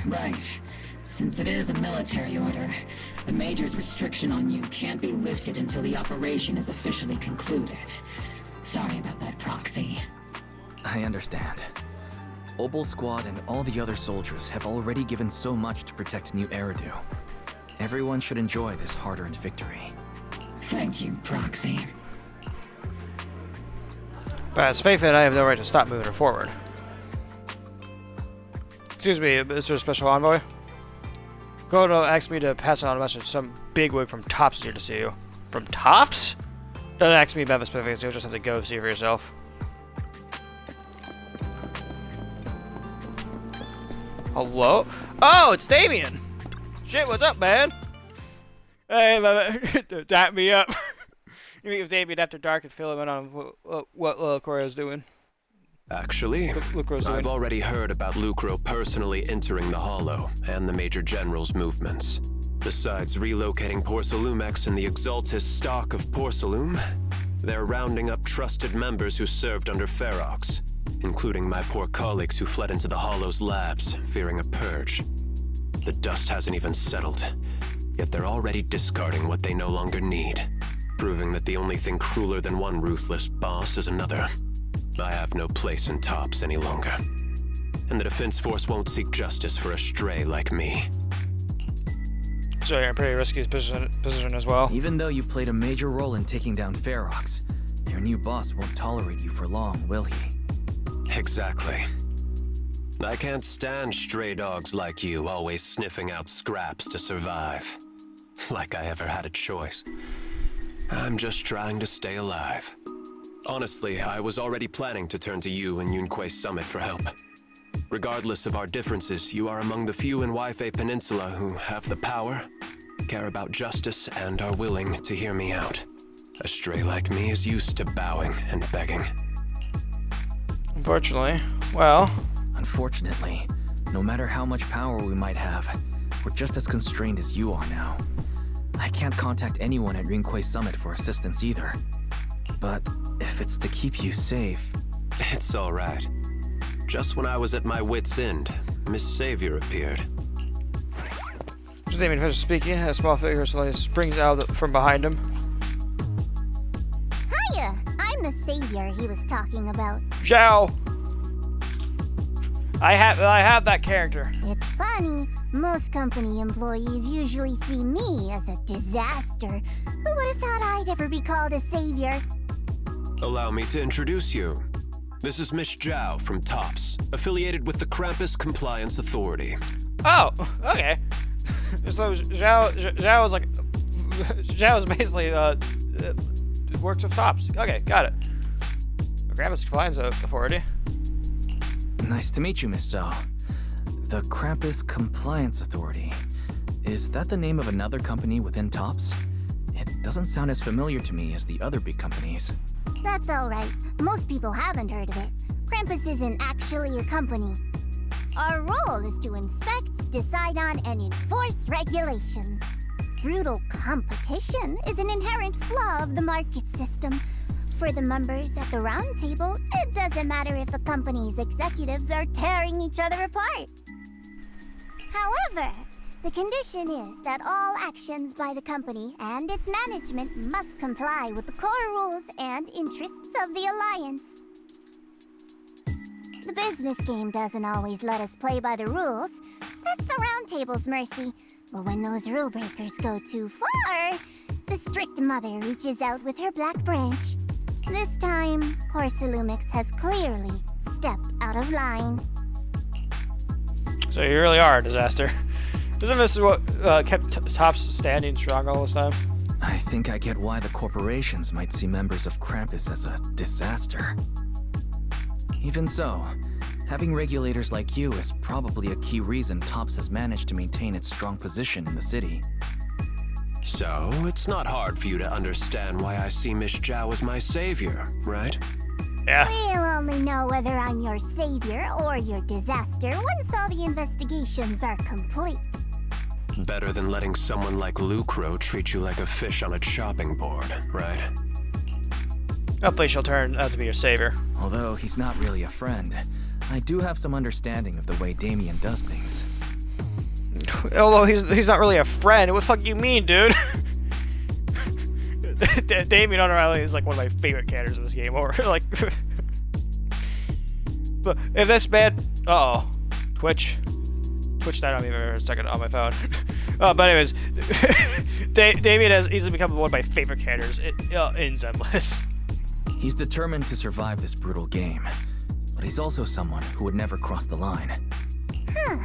Right. Since it is a military order, the Major's restriction on you can't be lifted until the operation is officially concluded. Sorry about that, Proxy. I understand. Obel Squad and all the other soldiers have already given so much to protect New Eridu. Everyone should enjoy this hard-earned victory. Thank you, Proxy. But as Faith and I have no right to stop moving her forward. Excuse me, Mr. Special Envoy? Kodo asked me to pass on a message. Some bigwig from TOPS is here to see you. From TOPS? Don't ask me about the specifics, you'll just have to go see for yourself. Hello? Oh, it's Damien! Shit, what's up, man? Hey, tap me up. You meet with Damien after dark and fill him in on what Lucro's doing. Actually, I've already heard about Lucro personally entering the Hollow and the Major General's movements. Besides relocating Porcelumex and the Exaltus stock of Porcelume, they're rounding up trusted members who served under Ferox, including my poor colleagues who fled into the Hollow's labs, fearing a purge. The dust hasn't even settled, yet they're already discarding what they no longer need, proving that the only thing crueler than one ruthless boss is another. I have no place in TOPS any longer, and the Defense Force won't seek justice for a stray like me. So you're in a pretty risky position as well. Even though you played a major role in taking down Ferox, your new boss won't tolerate you for long, will he? Exactly. I can't stand stray dogs like you always sniffing out scraps to survive. Like I ever had a choice. I'm just trying to stay alive. Honestly, I was already planning to turn to you and Yunque Summit for help. Regardless of our differences, you are among the few in Waifei Peninsula who have the power, care about justice, and are willing to hear me out. A stray like me is used to bowing and begging. Unfortunately, well... Unfortunately, no matter how much power we might have, we're just as constrained as you are now. I can't contact anyone at Yunque Summit for assistance either. But if it's to keep you safe... It's alright. Just when I was at my wit's end, Miss Savior appeared. Just Damien finished speaking, a small figure suddenly springs out from behind him. Hiya! I'm the savior he was talking about. Zhao! I have that character. It's funny. Most company employees usually see me as a disaster. Who would have thought I'd ever be called a savior? Allow me to introduce you. This is Miss Zhao from TOPS, affiliated with the Krampus Compliance Authority. Oh, okay. So Zhao is like... Zhao is basically, works with TOPS. Okay, got it. Krampus Compliance Authority. Nice to meet you, Miss Zhao. The Krampus Compliance Authority. Is that the name of another company within TOPS? It doesn't sound as familiar to me as the other big companies. That's alright. Most people haven't heard of it. Krampus isn't actually a company. Our role is to inspect, decide on, and enforce regulations. Brutal competition is an inherent flaw of the market system. For the members at the round table, it doesn't matter if a company's executives are tearing each other apart. However, the condition is that all actions by the company and its management must comply with the core rules and interests of the Alliance. The business game doesn't always let us play by the rules. That's the round table's mercy. But when those rule breakers go too far, the strict mother reaches out with her black branch. This time, Porcelumix has clearly stepped out of line. So you really are a disaster. Isn't this what kept TOPS standing strong all this time? I think I get why the corporations might see members of Krampus as a disaster. Even so, having regulators like you is probably a key reason TOPS has managed to maintain its strong position in the city. So, it's not hard for you to understand why I see Miss Zhao as my savior, right? Yeah. We'll only know whether I'm your savior or your disaster once all the investigations are complete. Better than letting someone like Lucro treat you like a fish on a chopping board, right? Hopefully she'll turn out to be your savior. Although he's not really a friend, I do have some understanding of the way Damien does things. Although he's not really a friend. What the fuck you mean, dude? Damien O'Reilly is like one of my favorite characters in this game. Or like, but if that's bad, Twitch died on me for a second on my phone. But anyways, Damien has easily become one of my favorite characters in Zenless. He's determined to survive this brutal game, but he's also someone who would never cross the line. Huh.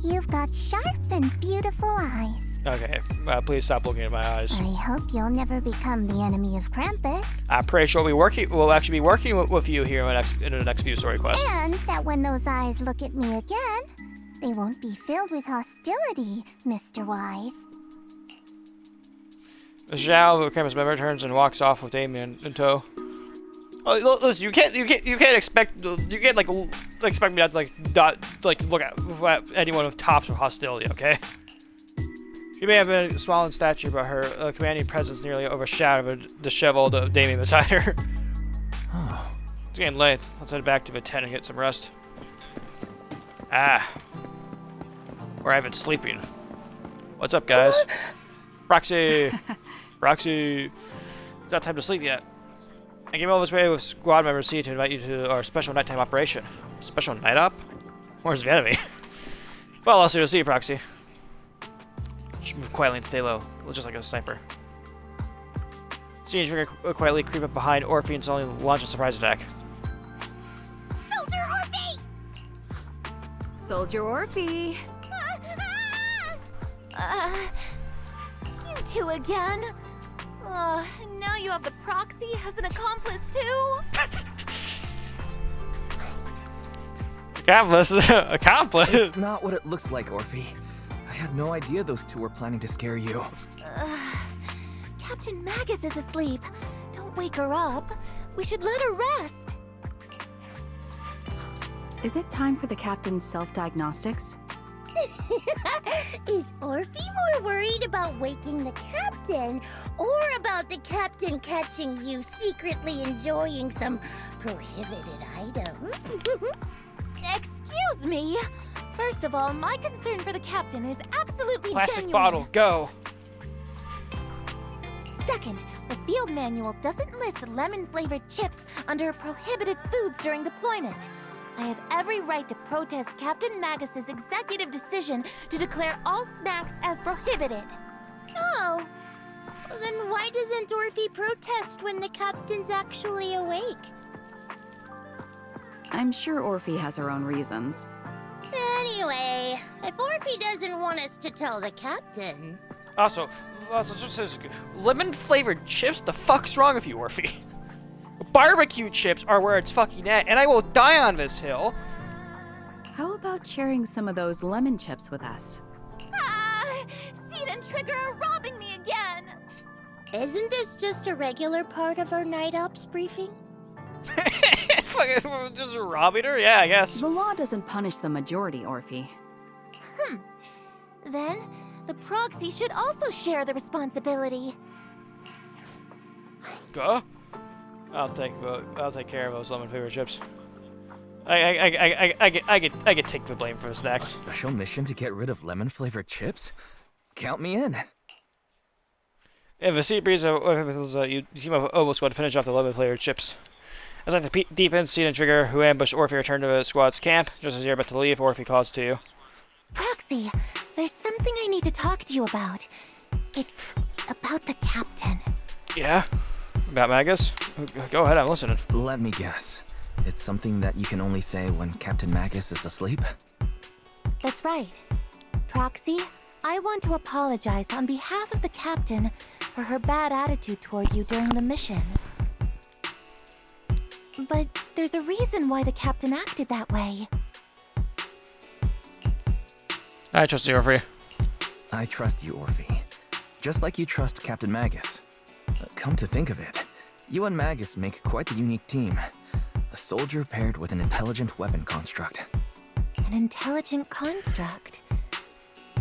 You've got sharp and beautiful eyes. Okay, please stop looking at my eyes. I hope you'll never become the enemy of Krampus. I'm pretty sure we'll actually be working with you here in the next few story quests. And that when those eyes look at me again, they won't be filled with hostility, Mr. Wise. Zhao, the Krampus member, turns and walks off with Damien in tow. Oh, listen, you can't expect me not to look at anyone with tops of hostility, okay? She may have been a small in stature, but her commanding presence nearly overshadowed the disheveled Damien beside her. Oh. It's getting late. Let's head back to the tent and get some rest. Or I've been sleeping. What's up, guys? Proxy! It's not time to sleep yet. I came all this way with squad member C to invite you to our special nighttime operation. Special night op? Where's the enemy? Well, I'll see you, Proxy. Should move quietly and stay low, just like a sniper. C and Trigger quietly creep up behind Orphie and suddenly launch a surprise attack. Soldier Orphie! Soldier Orphie! You two again? Now you have the proxy as an accomplice too? Accomplice? It's not what it looks like, Orphie. I had no idea those two were planning to scare you. Captain Magus is asleep. Don't wake her up. We should let her rest. Is it time for the captain's self-diagnostics? Is Orphie more worried about waking the captain or about the captain catching you secretly enjoying some prohibited items? Excuse me. First of all, my concern for the captain is absolutely Plastic genuine. bottle, go. Second, the field manual doesn't list lemon-flavored chips under prohibited foods during deployment. I have every right to protest Captain Magus's executive decision to declare all snacks as prohibited. Oh. Then why doesn't Orphie protest when the captain's actually awake? I'm sure Orphie has her own reasons. Anyway, if Orphie doesn't want us to tell the captain... Also just says lemon-flavored chips? The fuck's wrong with you, Orphie? Barbecue chips are where it's fucking at, and I will die on this hill. How about sharing some of those lemon chips with us? Seed and Trigger are robbing me again! Isn't this just a regular part of our night ops briefing? Just robbing her? Yeah, I guess. The law doesn't punish the majority, Orphie. Then, the proxy should also share the responsibility. Go. I'll take care of those lemon flavored chips. I get take the blame for the snacks. A special mission to get rid of lemon-flavored chips? Count me in. If a sea breeze you team up with Oboe Squad to finish off the lemon-flavored chips. As like the deep end, Seed and Trigger, who ambushed Orphie, return to the squad's camp. Just as you're about to leave, Orphie calls to you. Proxy, there's something I need to talk to you about. It's about the captain. Yeah? About Magus? Go ahead, I'm listening. Let me guess. It's something that you can only say when Captain Magus is asleep? That's right. Proxy, I want to apologize on behalf of the captain for her bad attitude toward you during the mission. But there's a reason why the captain acted that way. I trust you, Orphie. I trust you, Orphie. Just like you trust Captain Magus. Come to think of it, you and Magus make quite the unique team. A soldier paired with an intelligent weapon construct. An intelligent construct?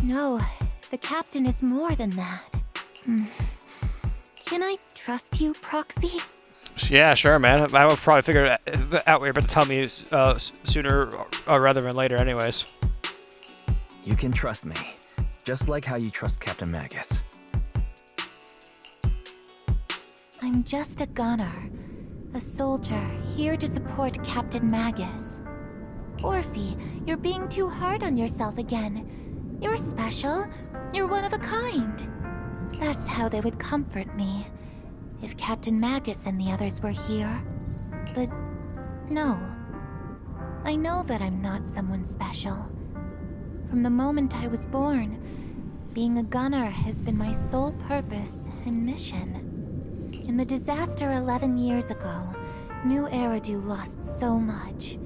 No, the captain is more than that. Can I trust you, Proxy? Yeah, sure, man. I will probably figure out what you're about to tell me sooner rather than later anyways. You can trust me, just like how you trust Captain Magus. I'm just a gunner. A soldier, here to support Captain Magus. Orphie, you're being too hard on yourself again. You're special. You're one of a kind. That's how they would comfort me. If Captain Magus and the others were here. But no. I know that I'm not someone special. From the moment I was born, being a gunner has been my sole purpose and mission. In the disaster 11 years ago, New Eridu lost so much.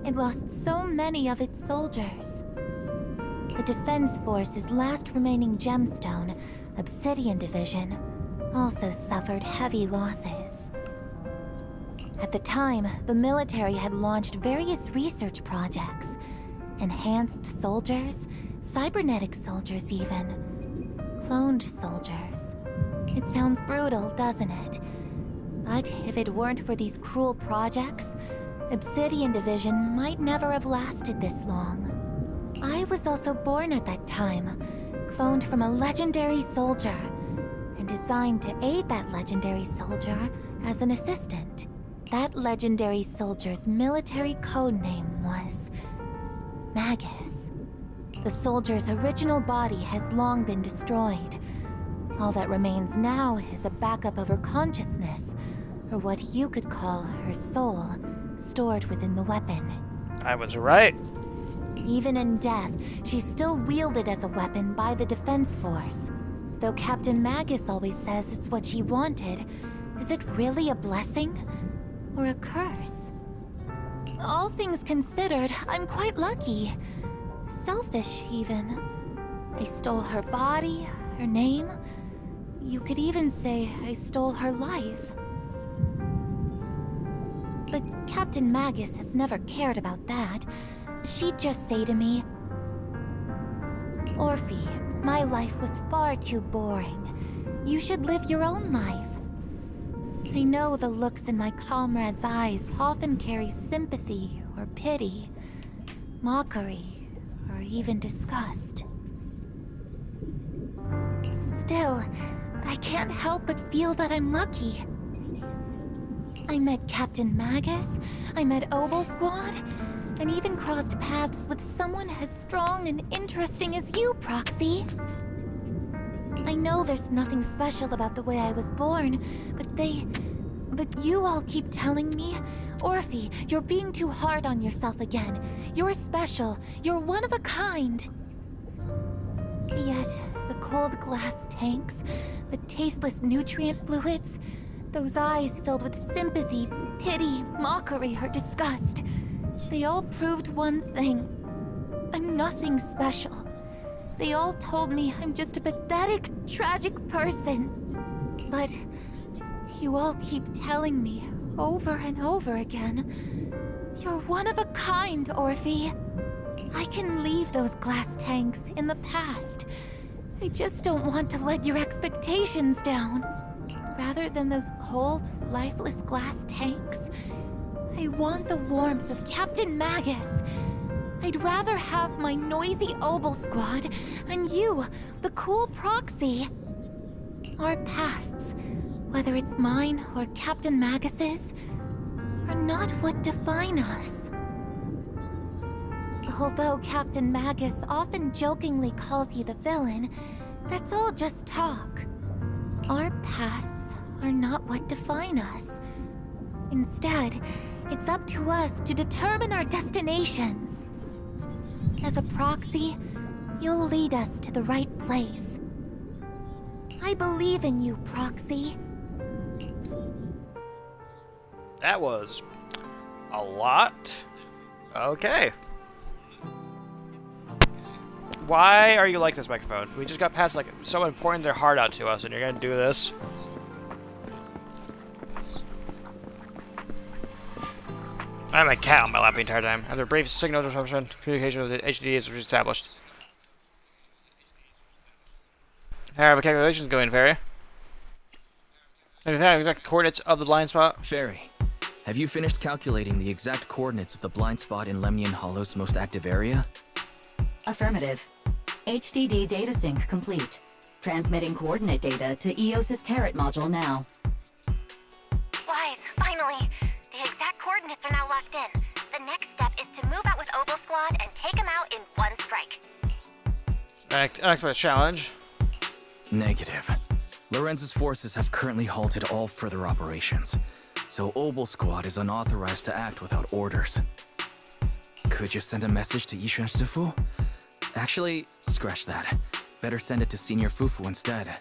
It lost so many of its soldiers. The Defense Force's last remaining gemstone, Obsidian Division, also suffered heavy losses. At the time, the military had launched various research projects. Enhanced soldiers, cybernetic soldiers even. Cloned soldiers. It sounds brutal, doesn't it? But if it weren't for these cruel projects, Obsidian Division might never have lasted this long. I was also born at that time, cloned from a legendary soldier, and designed to aid that legendary soldier as an assistant. That legendary soldier's military code name was Magus. The soldier's original body has long been destroyed. All that remains now is a backup of her consciousness, or what you could call her soul, stored within the weapon. I was right. Even in death, she's still wielded as a weapon by the Defense Force. Though Captain Magus always says it's what she wanted, is it really a blessing? Or a curse? All things considered, I'm quite lucky. Selfish, even. I stole her body, her name. You could even say I stole her life. But Captain Magus has never cared about that. She'd just say to me, Orphie, my life was far too boring. You should live your own life. I know the looks in my comrades' eyes often carry sympathy or pity, mockery, or even disgust. Still, I can't help but feel that I'm lucky. I met Captain Magus, I met Obel Squad, and even crossed paths with someone as strong and interesting as you, Proxy. I know there's nothing special about the way I was born, but you all keep telling me, Orphie, you're being too hard on yourself again. You're special. You're one of a kind. Yet, the cold glass tanks, the tasteless nutrient fluids, those eyes filled with sympathy, pity, mockery, or disgust, they all proved one thing. I'm nothing special. They all told me I'm just a pathetic, tragic person. But you all keep telling me over and over again, you're one of a kind, Orphie. I can leave those glass tanks in the past. I just don't want to let your expectations down. Rather than those cold, lifeless glass tanks, I want the warmth of Captain Magus. I'd rather have my noisy Obel Squad and you, the cool Proxy. Our pasts, whether it's mine or Captain Magus's, are not what define us. Although Captain Magus often jokingly calls you the villain, that's all just talk. Our pasts are not what define us. Instead, it's up to us to determine our destinations. As a Proxy, You'll lead us to the right place. I believe in you, Proxy. That was a lot. Okay. Why are you like this, microphone? We just got past like someone pouring their heart out to us, and you're gonna do this? I have my cat on my lap the entire time. After a brief signal disruption, communication with the HDD is reestablished. How are the calculations going, Fairy? Have you found exact coordinates of the blind spot? Fairy, have you finished calculating the exact coordinates of the blind spot in Lemnian Hollow's most active area? Affirmative. HDD data sync complete. Transmitting coordinate data to EOS's Carrot module now. Wise, finally! The exact coordinates are now locked in. The next step is to move out with Obel Squad and take them out in one strike. Unexpected challenge. Negative. Lorenz's forces have currently halted all further operations, so Obel Squad is unauthorized to act without orders. Could you send a message to Yishuan Shifu? Actually, scratch that. Better send it to Senior Fufu instead.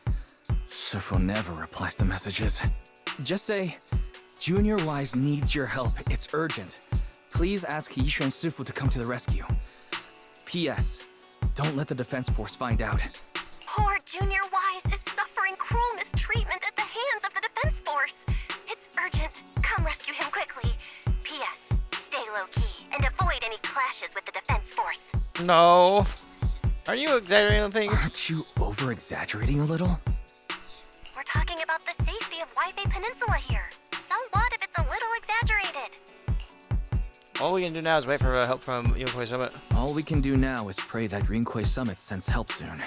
Shifu never replies to messages. Just say, Junior Wise needs your help. It's urgent. Please ask Yishuan Shifu to come to the rescue. P.S. Don't let the defense force find out. Poor Junior Wise is suffering cruel mistreatment at the hands of the defense force. It's urgent. Come rescue him quickly. P.S. Stay low-key and avoid any clashes with the defense force. No. Are you exaggerating things? Aren't you over-exaggerating a little? We're talking about the safety of Waifei Peninsula here. So what if it's a little exaggerated? All we can do now is wait for help from Yokoi Summit. All we can do now is pray that Rinkwei Summit sends help soon.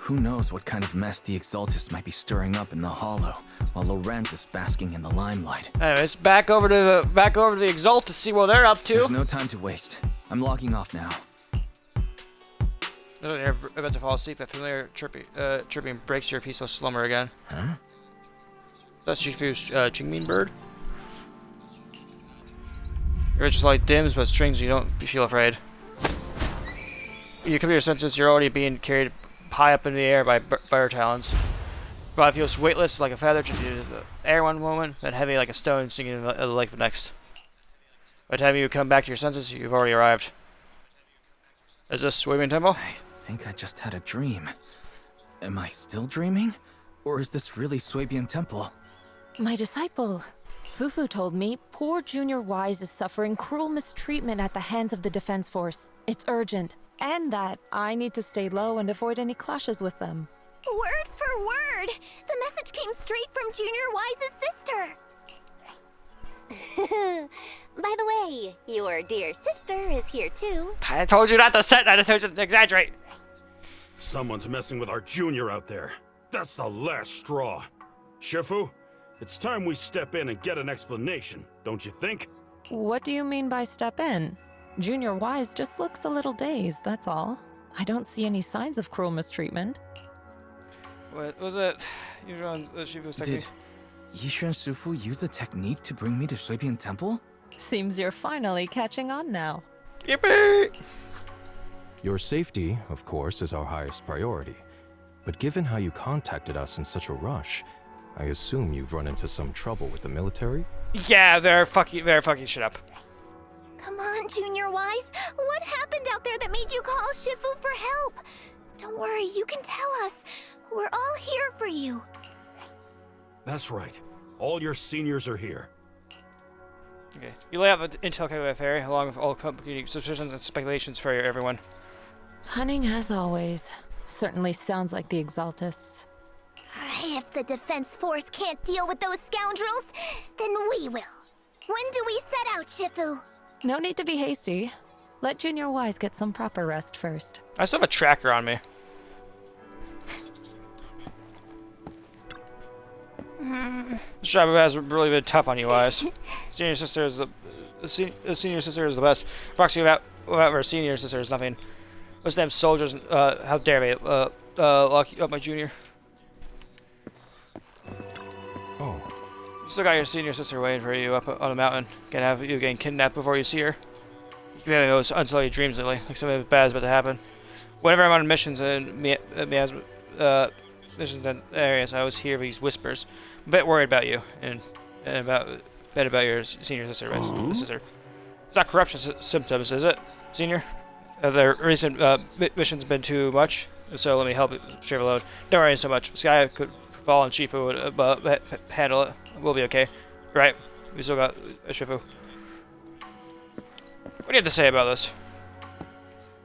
Who knows what kind of mess the Exaltists might be stirring up in the Hollow, while Lorenz is basking in the limelight. Anyways, back over to the Exalt to see what they're up to. There's no time to waste. I'm logging off now. You're about to fall asleep. That familiar chirping breaks your peaceful slumber again. Huh? That's Shifu's Qingming bird. Your just light dims, but strings you don't feel afraid. You come to your senses, you're already being carried high up in the air by fire talons. Body feels weightless like a feather, just into the air one moment, then heavy like a stone sinking in the lake the next. By the time you come back to your senses, you've already arrived. Is this Swimming Temple? I think I just had a dream. Am I still dreaming? Or is this really Swabian Temple? My disciple, Fufu told me poor Junior Wise is suffering cruel mistreatment at the hands of the defense force. It's urgent. And that I need to stay low and avoid any clashes with them. Word for word! The message came straight from Junior Wise's sister! By the way, your dear sister is here too. I told you not to set that. I told you to exaggerate. Someone's messing with our junior out there. That's the last straw. Shifu, it's time we step in and get an explanation, don't you think? What do you mean by step in? Junior Wise just looks a little dazed, that's all. I don't see any signs of cruel mistreatment. What was it? Shifu's technique? Did Yishuan Shifu use a technique to bring me to Swabian Temple? Seems you're finally catching on now. Yippee! Your safety, of course, is our highest priority. But given how you contacted us in such a rush, I assume you've run into some trouble with the military? Yeah, they're fucking shit up. Come on, Junior Wise. What happened out there that made you call Shifu for help? Don't worry, you can tell us. We're all here for you. That's right. All your seniors are here. Okay. You lay out the intel calculator, Fairy, along with all company suspicions and speculations for everyone. Cunning as always. Certainly sounds like the Exaltists. If the defense force can't deal with those scoundrels, then we will. When do we set out, Shifu? No need to be hasty. Let Junior Wise get some proper rest first. I still have a tracker on me. This job has really been tough on you, Wise. Senior sister is the senior sister is the best. Proxy without her senior sister is nothing. Those damn soldiers! How dare they lock up my junior? Oh. Still got your senior sister waiting for you up on the mountain. Can't have you getting kidnapped before you see her. You've been having those unsullied dreams lately, like something bad is about to happen. Whenever I'm on missions in missions in areas, I always hear these whispers. I'm a bit worried about you and about your senior sister. It's not corruption symptoms, is it, senior? Have the recent missions been too much? So let me help you share the load. Don't worry so much. Sky could fall and Shifu would handle it. We'll be okay. Right. We still got Shifu. What do you have to say about this?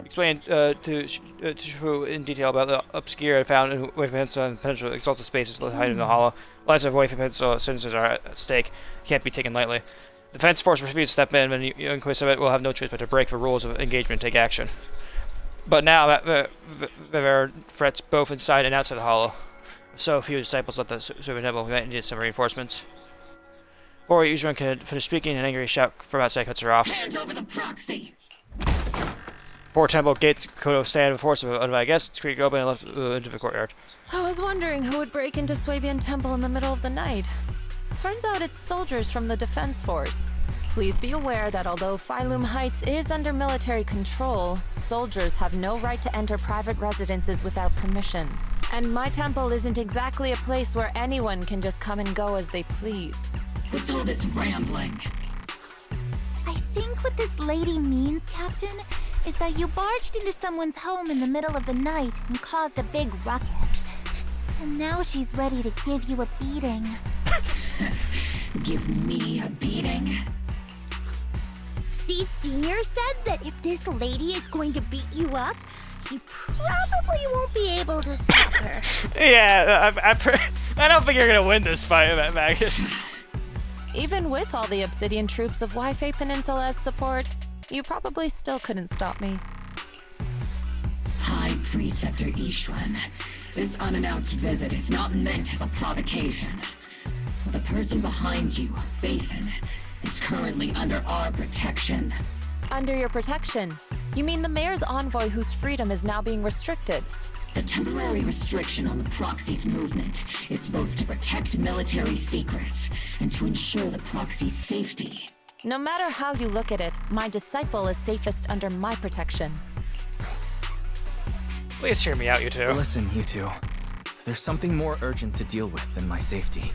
Explain to Shifu in detail about the obscure found in Wave Peninsula and potential exalted spaces hiding in the hollow. Lives of Wave Peninsula citizens are at stake. Can't be taken lightly. The Defense Force refused to step in, and Incompetence Summit will have no choice but to break the rules of engagement and take action. But now that there are threats both inside and outside the hollow, so few disciples left the Servant Temple, we might need some reinforcements. Before Yuzhuan can finish speaking, an angry shout from outside cuts her off. Hand over the proxy! Poor temple gates could withstand the force of it, I guess. It's creaked open and left into the courtyard. I was wondering who would break into Swabian Temple in the middle of the night. Turns out it's soldiers from the Defense Force. Please be aware that although Phylum Heights is under military control, soldiers have no right to enter private residences without permission. And my temple isn't exactly a place where anyone can just come and go as they please. What's all this rambling? I think what this lady means, Captain, is that you barged into someone's home in the middle of the night and caused a big ruckus. And now she's ready to give you a beating. Give me a beating? See, Senior said that if this lady is going to beat you up, he probably won't be able to stop her. Yeah, I don't think you're gonna win this fight, Magus. Even with all the Obsidian troops of Waifei Peninsula's support, you probably still couldn't stop me. High Preceptor Yixuan, this unannounced visit is not meant as a provocation. The person behind you, Phaethon, is currently under our protection. Under your protection? You mean the mayor's envoy whose freedom is now being restricted? The temporary restriction on the proxy's movement is both to protect military secrets and to ensure the proxy's safety. No matter how you look at it, my disciple is safest under my protection. Please hear me out, you two. Listen, you two. There's something more urgent to deal with than my safety.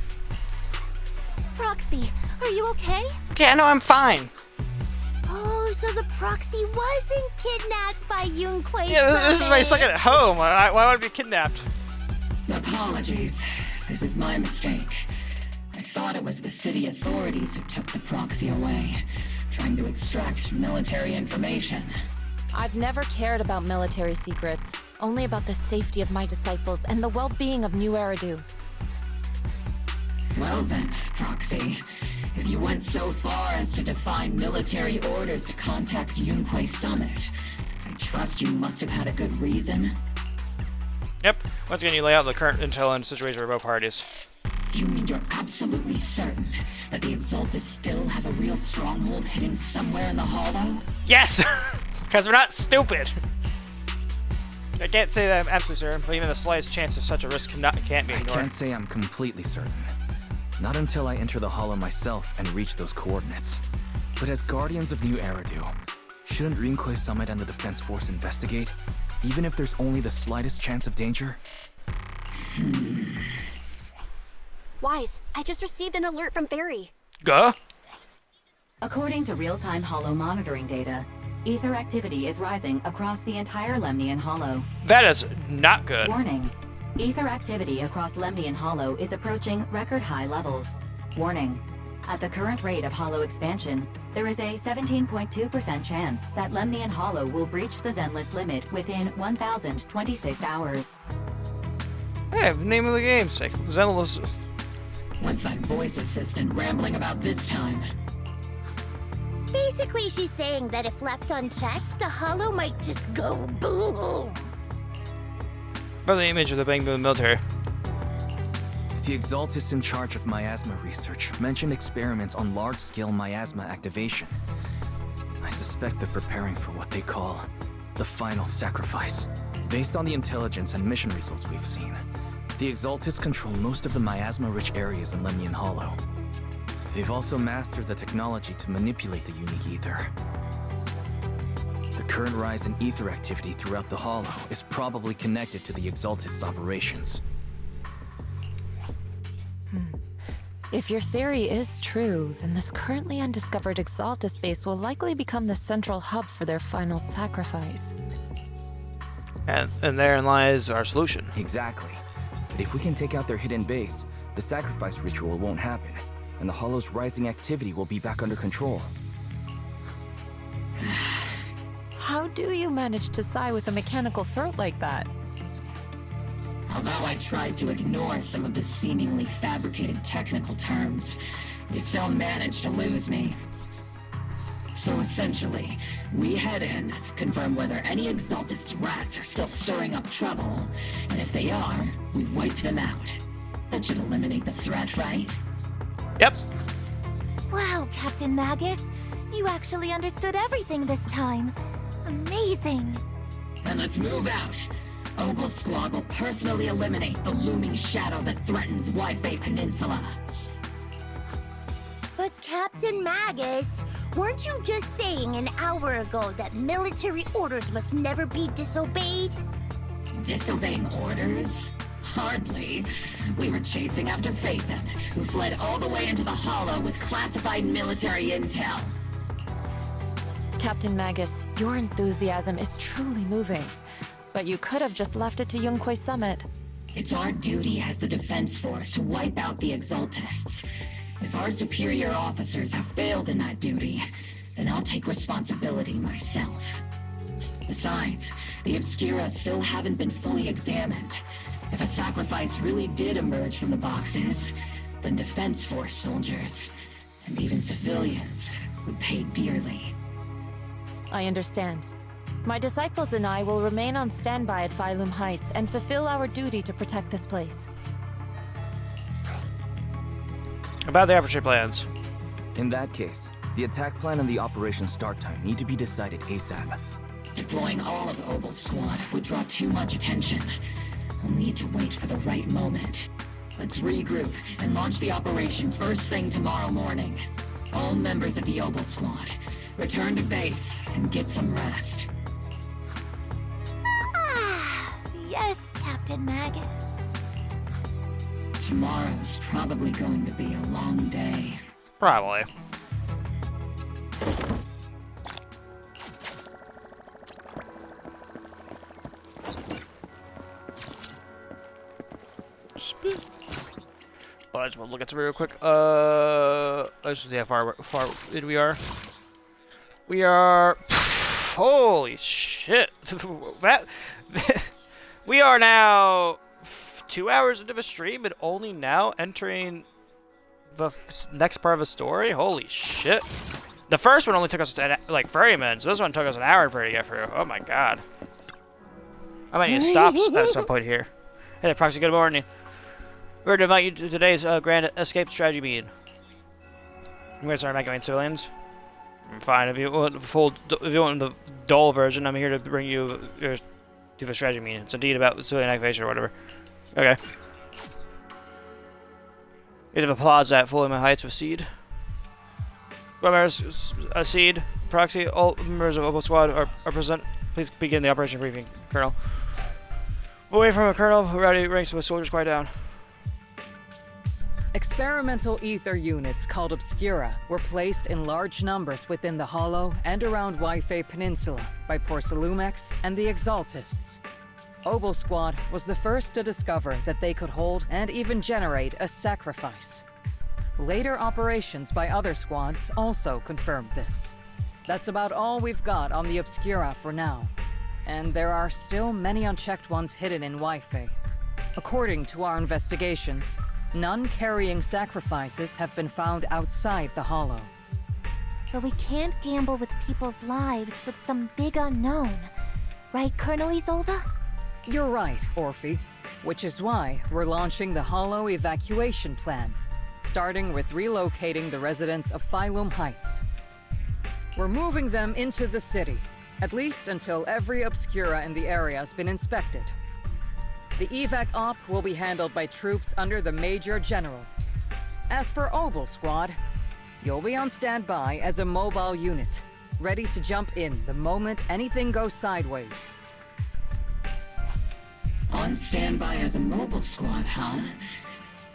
Proxy, are you okay? Yeah, no, I'm fine. Oh, so the proxy wasn't kidnapped by Yunquei. Yeah, this is my second home. Why would I be kidnapped? Apologies. This is my mistake. I thought it was the city authorities who took the proxy away, trying to extract military information. I've never cared about military secrets, only about the safety of my disciples and the well-being of New Eridu. Well then, Proxy, if you went so far as to defy military orders to contact Yunquei Summit, I trust you must have had a good reason. Yep. Once again, you lay out the current intel and situation for both parties. You mean you're absolutely certain that the Exaltus still have a real stronghold hidden somewhere in the Hollow? Yes! Because we're not stupid! I can't say that I'm absolutely certain, but even the slightest chance of such a risk can't be ignored. I can't say I'm completely certain. Not until I enter the Hollow myself and reach those coordinates. But as Guardians of New Eridu, shouldn't Rinquei Summit and the Defense Force investigate, even if there's only the slightest chance of danger? Wise, I just received an alert from Barry. Go? According to real-time Hollow monitoring data, ether activity is rising across the entire Lemnian Hollow. That is not good. Warning. Ether activity across Lemnian Hollow is approaching record-high levels. Warning. At the current rate of Hollow expansion, there is a 17.2% chance that Lemnian Hollow will breach the Zenless limit within 1,026 hours. Hey, the name of the game, sick. Zenless. What's that voice assistant rambling about this time? Basically, she's saying that if left unchecked, the Hollow might just go boom. By the image of the Bang Boom military. The Exaltus in charge of miasma research mentioned experiments on large-scale miasma activation. I suspect they're preparing for what they call the final sacrifice. Based on the intelligence and mission results we've seen, the Exaltus control most of the miasma-rich areas in Lemnian Hollow. They've also mastered the technology to manipulate the unique ether. The current rise in ether activity throughout the Hollow is probably connected to the Exaltist's operations. If your theory is true, then this currently undiscovered Exaltist base will likely become the central hub for their final sacrifice. And therein lies our solution. Exactly. But if we can take out their hidden base, the sacrifice ritual won't happen, and the Hollow's rising activity will be back under control. How do you manage to sigh with a mechanical throat like that? Although I tried to ignore some of the seemingly fabricated technical terms, you still managed to lose me. So essentially, we head in, confirm whether any Exaltist rats are still stirring up trouble, and if they are, we wipe them out. That should eliminate the threat, right? Yep. Wow, Captain Magus. You actually understood everything this time. Amazing. Then let's move out. Obel Squad will personally eliminate the looming shadow that threatens Wi-Fi Peninsula. But Captain Magus, weren't you just saying an hour ago that military orders must never be disobeyed? Disobeying orders? Hardly. We were chasing after Phaethon, who fled all the way into the Hollow with classified military intel. Captain Magus, your enthusiasm is truly moving. But you could have just left it to Yunquay Summit. It's our duty as the Defense Force to wipe out the Exaltists. If our superior officers have failed in that duty, then I'll take responsibility myself. Besides, the Obscura still haven't been fully examined. If a sacrifice really did emerge from the boxes, then Defense Force soldiers, and even civilians, would pay dearly. I understand. My disciples and I will remain on standby at Phylum Heights and fulfill our duty to protect this place. About the aperture plans. In that case, the attack plan and the operation start time need to be decided ASAP. Deploying all of Obel Squad would draw too much attention. We'll need to wait for the right moment. Let's regroup and launch the operation first thing tomorrow morning. All members of the Obel Squad, return to base and get some rest. Yes, Captain Magus. Tomorrow's probably going to be a long day. Probably. Well, I just want to look at some real quick. Let's just see how far we are. We are. Holy shit! We are now 2 hours into the stream and only now entering the next part of the story. Holy shit! The first one only took us like 30 minutes. This one took us an hour to get through. Oh my god! I might need to stop at some point here. Hey, Proxy. Good morning. We're going to invite you to today's grand escape strategy meeting. I'm going to start evacuating civilians. Fine. If you want the dull version, I'm here to bring you to the strategy meeting. It's indeed about civilian activation or whatever. Okay. Bit of applause at Phylum Heights with Seed. Members, Seed, Proxy, all members of Obel Squad are present. Please begin the operation briefing, Colonel. Away from a Colonel, rowdy ranks with soldiers quiet down. Experimental ether units called Obscura were placed in large numbers within the Hollow and around Wi-Fi Peninsula by Porcelumex and the Exaltists. Obel Squad was the first to discover that they could hold and even generate a sacrifice. Later operations by other squads also confirmed this. That's about all we've got on the Obscura for now, and there are still many unchecked ones hidden in Wi-Fi. According to our investigations, none carrying sacrifices have been found outside the Hollow. But we can't gamble with people's lives with some big unknown. Right, Colonel Isolde? You're right, Orphie. Which is why we're launching the Hollow evacuation plan, starting with relocating the residents of Phylum Heights. We're moving them into the city, at least until every Obscura in the area has been inspected. The evac op will be handled by troops under the Major General. As for Obel Squad, you'll be on standby as a mobile unit. ready to jump in the moment anything goes sideways. On standby as a mobile squad, huh?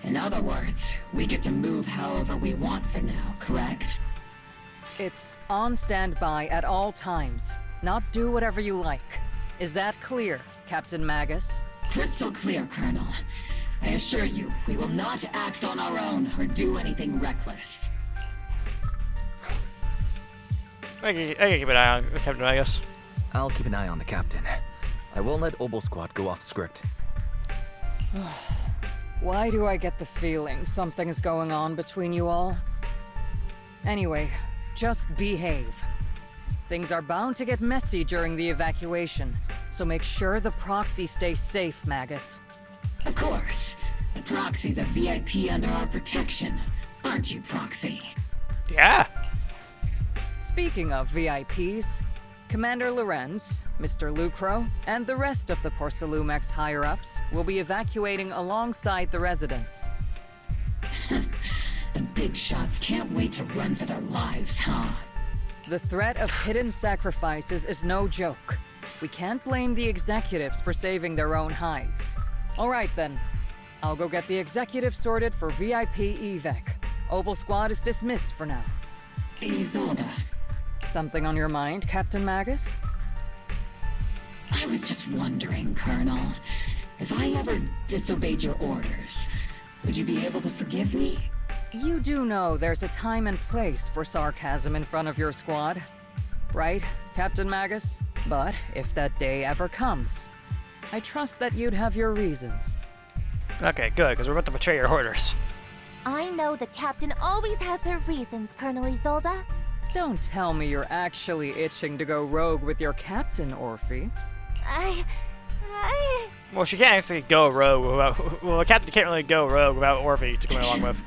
In other words, we get to move however we want for now, correct? It's on standby at all times, not do whatever you like. Is that clear, Captain Magus? Crystal clear, Colonel. I assure you, we will not act on our own or do anything reckless. I can keep an eye on Captain Magus. I'll keep an eye on the captain. I won't let Obel Squad go off script. Why do I get the feeling something is going on between you all? Anyway, just behave. Things are bound to get messy during the evacuation, so make sure the proxy stays safe, Magus. Of course. The proxy's a VIP under our protection, aren't you, Proxy? Yeah. Speaking of VIPs, Commander Lorenz, Mr. Lucro, and the rest of the Porcelumex higher-ups will be evacuating alongside the residents. The big shots can't wait to run for their lives, huh? The threat of hidden sacrifices is no joke. We can't blame the executives for saving their own hides. Alright then. I'll go get the executives sorted for VIP evac. Obel Squad is dismissed for now. Isolde. Something on your mind, Captain Magus? I was just wondering, Colonel. If I ever disobeyed your orders, would you be able to forgive me? You do know there's a time and place for sarcasm in front of your squad, right, Captain Magus? But if that day ever comes, I trust that you'd have your reasons. Okay, good, because we're about to betray your orders. I know the captain always has her reasons, Colonel Isolde. Don't tell me you're actually itching to go rogue with your captain, Orphie. Well, she can't actually go rogue without... Well, a captain can't really go rogue without Orphie to come along with.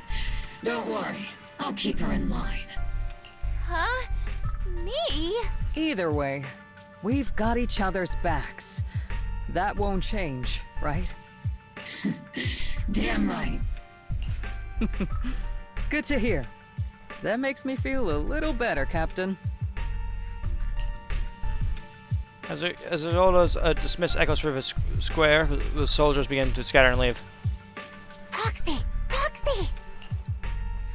Don't worry. I'll keep her in line. Huh? Me? Either way, we've got each other's backs. That won't change, right? Damn right. Good to hear. That makes me feel a little better, Captain. As Isolde's dismiss echoes through the square, the soldiers begin to scatter and leave. Proxy! Proxy!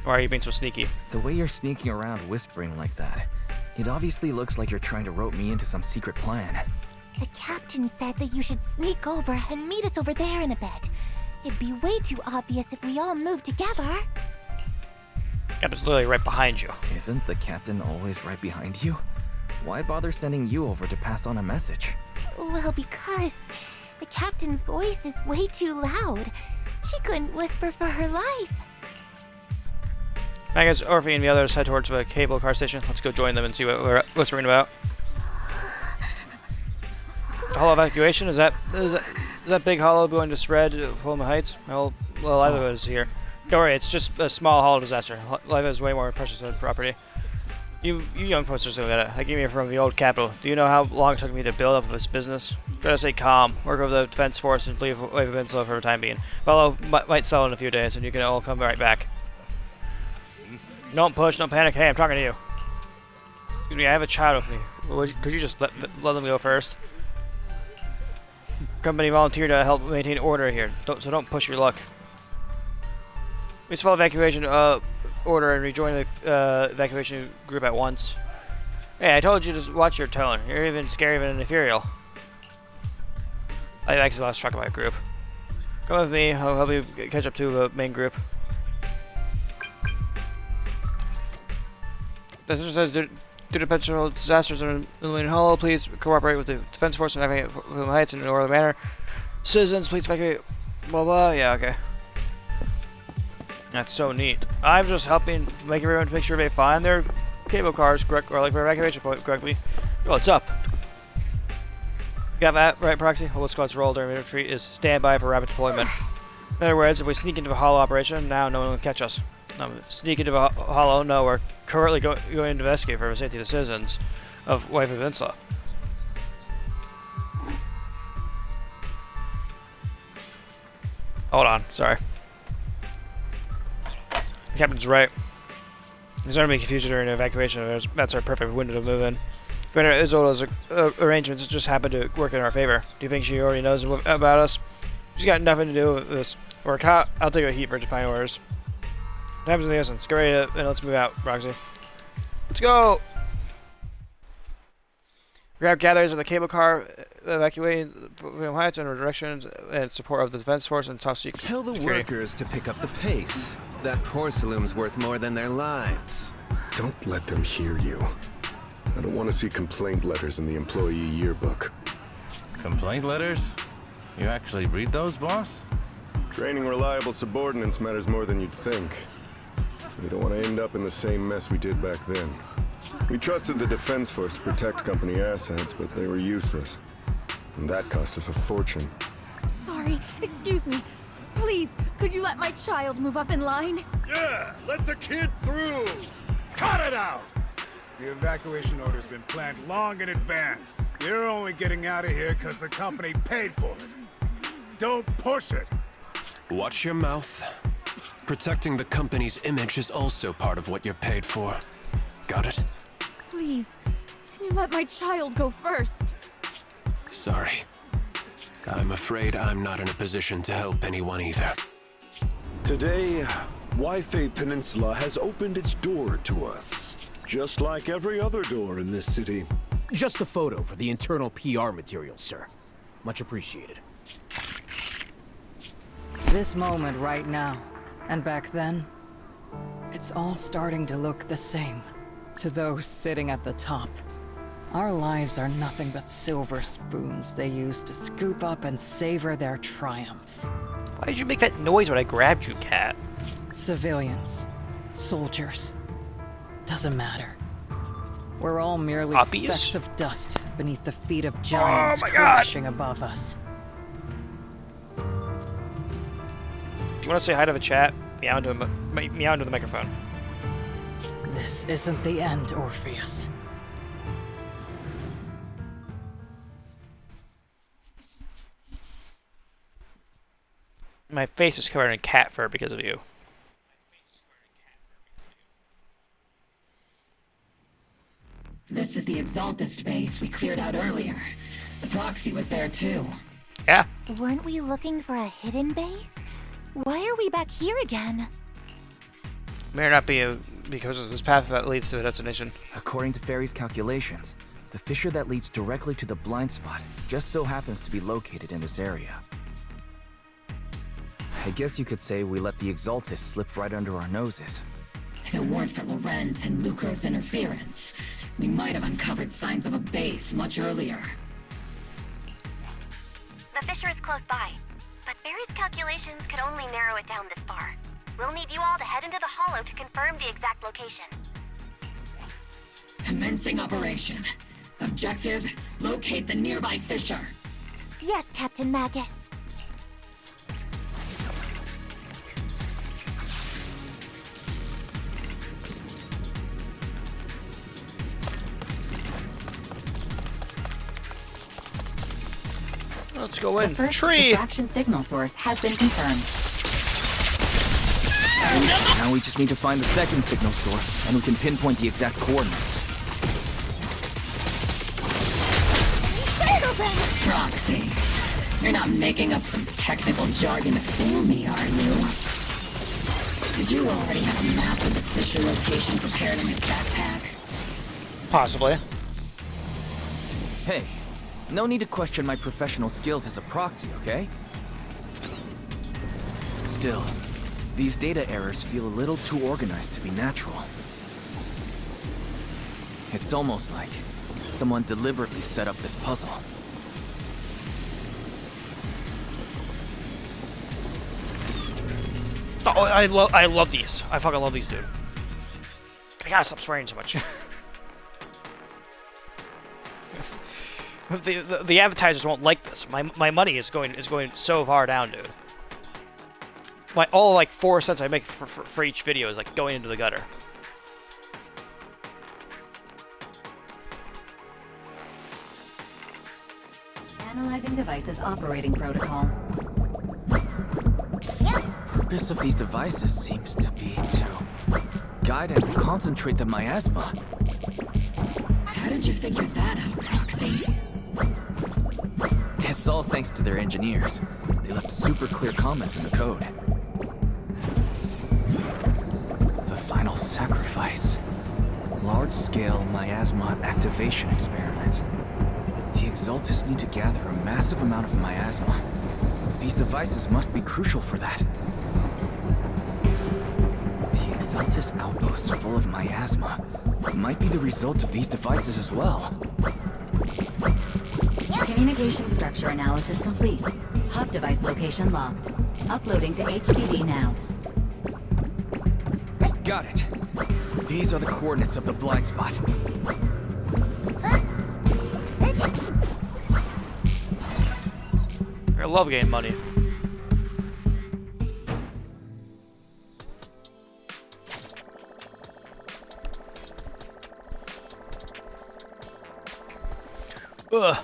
Why are you being so sneaky? The way you're sneaking around whispering like that, it obviously looks like you're trying to rope me into some secret plan. The captain said that you should sneak over and meet us over there in a bit. It'd be way too obvious if we all moved together. Captain's literally right behind you. Isn't the captain always right behind you? Why bother sending you over to pass on a message? Well, because the captain's voice is way too loud. She couldn't whisper for her life. Magus, Orphie, and the others head towards the cable car station. Let's go join them and see what we're whispering about. Hollow evacuation? Is that big hollow going to spread Fulham Heights? Well, Liva is here. Don't worry, it's just a small hollow disaster. Liva is way more precious than property. You young folks are still got it. I came here from the old capital. Do you know how long it took me to build up this business? Gotta stay calm. Work with the defense force and leave Peninsula for the time being. Fellow might sell in a few days, and you can all come right back. Don't push, don't panic. Hey, I'm talking to you. Excuse me, I have a child with me. Could you just let them go first? Company volunteered to help maintain order here, so don't push your luck. Please follow evacuation order and rejoin the evacuation group at once. Hey, I told you to watch your tone. You're even scarier than an ethereal. I actually lost track of my group. Come with me. I'll help you catch up to the main group. This says, due to potential disasters in Lillian Hollow, please cooperate with the defense force and evacuate from the heights in an orderly manner. Citizens, please evacuate. Blah blah. Yeah, okay. That's so neat. I'm just helping make everyone make sure they find their cable cars correct, or like their evacuation point correctly. Oh, what's up? You got that right, Proxy? Hollow Squad's role during the retreat is standby for rapid deployment. In other words, if we sneak into a hollow operation, now no one will catch us. Sneak into a hollow, no, we're currently going to investigate for the safety of the citizens of Waifu Peninsula. Hold on, sorry. The captain's right. There's going to be confusion during evacuation. That's our perfect window to move in. Commander Isola's arrangements just happen to work in our favor. Do you think she already knows about us? She's got nothing to do with this work. I'll take a heat for defining orders. Time's in the essence. Get ready and let's move out, Roxy. Let's go! Grab gatherers of the cable car, evacuating the heights under directions and support of the defense force and top secret. Tell the workers to pick up the pace. That porcelain's worth more than their lives. Don't let them hear you. I don't want to see complaint letters in the employee yearbook. Complaint letters? You actually read those, boss? Training reliable subordinates matters more than you'd think. We don't want to end up in the same mess we did back then. We trusted the Defense Force to protect company assets, but they were useless. And that cost us a fortune. Sorry, excuse me. Please, could you let my child move up in line? Yeah, let the kid through! Cut it out! The evacuation order's been planned long in advance. You're only getting out of here because the company paid for it. Don't push it! Watch your mouth. Protecting the company's image is also part of what you're paid for. Got it? Please, can you let my child go first? Sorry. I'm afraid I'm not in a position to help anyone either. Today, Wi-Fi Peninsula has opened its door to us. Just like every other door in this city. Just a photo for the internal PR material, sir. Much appreciated. This moment right now, and back then, it's all starting to look the same to those sitting at the top. Our lives are nothing but silver spoons they use to scoop up and savor their triumph. Why did you make that noise when I grabbed you, cat? Civilians, soldiers, doesn't matter. We're all merely Obvious. specks of dust beneath the feet of giants Oh my crashing above us. Do you want to say hi to the chat? Meow into the microphone. This isn't the end, Orpheus. My face is covered in cat fur because of you. This is the Exaltist base we cleared out earlier. The proxy was there too. Yeah. Weren't we looking for a hidden base? Why are we back here again? May not be because of this path that leads to the destination. According to Fairy's calculations, the fissure that leads directly to the blind spot just so happens to be located in this area. I guess you could say we let the Exaltist slip right under our noses. If it weren't for Lorenz and Lucro's interference, we might have uncovered signs of a base much earlier. The fissure is close by, but Barry's calculations could only narrow it down this far. We'll need you all to head into the hollow to confirm the exact location. Commencing operation. Objective, locate the nearby fissure. Yes, Captain Magus. Let's go in. The first Tree! diffraction signal source has been confirmed. Now we just need to find the second signal source, and we can pinpoint the exact coordinates. Proxy. You're not making up some technical jargon to fool me, are you? Did you already have a map of the fissure location prepared in your backpack? Possibly. Hey, no need to question my professional skills as a proxy, okay? Still, these data errors feel a little too organized to be natural. It's almost like someone deliberately set up this puzzle. Oh, I love these. I fucking love these, dude. I gotta stop swearing so much. The advertisers won't like this. My money is going so far down, dude. All like 4 cents I make for each video is like going into the gutter. Analyzing device's operating protocol. The purpose of these devices sees to be to guide and concentrate the miasma. How did you figure that out, Proxy? It's all thanks to their engineers. They left super clear comments in the code. The final sacrifice. Large-scale miasma activation experiment. The Exaltists need to gather a massive amount of miasma. These devices must be crucial for that. The Exaltist outposts full of miasma might be the result of these devices as well. Communication structure analysis complete. Hub device location locked. Uploading to HDD now. Got it. These are the coordinates of the blind spot. I love getting money. Ugh.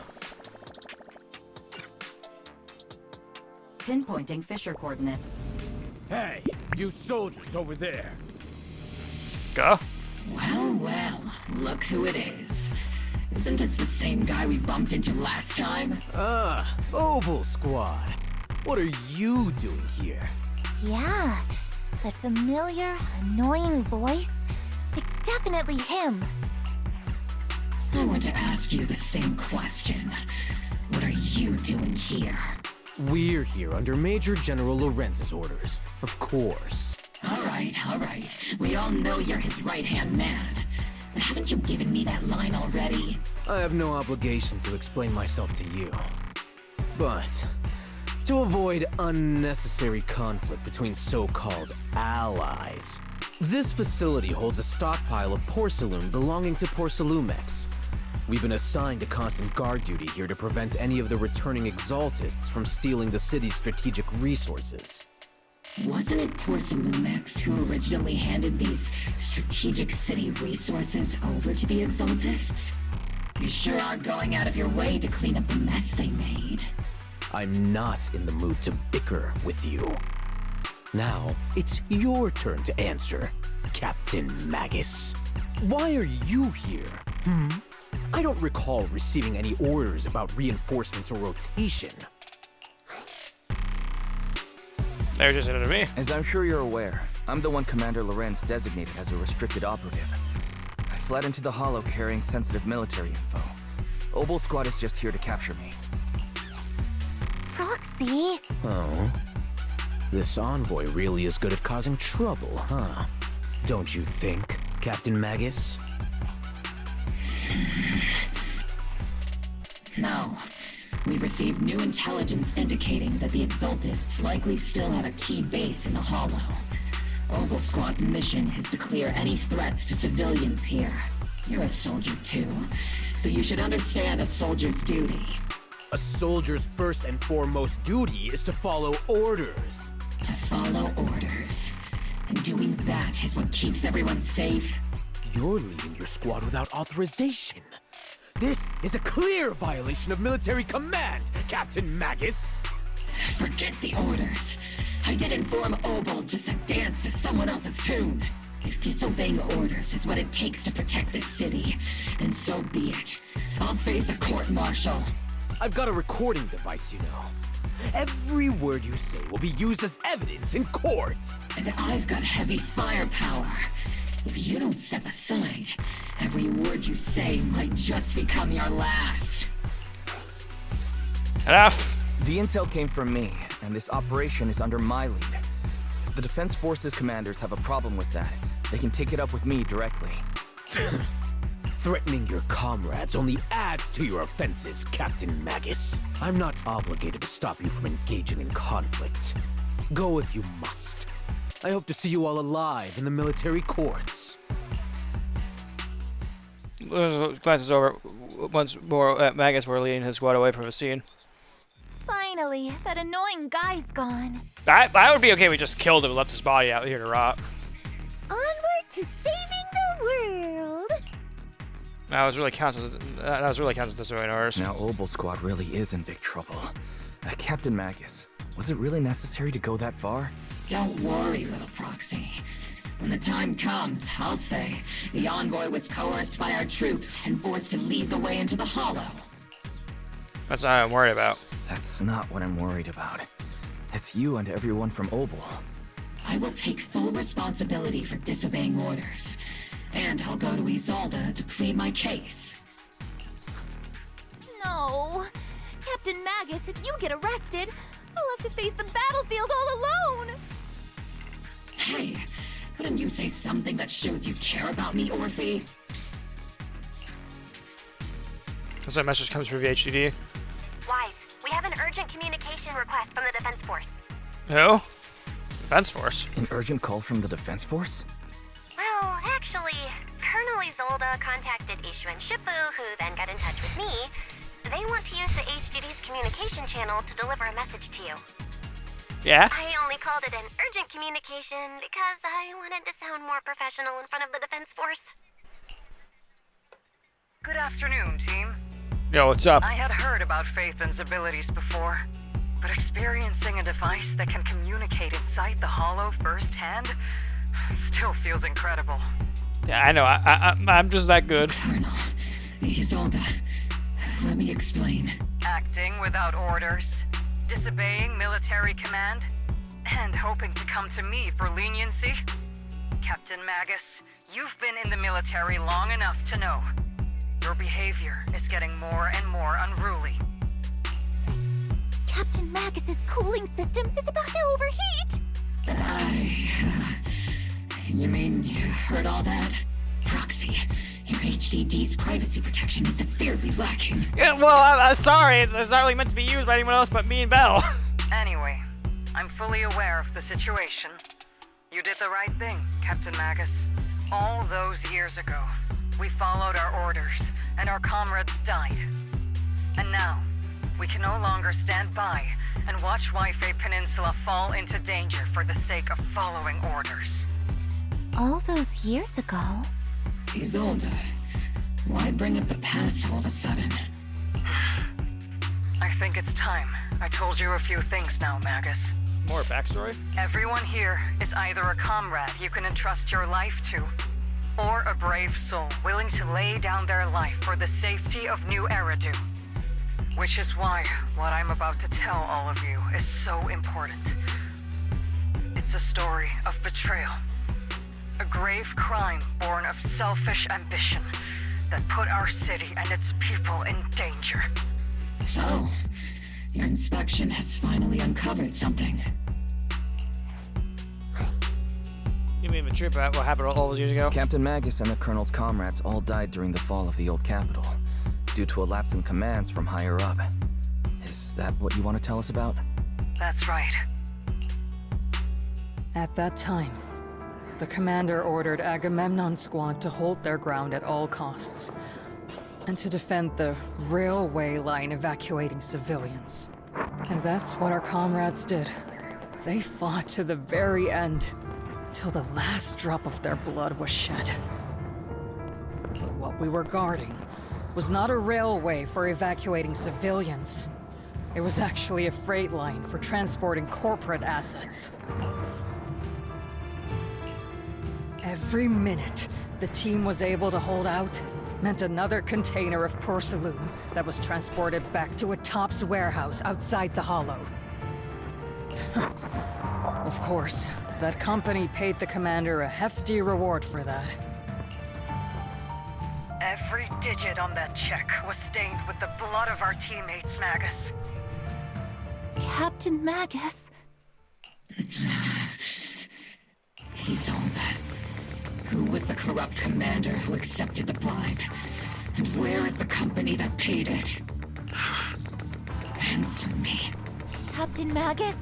Pinpointing Fisher coordinates. Hey, you soldiers over there. Go. Well, well, look who it is. Isn't this the same guy we bumped into last time? Obel Squad. What are you doing here? Yeah, that familiar, annoying voice. It's definitely him. I want to ask you the same question. What are you doing here? We're here under Major General Lorenz's orders, of course. All right. We all know you're his right-hand man. But haven't you given me that line already? I have no obligation to explain myself to you. But to avoid unnecessary conflict between so-called allies, this facility holds a stockpile of porcelain belonging to Porcelumex. We've been assigned to constant guard duty here to prevent any of the returning Exaltists from stealing the city's strategic resources. Wasn't it Porcelumex who originally handed these strategic city resources over to the Exaltists? You sure are going out of your way to clean up the mess they made. I'm not in the mood to bicker with you. Now, it's your turn to answer, Captain Magus. Why are you here? I don't recall receiving any orders about reinforcements or rotation. They're just into me. As I'm sure you're aware, I'm the one Commander Lorenz designated as a restricted operative. I fled into the Hollow carrying sensitive military info. Obel Squad is just here to capture me. Proxy? Oh? This envoy really is good at causing trouble, huh? Don't you think, Captain Magus? No. We've received new intelligence indicating that the Exaltists likely still have a key base in the Hollow. Obel Squad's mission is to clear any threats to civilians here. You're a soldier too, so you should understand a soldier's duty. A soldier's first and foremost duty is to follow orders. To follow orders. And doing that is what keeps everyone safe. You're leading your squad without authorization. This is a clear violation of military command, Captain Magus! Forget the orders. I did inform Obel just to dance to someone else's tune. If disobeying orders is what it takes to protect this city, then so be it. I'll face a court-martial. I've got a recording device, you know. Every word you say will be used as evidence in court. And I've got heavy firepower. If you don't step aside, every word you say might just become your last. Enough! The intel came from me, and this operation is under my lead. If the Defense Forces commanders have a problem with that, they can take it up with me directly. Threatening your comrades only adds to your offenses, Captain Magus. I'm not obligated to stop you from engaging in conflict. Go if you must. I hope to see you all alive in the military courts. Glances over once more at Magus before leading his squad away from the scene. Finally, that annoying guy's gone. I would be okay if we just killed him and left his body out here to rot. Onward to saving the world. That was really counts as disobeying orders. Now Obel Squad really is in big trouble. Captain Magus, was it really necessary to go that far? Don't worry, little Proxy. When the time comes, I'll say the envoy was coerced by our troops and forced to lead the way into the Hollow. That's not what I'm worried about. That's not what I'm worried about. It's you and everyone from Obel. I will take full responsibility for disobeying orders, and I'll go to Isolde to plead my case. No! Captain Magus, if you get arrested, I'll have to face the battlefield all alone! Hey, couldn't you say something that shows you care about me, Orphie? So that message comes from VHDD. Wise, we have an urgent communication request from the Defense Force. Who? Defense Force? An urgent call from the Defense Force? Well, actually, Colonel Isolde contacted Ishu and Shippu, who then got in touch with me. They want to use the HDD's communication channel to deliver a message to you. Yeah? I only called it an urgent communication because I wanted to sound more professional in front of the Defense Force. Good afternoon, team. Yo, what's up? I had heard about Phaethon's abilities before, but experiencing a device that can communicate inside the Hollow firsthand still feels incredible. Yeah, I know. I'm just that good. Colonel, Isolde, let me explain. Acting without orders, disobeying military command, and hoping to come to me for leniency? Captain Magus, you've been in the military long enough to know. Your behavior is getting more and more unruly. Captain Magus's cooling system is about to overheat! You mean you heard all that? Proxy, your HDD's privacy protection is severely lacking. Yeah, well, I'm sorry. It's not really meant to be used by anyone else but me and Belle. Anyway, I'm fully aware of the situation. You did the right thing, Captain Magus. All those years ago, we followed our orders, and our comrades died. And now, we can no longer stand by and watch Waifei Peninsula fall into danger for the sake of following orders. All those years ago? Isolde, why bring up the past all of a sudden? I think it's time. I told you a few things now, Magus. More backstory? Everyone here is either a comrade you can entrust your life to, or a brave soul willing to lay down their life for the safety of New Eridu. Which is why what I'm about to tell all of you is so important. It's a story of betrayal. A grave crime born of selfish ambition that put our city and its people in danger. So, your inspection has finally uncovered something. You mean the trip about what happened all those years ago? Captain Magus and the Colonel's comrades all died during the fall of the old capital, due to a lapse in commands from higher up. Is that what you want to tell us about? That's right. At that time, the commander ordered Agamemnon's squad to hold their ground at all costs, and to defend the railway line evacuating civilians. And that's what our comrades did. They fought to the very end, till the last drop of their blood was shed. But what we were guarding was not a railway for evacuating civilians. It was actually a freight line for transporting corporate assets. Every minute the team was able to hold out meant another container of porcelain that was transported back to a Topps warehouse outside the Hollow. Of course, that company paid the commander a hefty reward for that. Every digit on that check was stained with the blood of our teammates, Magus. Captain Magus? Isolde, who was the corrupt commander who accepted the bribe? And where is the company that paid it? Answer me. Captain Magus,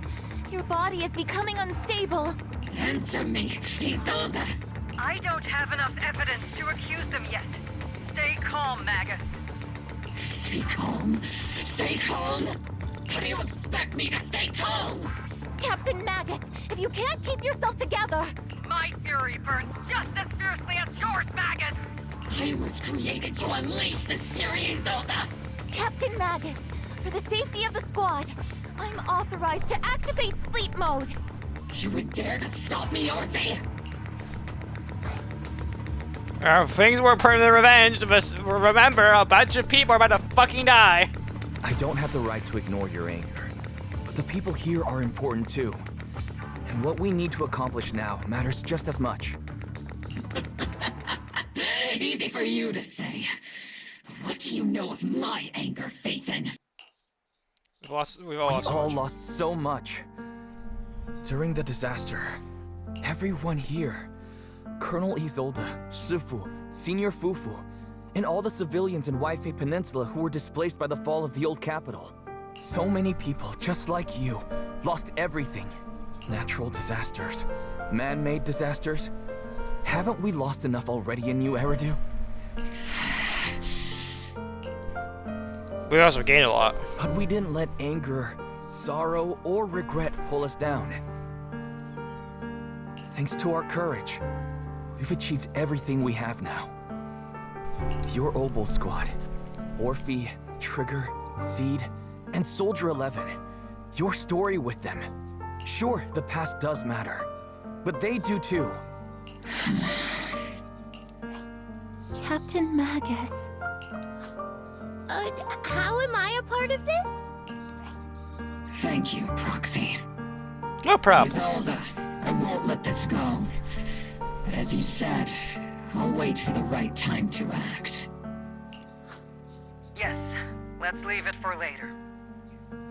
your body is becoming unstable. Answer me, Isolde. I don't have enough evidence to accuse them yet. Stay calm, Magus. Stay calm? Stay calm? How do you expect me to stay calm? Captain Magus, if you can't keep yourself together... My fury burns just as fiercely as yours, Magus! I was created to unleash this fury, Isolde! Captain Magus, for the safety of the squad, I'm authorized to activate sleep mode. You would dare to stop me, Orphie? Things were permanently revenged, but remember, a bunch of people are about to fucking die. I don't have the right to ignore your anger, but the people here are important too. And what we need to accomplish now matters just as much. Easy for you to say. What do you know of my anger, Phaethon? We've all lost so much. During the disaster, everyone here, Colonel Isolde, Shifu, Senior Fufu, and all the civilians in Waifei Peninsula who were displaced by the fall of the old capital. So many people, just like you, lost everything. Natural disasters, man-made disasters. Haven't we lost enough already in New Eridu? We also gained a lot. But we didn't let anger, sorrow, or regret pull us down. Thanks to our courage, we've achieved everything we have now. Your Obol squad, Orphie, Trigger, Seed, and Soldier 11. Your story with them. Sure, the past does matter, but they do too. Captain Magus. How am I a part of this? Thank you, Proxy. No problem. Isolde, I won't let this go. But as you said, I'll wait for the right time to act. Yes, let's leave it for later.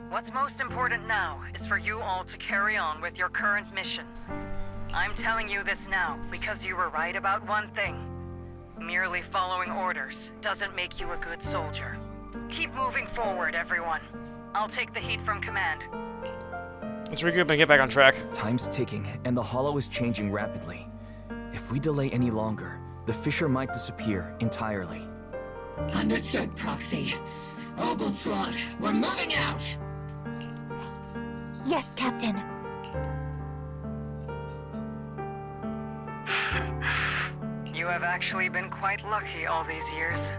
What's most important now is for you all to carry on with your current mission. I'm telling you this now because you were right about one thing. Merely following orders doesn't make you a good soldier. Keep moving forward, everyone. I'll take the heat from command. Let's regroup and get back on track. Time's ticking, and the Hollow is changing rapidly. If we delay any longer, the fissure might disappear entirely. Understood, Proxy. Obol Squad, we're moving out! Yes, Captain. You have actually been quite lucky all these years.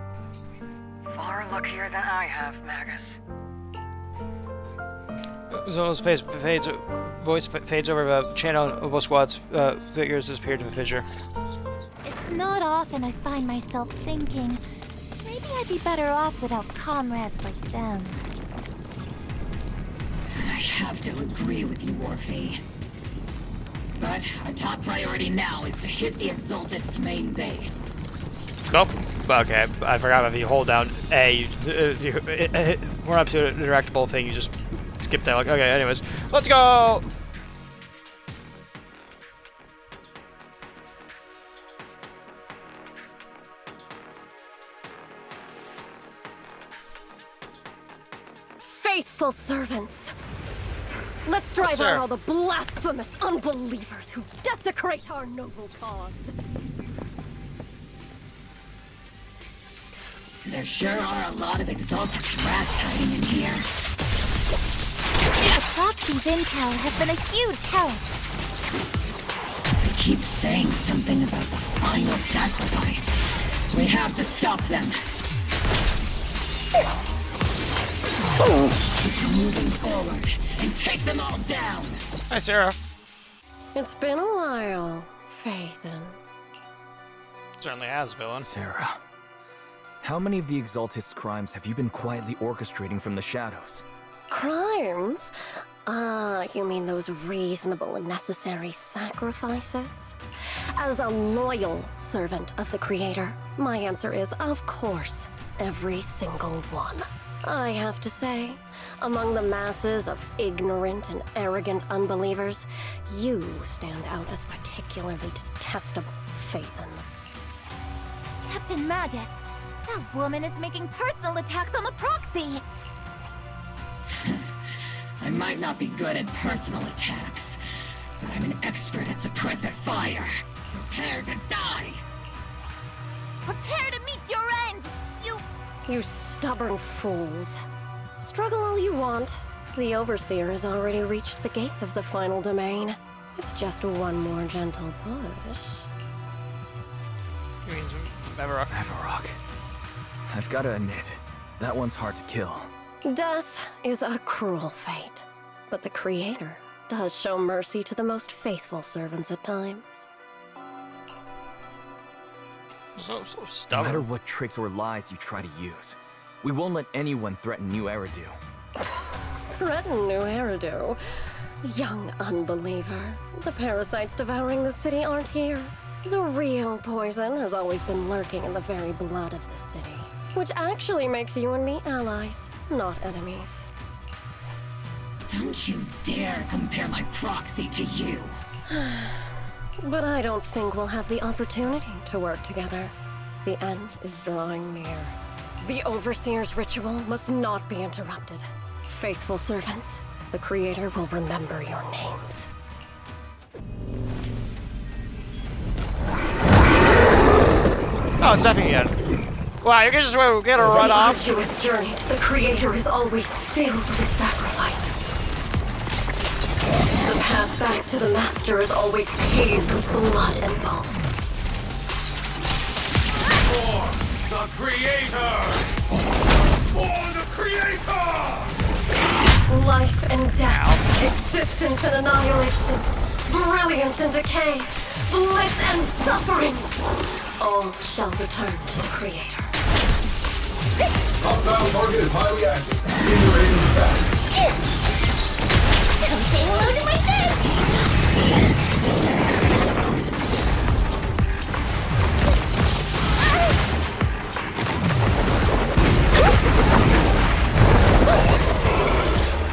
Far luckier than I have, Magus. Zolo's voice fades over the channel, and Obol Squad's figures disappear to the fissure. It's not often I find myself thinking, maybe I'd be better off without comrades like them. I have to agree with you, Orphie. But our top priority now is to hit the Exaltist's main base. Nope. Okay, I forgot if you hold down A, we're up to the directable thing, you just skip that. Like, okay, anyways, let's go! Faithful servants! Let's drive out all the blasphemous unbelievers who desecrate our noble cause. There sure are a lot of Exaltist rats hiding in here. Proxy's intel has been a huge help. They keep saying something about the final sacrifice. We have to stop them. Keep moving forward and take them all down. Hi, Sarah. It's been a while, Phaethon. Certainly has, villain. Sarah. How many of the Exaltist's crimes have you been quietly orchestrating from the shadows? Crimes? You mean those reasonable and necessary sacrifices? As a loyal servant of the Creator, my answer is, of course, every single one. I have to say, among the masses of ignorant and arrogant unbelievers, you stand out as particularly detestable, Phaethon. Captain Magus, that woman is making personal attacks on the Proxy! I might not be good at personal attacks, but I'm an expert at suppressive fire. Prepare to die! Prepare to meet your end! You stubborn fools. Struggle all you want. The Overseer has already reached the gate of the final domain. It's just one more gentle push. You mean Everrock? Everrock. I've got to admit, that one's hard to kill. Death is a cruel fate, but the Creator does show mercy to the most faithful servants at times. So No stubborn. matter what tricks or lies you try to use, we won't let anyone threaten New Eridu. Threaten New Eridu? Young unbeliever. The parasites devouring the city aren't here. The real poison has always been lurking in the very blood of the city, which actually makes you and me allies, not enemies. Don't you dare compare my proxy to you. But I don't think we'll have the opportunity to work together. The end is drawing near. The Overseer's ritual must not be interrupted. Faithful servants, the Creator will remember your names. Oh, it's nothing yet. Wow, you're just gonna run off. The arduous journey to the Creator is always filled with sacrifice. The path back to the Master is always paved with blood and bones. For the Creator! For the Creator! Life and death, existence and annihilation, brilliance and decay, bliss and suffering, all shall return to the Creator. Hostile target is highly active. Reiterating attacks. Come say hello to my face!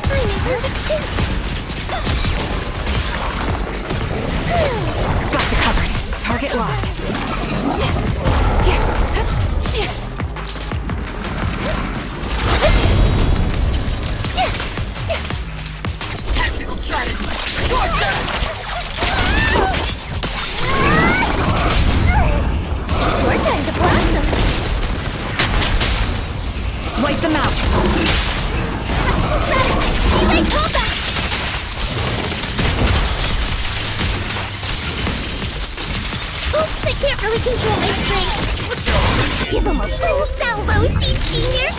I'm in perfect shape. Got you covered. Target locked. Tactical strategy. Watch that! It's your time to blast them. Wipe them out. They call back. Oops, I can't really control my strength. Give him a full salvo, Senior.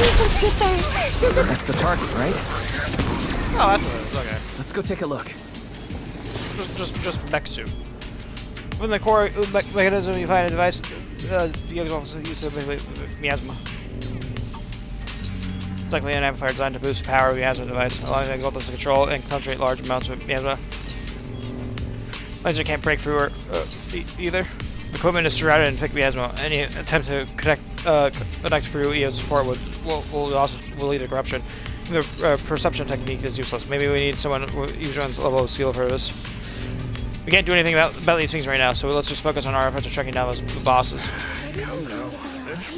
He's a chipper. That's the target, right? Oh, that's what it is. Okay. Let's go take a look. Just mech suit. Within the core mechanism, you find a device. The young also use to miasma. It's likely an amplifier designed to boost the power of the miasma device, allowing the exaltants to control and concentrate large amounts of miasma. Laser can't break through or either. The equipment is surrounded in thick miasma. Any attempt to connect through EO's support will lead to corruption. The perception technique is useless. Maybe we need someone with Yujuan's level of skill for this. We can't do anything about these things right now, so let's just focus on our efforts of tracking down the bosses.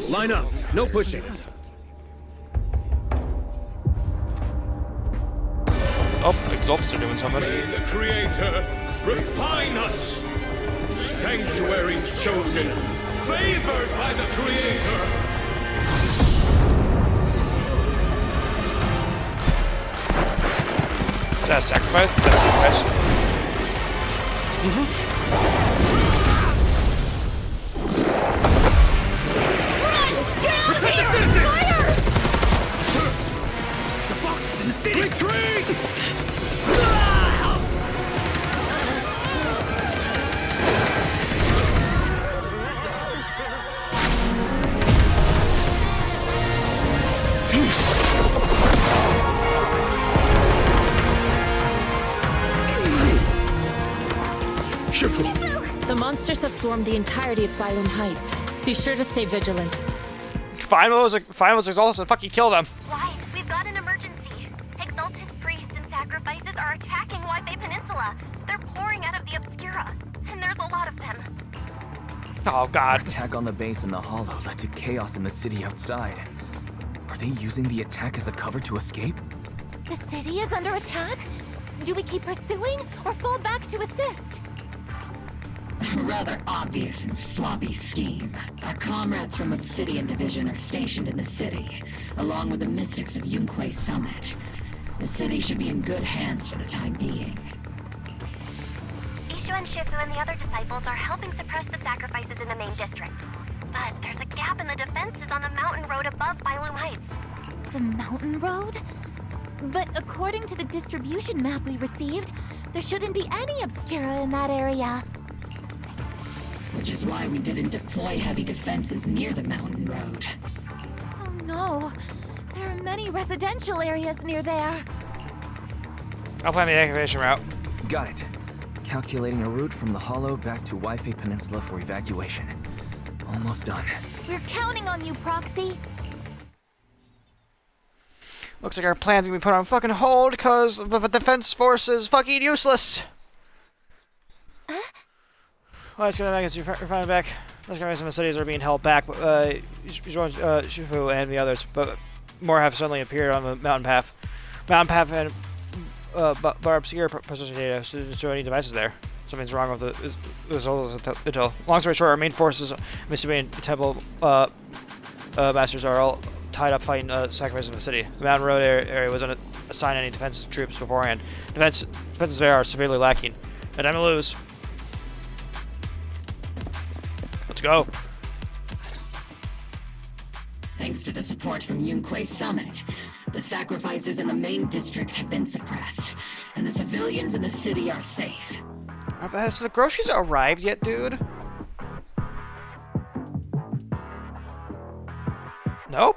Line up. No pushing. Oh, Exalts are doing something. May the Creator refine us! Sanctuaries chosen, favored by the Creator! Is that a sacrifice? That's a sacrifice. Protect the citizen! Fire! The box is in the city. Retreat! The monsters have swarmed the entirety of Phylum Heights. Be sure to stay vigilant. Find those Exalts and fucking kill them. Why? We've got an emergency. Exalted priests and sacrifices are attacking Waipei Peninsula. They're pouring out of the Obscura, and there's a lot of them. Oh god. Our attack on the base in the Hollow led to chaos in the city outside. Are they using the attack as a cover to escape? The city is under attack? Do we keep pursuing or fall back to assist? Rather obvious and sloppy scheme. Our comrades from Obsidian Division are stationed in the city, along with the mystics of Yunquei Summit. The city should be in good hands for the time being. Ishu and Shifu and the other disciples are helping suppress the sacrifices in the main district. But there's a gap in the defenses on the mountain road above Phylum Heights. The mountain road? But according to the distribution map we received, there shouldn't be any Obscura in that area. which is why we didn't deploy heavy defenses near the mountain road. Oh no, there are many residential areas near there. I'll plan the evacuation route. Got it. Calculating a route from the Hollow back to Wi-Fi Peninsula for evacuation. Almost done. We're counting on you, Proxy. Looks like our plan's gonna be put on fucking hold because the defense force is fucking useless. Well, it's gonna make us finally back. Most of the cities are being held back, but Shifu and the others, but more have suddenly appeared on the mountain path. Mountain path and but obscure position data to show any devices there. Something's wrong with the results of the long story short, our main forces, Mississippi Temple masters are all tied up fighting sacrifices in the city. The mountain road area wasn't assigned any defensive troops beforehand. Defenses there are severely lacking. No time to lose. Let's go. Thanks to the support from Yunquei Summit, the sacrifices in the main district have been suppressed, and the civilians in the city are safe. Has the groceries arrived yet, dude? Nope.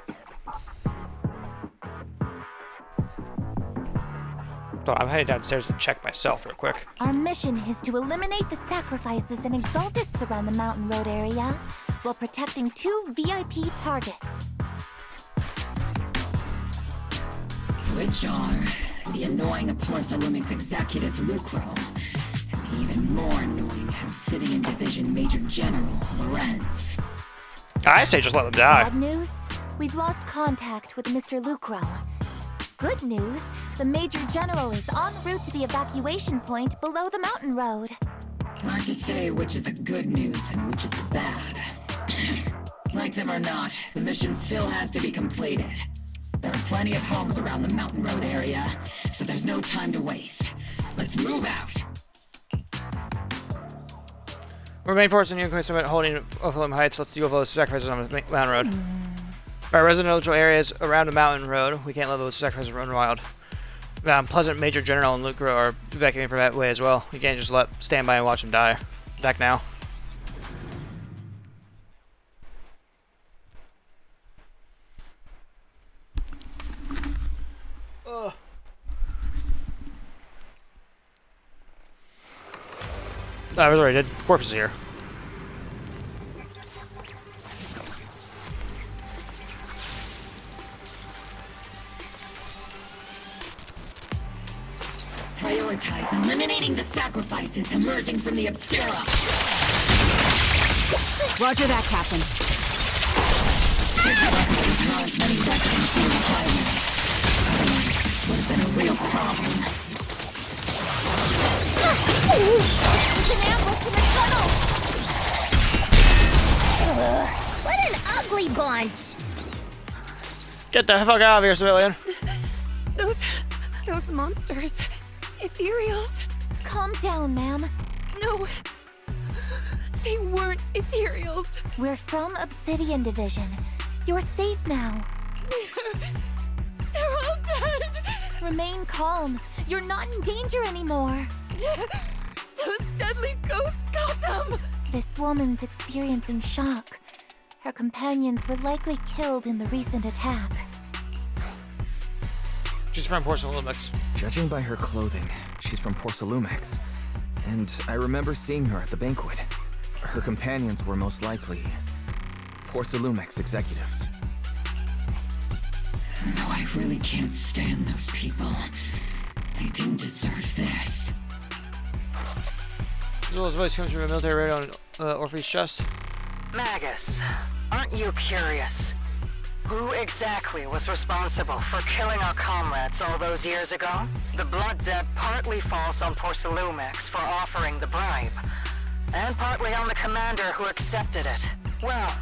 I'm heading downstairs to check myself real quick. Our mission is to eliminate the sacrifices and exaltists around the mountain road area while protecting 2 VIP targets. Which are the annoying Porcelumix executive Lucro, and even more annoying Obsidian Division Major General Lorenz. I say just let them die. Bad news? We've lost contact with Mr. Lucro. Good news, the Major General is en route to the evacuation point below the mountain road. Hard to say which is the good news and which is the bad. Like them or not, the mission still has to be completed. There are plenty of homes around the mountain road area, so there's no time to waste. Let's move out! We're main force in Yunquei Summit holding Ophalum Heights. Let's deal with those sacrifices on the mountain road. Our residential areas around the mountain road, we can't let those sacrifices run wild. Pleasant Major General and Lucro are evacuating from that way as well. We can't just stand by and watch them die. Back now. I was already dead. Corpse is here. Prioritize eliminating the sacrifices emerging from the Obscura. Roger that, Captain. Not as many veterans through the highway. Would have been a real problem. There's an ambush in the tunnel! What an ugly bunch! Get the fuck out of here, civilian. Those monsters. Ethereals. Calm down, ma'am. No. They weren't ethereals. We're from Obsidian Division. You're safe now. They're all dead. Remain calm. You're not in danger anymore. Those deadly ghosts got them. This woman's experiencing shock. Her companions were likely killed in the recent attack. She's from Porcelumix. Judging by her clothing, she's from Porcelumix. And I remember seeing her at the banquet. Her companions were most likely Porcelumix executives. No, I really can't stand those people. They didn't deserve this. Zula's voice comes from a military radio on Orphie's chest. Magus, aren't you curious? Who exactly was responsible for killing our comrades all those years ago? The blood debt partly falls on Porcelumix for offering the bribe, and partly on the commander who accepted it. Well,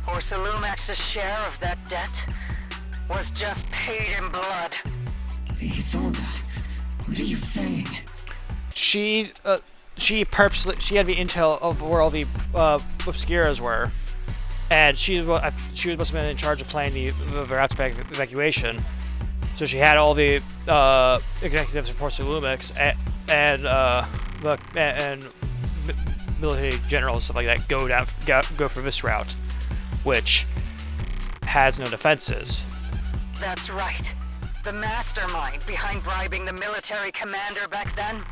Porcelumix's share of that debt was just paid in blood. Isolde, what are you saying? She purposely, she had the intel of where all the Obscuras were, and she must have been in charge of planning the route to evacuation. So she had all the military generals and stuff like that go for this route, which has no defenses. That's right. The mastermind behind bribing the military commander back then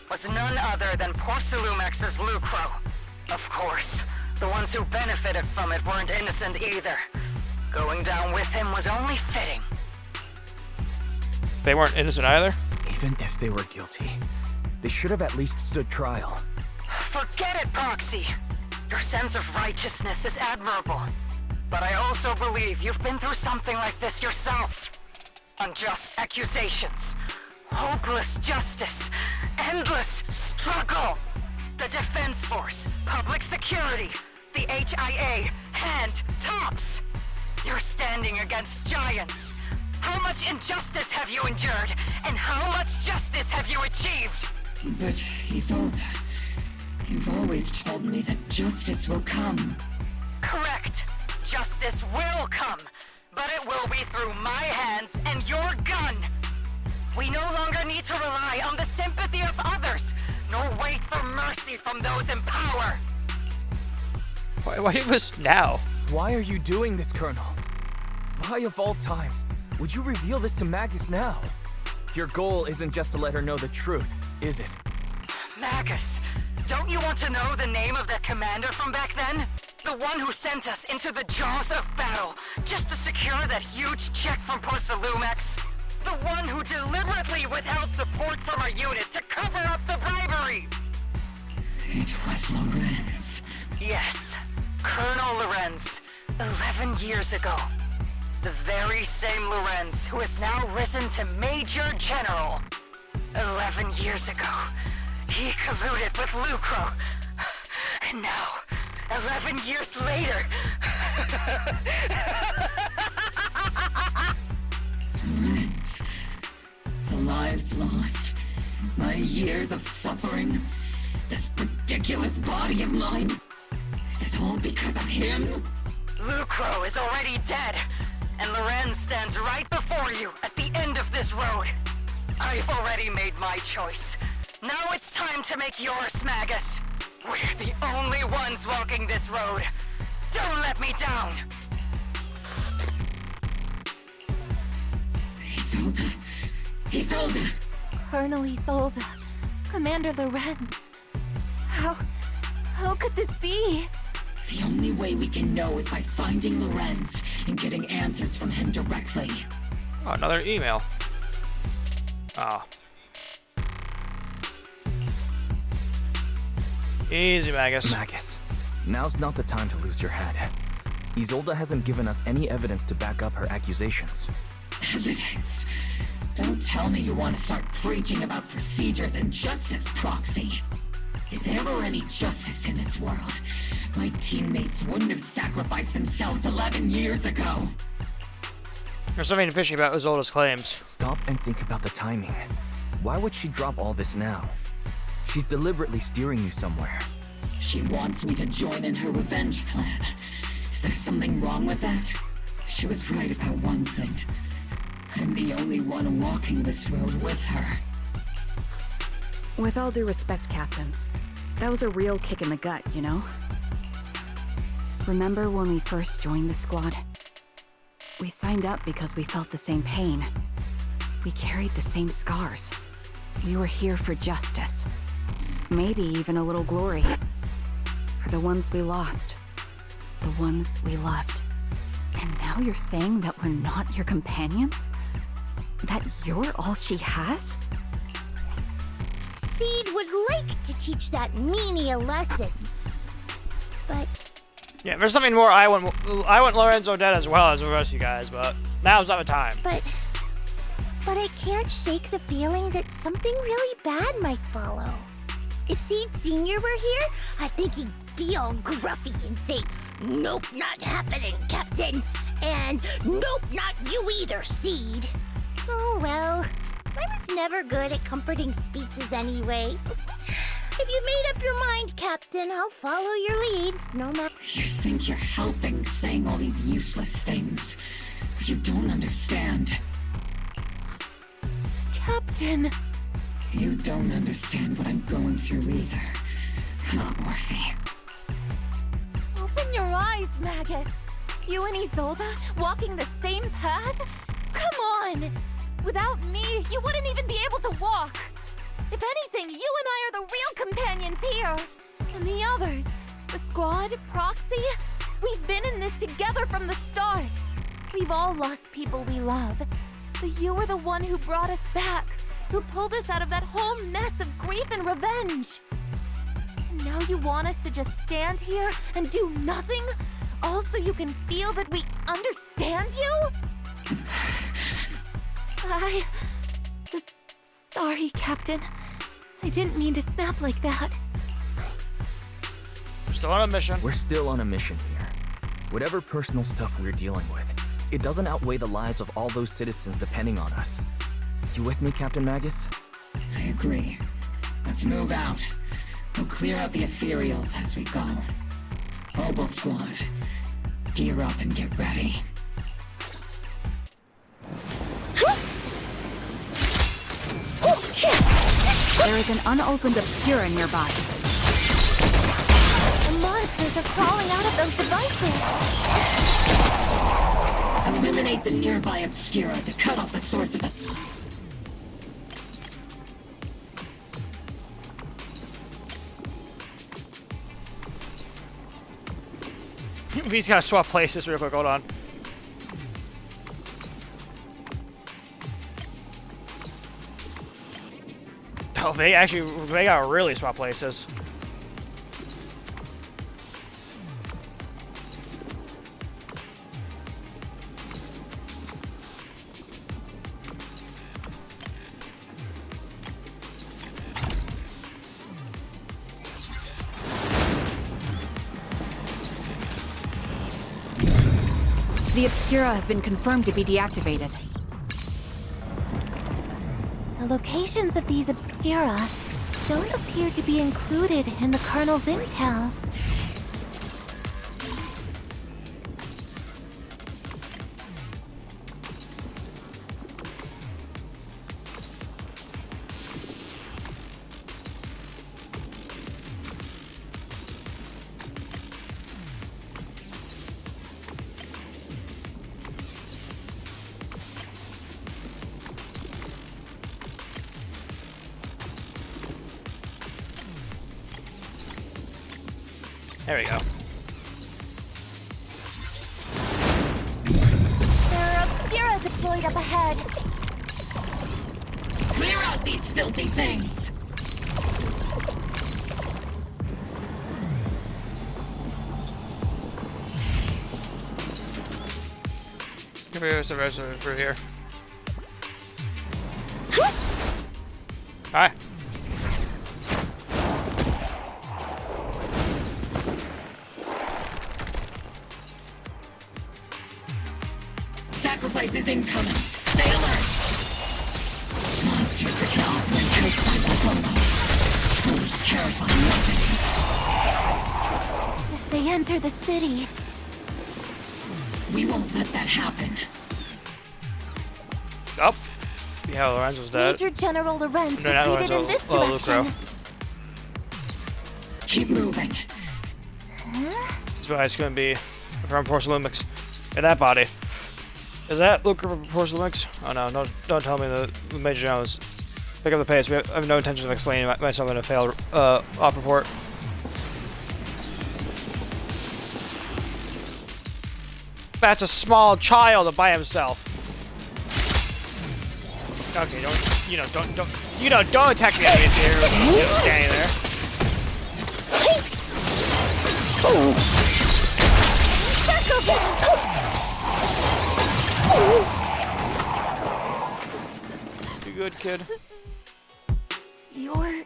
was none other than Porcelumex's Lucro. Of course, the ones who benefited from it weren't innocent either. Going down with him was only fitting. They weren't innocent either? Even if they were guilty, they should have at least stood trial. Forget it, Proxy! Your sense of righteousness is admirable. But I also believe you've been through something like this yourself. Unjust accusations, hopeless justice, endless struggle. The Defense Force, public security, the HIA, and TOPS. You're standing against giants. How much injustice have you endured, and how much justice have you achieved? But, Isolde, you've always told me that justice will come. Correct. Justice will come, but it will be through my hands and your gun. We no longer need to rely on the sympathy of others, nor wait for mercy from those in power. Why do this now? Why are you doing this, Colonel? Why of all times would you reveal this to Magus now? Your goal isn't just to let her know the truth, is it? Magus, don't you want to know the name of the commander from back then? The one who sent us into the jaws of battle just to secure that huge check from Porcelumex? The one who deliberately withheld support from our unit to cover up the bribery? It was Lorenz. Yes, Colonel Lorenz, 11 years ago. The very same Lorenz who has now risen to Major General. 11 years ago, he colluded with Lucro. And now, 11 years later... Lorenz, the lives lost, my years of suffering, this ridiculous body of mine. Is it all because of him? Lucro is already dead, and Lorenz stands right before you at the end of this road. I've already made my choice. Now it's time to make yours, Magus. We're the only ones walking this road. Don't let me down. Isolde. Colonel Isolde. Commander Lorenz. How could this be? The only way we can know is by finding Lorenz and getting answers from him directly. Oh, another email. Ah. Easy, Magus. Magus, now's not the time to lose your head. Isolde hasn't given us any evidence to back up her accusations. Evidence? Don't tell me you want to start preaching about procedures and justice, Proxy. If there were any justice in this world, my teammates wouldn't have sacrificed themselves 11 years ago. There's something fishy about Isolde's claims. Stop and think about the timing. Why would she drop all this now? She's deliberately steering you somewhere. She wants me to join in her revenge plan. Is there something wrong with that? She was right about one thing. I'm the only one walking this road with her. With all due respect, Captain, that was a real kick in the gut, you know? Remember when we first joined the squad? We signed up because we felt the same pain. We carried the same scars. We were here for justice. Maybe even a little glory. For the ones we lost. The ones we loved. And now you're saying that we're not your companions? That you're all she has? Seed would like to teach that meanie a lesson. But... yeah, there's something more. I want Lorenzo dead as well as the rest of you guys, but now's not the time. But I can't shake the feeling that something really bad might follow. If Seed Sr. were here, I think he'd be all gruffy and say, "Nope, not happening, Captain." And "Nope, not you either, Seed." Oh well, I was never good at comforting speeches anyway. If you made up your mind, Captain, I'll follow your lead, no matter. You think you're helping saying all these useless things, but you don't understand. Captain! You don't understand what I'm going through either. Come, Orphie. Open your eyes, Magus. You and Isolde walking the same path? Come on! Without me, you wouldn't even be able to walk. If anything, you and I are the real companions here. And the others, the squad, Proxy, we've been in this together from the start. We've all lost people we love. But you were the one who brought us back, who pulled us out of that whole mess of grief and revenge. And now you want us to just stand here and do nothing? All so you can feel that we understand you? Sorry, Captain. I didn't mean to snap like that. We're still on a mission. We're still on a mission here. Whatever personal stuff we're dealing with, it doesn't outweigh the lives of all those citizens depending on us. You with me, Captain Magus? I agree. Let's move out. We'll clear out the ethereals as we go. Mobile squad, gear up and get ready. There is an unopened Obscura nearby. The monsters are crawling out of those devices. Eliminate the nearby Obscura to cut off the source of the... We just gotta swap places real quick, hold on. Oh, they gotta really swap places. The Obscura have been confirmed to be deactivated. The locations of these Obscura don't appear to be included in the Colonel's intel. There we go. There are Obscura deployed up ahead. Clear out these filthy things! Here's the resident through here. Hi. Sacrifice is incoming. Stay alert! Monsters that can operate outside the holo. Truly terrifying weapons. If they enter the city... We won't let that happen. Oh. Yeah, Lorenzo's dead. Major General Lorenz No, not retreated Lorenzo. in this Lucro. direction. Keep moving. This guy's gonna be from Porcelumix. And that body. Is that Lucro from Porcelumix? Oh no, don't tell me the Major General is. Pick up the pace. I have no intention of explaining myself in a failed op report. That's a small child by himself. Okay, don't attack the enemy here. Standing there. You good, kid? You're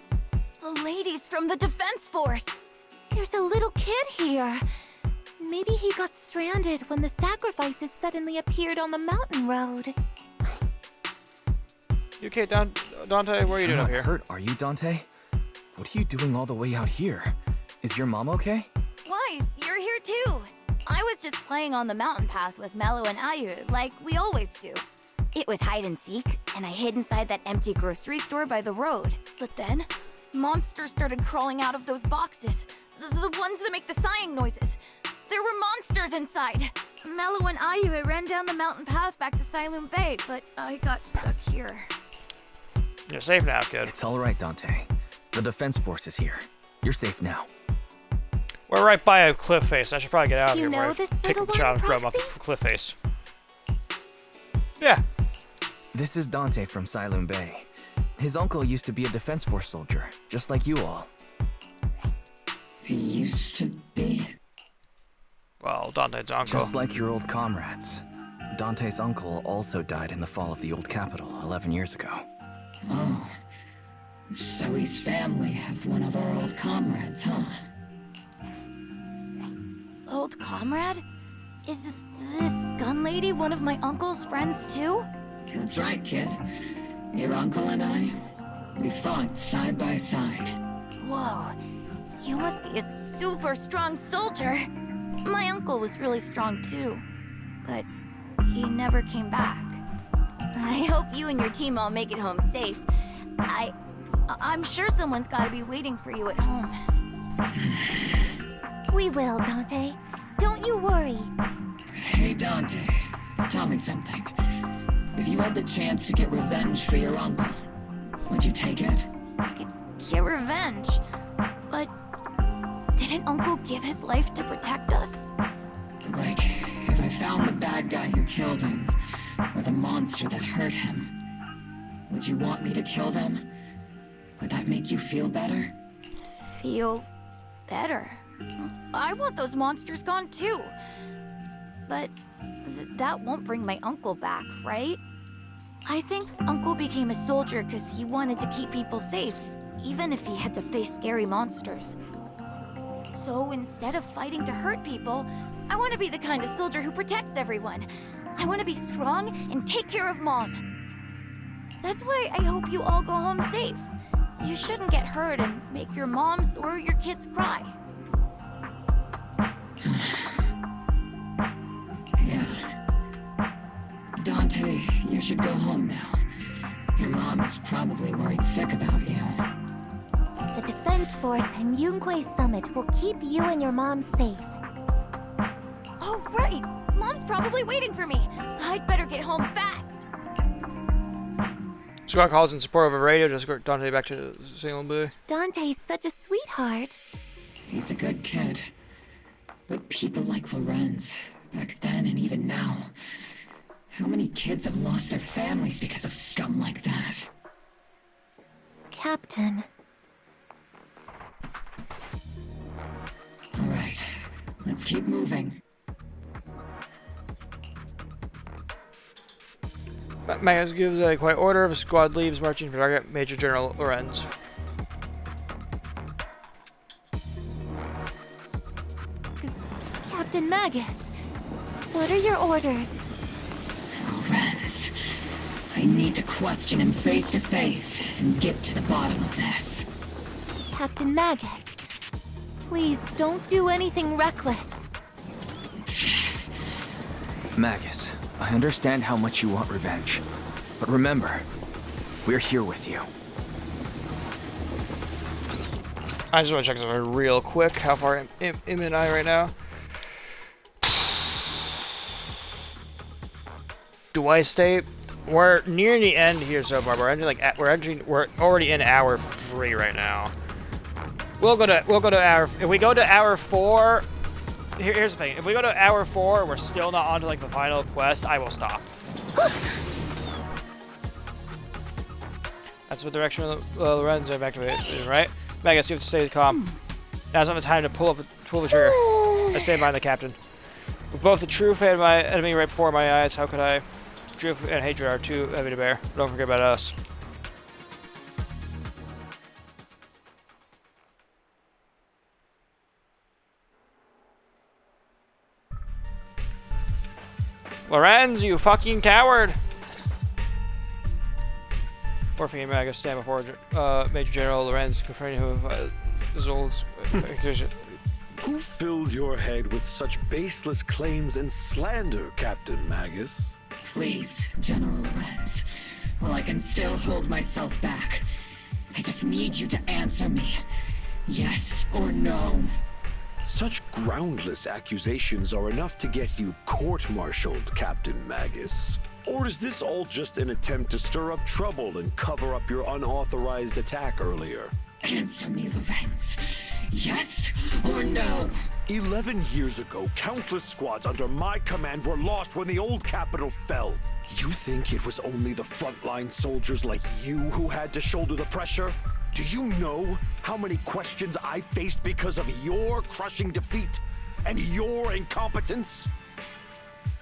the ladies from the Defense Force. There's a little kid here. Maybe he got stranded when the sacrifices suddenly appeared on the mountain road. You okay, Dante? What are you doing up here? Hurt, are you, Dante? What are you doing all the way out here? Is your mom okay? Wise, you're here too. I was just playing on the mountain path with Mello and Ayu, like we always do. It was hide and seek, and I hid inside that empty grocery store by the road. But then, monsters started crawling out of those boxes. The ones that make the sighing noises. There were monsters inside. Mello and Ayu ran down the mountain path back to Siloam Bay, but I got stuck here. You're safe now, kid. It's all right, Dante. The defense force is here. You're safe now. We're right by a cliff face. I should probably get out of You here. know Where this pick little the child one, from off the cliff face. Yeah. This is Dante from Siloam Bay. His uncle used to be a defense force soldier, just like you all. He used to be. Well, Dante's uncle. Just like your old comrades. Dante's uncle also died in the fall of the old capital 11 years ago. Oh. So his family have one of our old comrades, huh? Old comrade? Is this gun lady one of my uncle's friends too? That's right, kid. Your uncle and I, we fought side by side. Whoa, you must be a super strong soldier. My uncle was really strong too, but he never came back. I hope you and your team all make it home safe. I'm sure someone's gotta be waiting for you at home. We will, Dante. Don't you worry. Hey, Dante, tell me something. If you had the chance to get revenge for your uncle, would you take it? Get revenge? But didn't Uncle give his life to protect us? Like, if I found the bad guy who killed him, or the monster that hurt him, would you want me to kill them? Would that make you feel better? Feel better? I want those monsters gone too. But that won't bring my uncle back, right? I think Uncle became a soldier because he wanted to keep people safe, even if he had to face scary monsters. So instead of fighting to hurt people, I want to be the kind of soldier who protects everyone. I want to be strong and take care of Mom. That's why I hope you all go home safe. You shouldn't get hurt and make your moms or your kids cry. Yeah. Dante, you should go home now. Your mom is probably worried sick about you. The Defense Force and Yunque Summit will keep you and your mom safe. Oh, right! Mom's probably waiting for me. I'd better get home fast. Squad calls in support of a radio to escort Dante back to Salem Bay. Dante's such a sweetheart. He's a good kid. But people like Lorenz, back then and even now, how many kids have lost their families because of scum like that? Captain. All right, let's keep moving. Magus gives a quiet order. The squad leaves, marching for target Major General Lorenz. Captain Magus, what are your orders? Lorenz, I need to question him face to face and get to the bottom of this. Captain Magus, please don't do anything reckless. Magus, I understand how much you want revenge. But remember, we're here with you. I just want to check something real quick. How far am and I right now? Do I stay? We're near the end here so far. We're already in hour 3 right now. We'll go to hour. If we go to hour 4, here's the thing. If we go to hour 4, we're still not on to like the final quest. I will stop. That's what direction Lorenz activated, right? Magus, you have to stay calm. Now's not the time to pull the trigger. I stand behind the captain. With both the truth and my enemy right before my eyes, how could I? Truth and hatred are too heavy to bear. Don't forget about us. Lorenz, you fucking coward! Orphie and Magus stand before Major General Lorenz, confronting him with Zol's accusation. Who filled your head with such baseless claims and slander, Captain Magus? Please, General Lorenz, while I can still hold myself back, I just need you to answer me. Yes or no? Such groundless accusations are enough to get you court-martialed, Captain Magus. Or is this all just an attempt to stir up trouble and cover up your unauthorized attack earlier? Answer me, Lorenz. Yes or no? 11 years ago, countless squads under my command were lost when the old capital fell. You think it was only the frontline soldiers like you who had to shoulder the pressure? Do you know how many questions I faced because of your crushing defeat and your incompetence?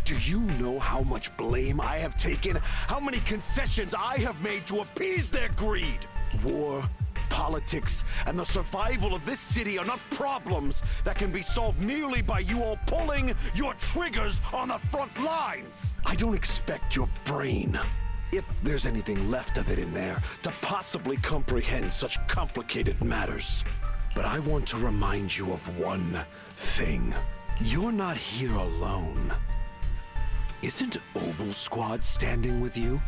Do you know how much blame I have taken? How many concessions I have made to appease their greed? War, politics, and the survival of this city are not problems that can be solved merely by you all pulling your triggers on the front lines. I don't expect your brain, if there's anything left of it in there, to possibly comprehend such complicated matters. But I want to remind you of one thing. You're not here alone. Isn't Obel Squad standing with you?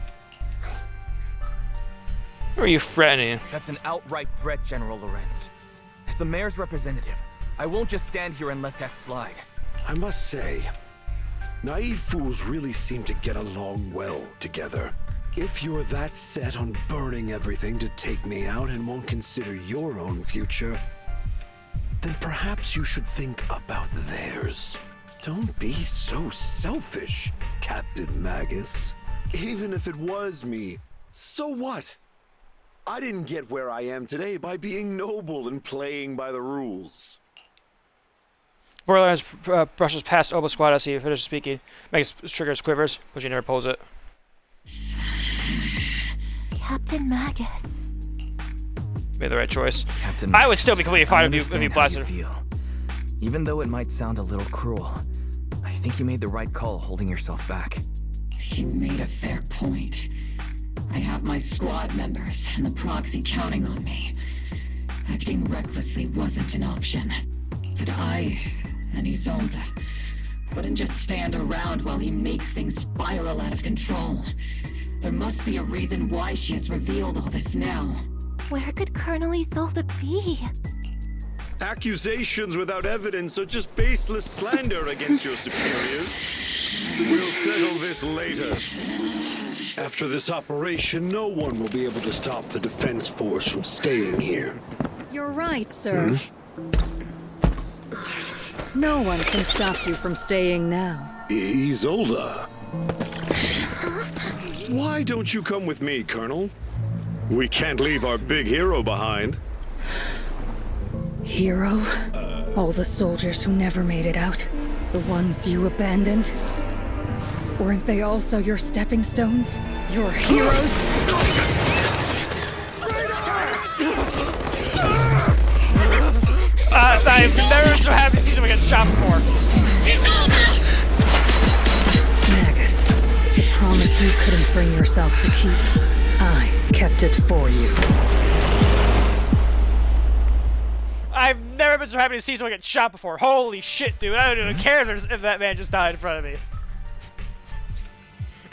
Who are you threatening? That's an outright threat, General Lorenz. As the mayor's representative, I won't just stand here and let that slide. I must say, naive fools really seem to get along well together. If you're that set on burning everything to take me out and won't consider your own future, then perhaps you should think about theirs. Don't be so selfish, Captain Magus. Even if it was me, so what? I didn't get where I am today by being noble and playing by the rules. Borderlands brushes past Obel Squad as he finishes speaking. Makes triggers quivers, but she never pulls it. Captain Magus. Made the right choice. Captain I would still be completely fine if you blasted her. Even though it might sound a little cruel, I think you made the right call holding yourself back. You made a fair point. I have my squad members and the proxy counting on me. Acting recklessly wasn't an option. But I and Isolde wouldn't just stand around while he makes things spiral out of control. There must be a reason why she has revealed all this now. Where could Colonel Isolde be? Accusations without evidence are just baseless slander against your superiors. We'll settle this later. After this operation, no one will be able to stop the defense force from staying here. You're right, sir. No one can stop you from staying now. Isolde. Why don't you come with me, Colonel? We can't leave our big hero behind. Hero? All the soldiers who never made it out? The ones you abandoned? Weren't they also your stepping stones? Your heroes? I've never been so happy to see someone get shot before. Magus, promise you couldn't bring yourself to keep. I kept it for you. I've never been so happy to see someone get shot before. Holy shit, dude. I don't even care if that man just died in front of me.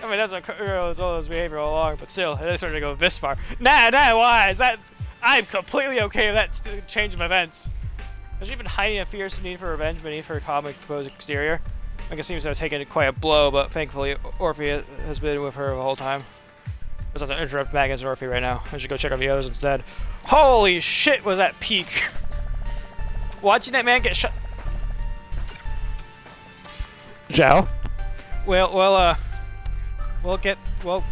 I mean, that's what Colonel Isolde's behavior all along, but still, it is starting to go this far. Nah, why? Is that... I'm completely okay with that change of events. Has she been hiding a fierce need for revenge beneath her calm and composed exterior? I guess it seems to have taken quite a blow, but thankfully, Orphie has been with her the whole time. Let's not interrupt Magus and Orphie right now. I should go check on the others instead. Holy shit, was that peak! Watching that man get shot... Zhao? We'll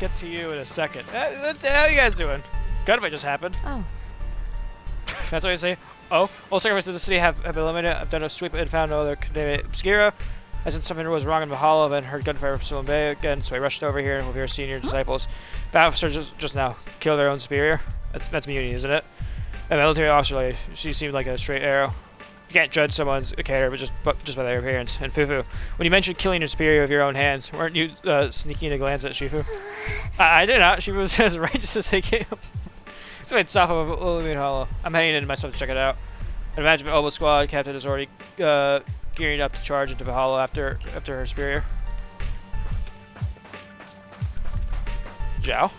get to you in a second. What the hell are you guys doing? Gunfight just happened. Oh. That's what you say? Oh. All sacrifices of the city have been eliminated. I've done a sweep and found no other contaminated Obscura. As in something was wrong in Valhalla, then heard gunfire from Silvan Bay again, so I rushed over here with your senior disciples. Battle officers just now kill their own superior. That's Muni, isn't it? A military officer, like, she seemed like a straight arrow. You can't judge someone's character just by their appearance. And Fufu, when you mentioned killing your superior with your own hands, weren't you sneaking a glance at Shifu? I did not. She was as righteous as they came. It's made south of Illuminate Hollow. I'm heading in myself to check it out. I imagine the Obel Squad captain is already gearing up to charge into Valhalla after her superior. Zhao?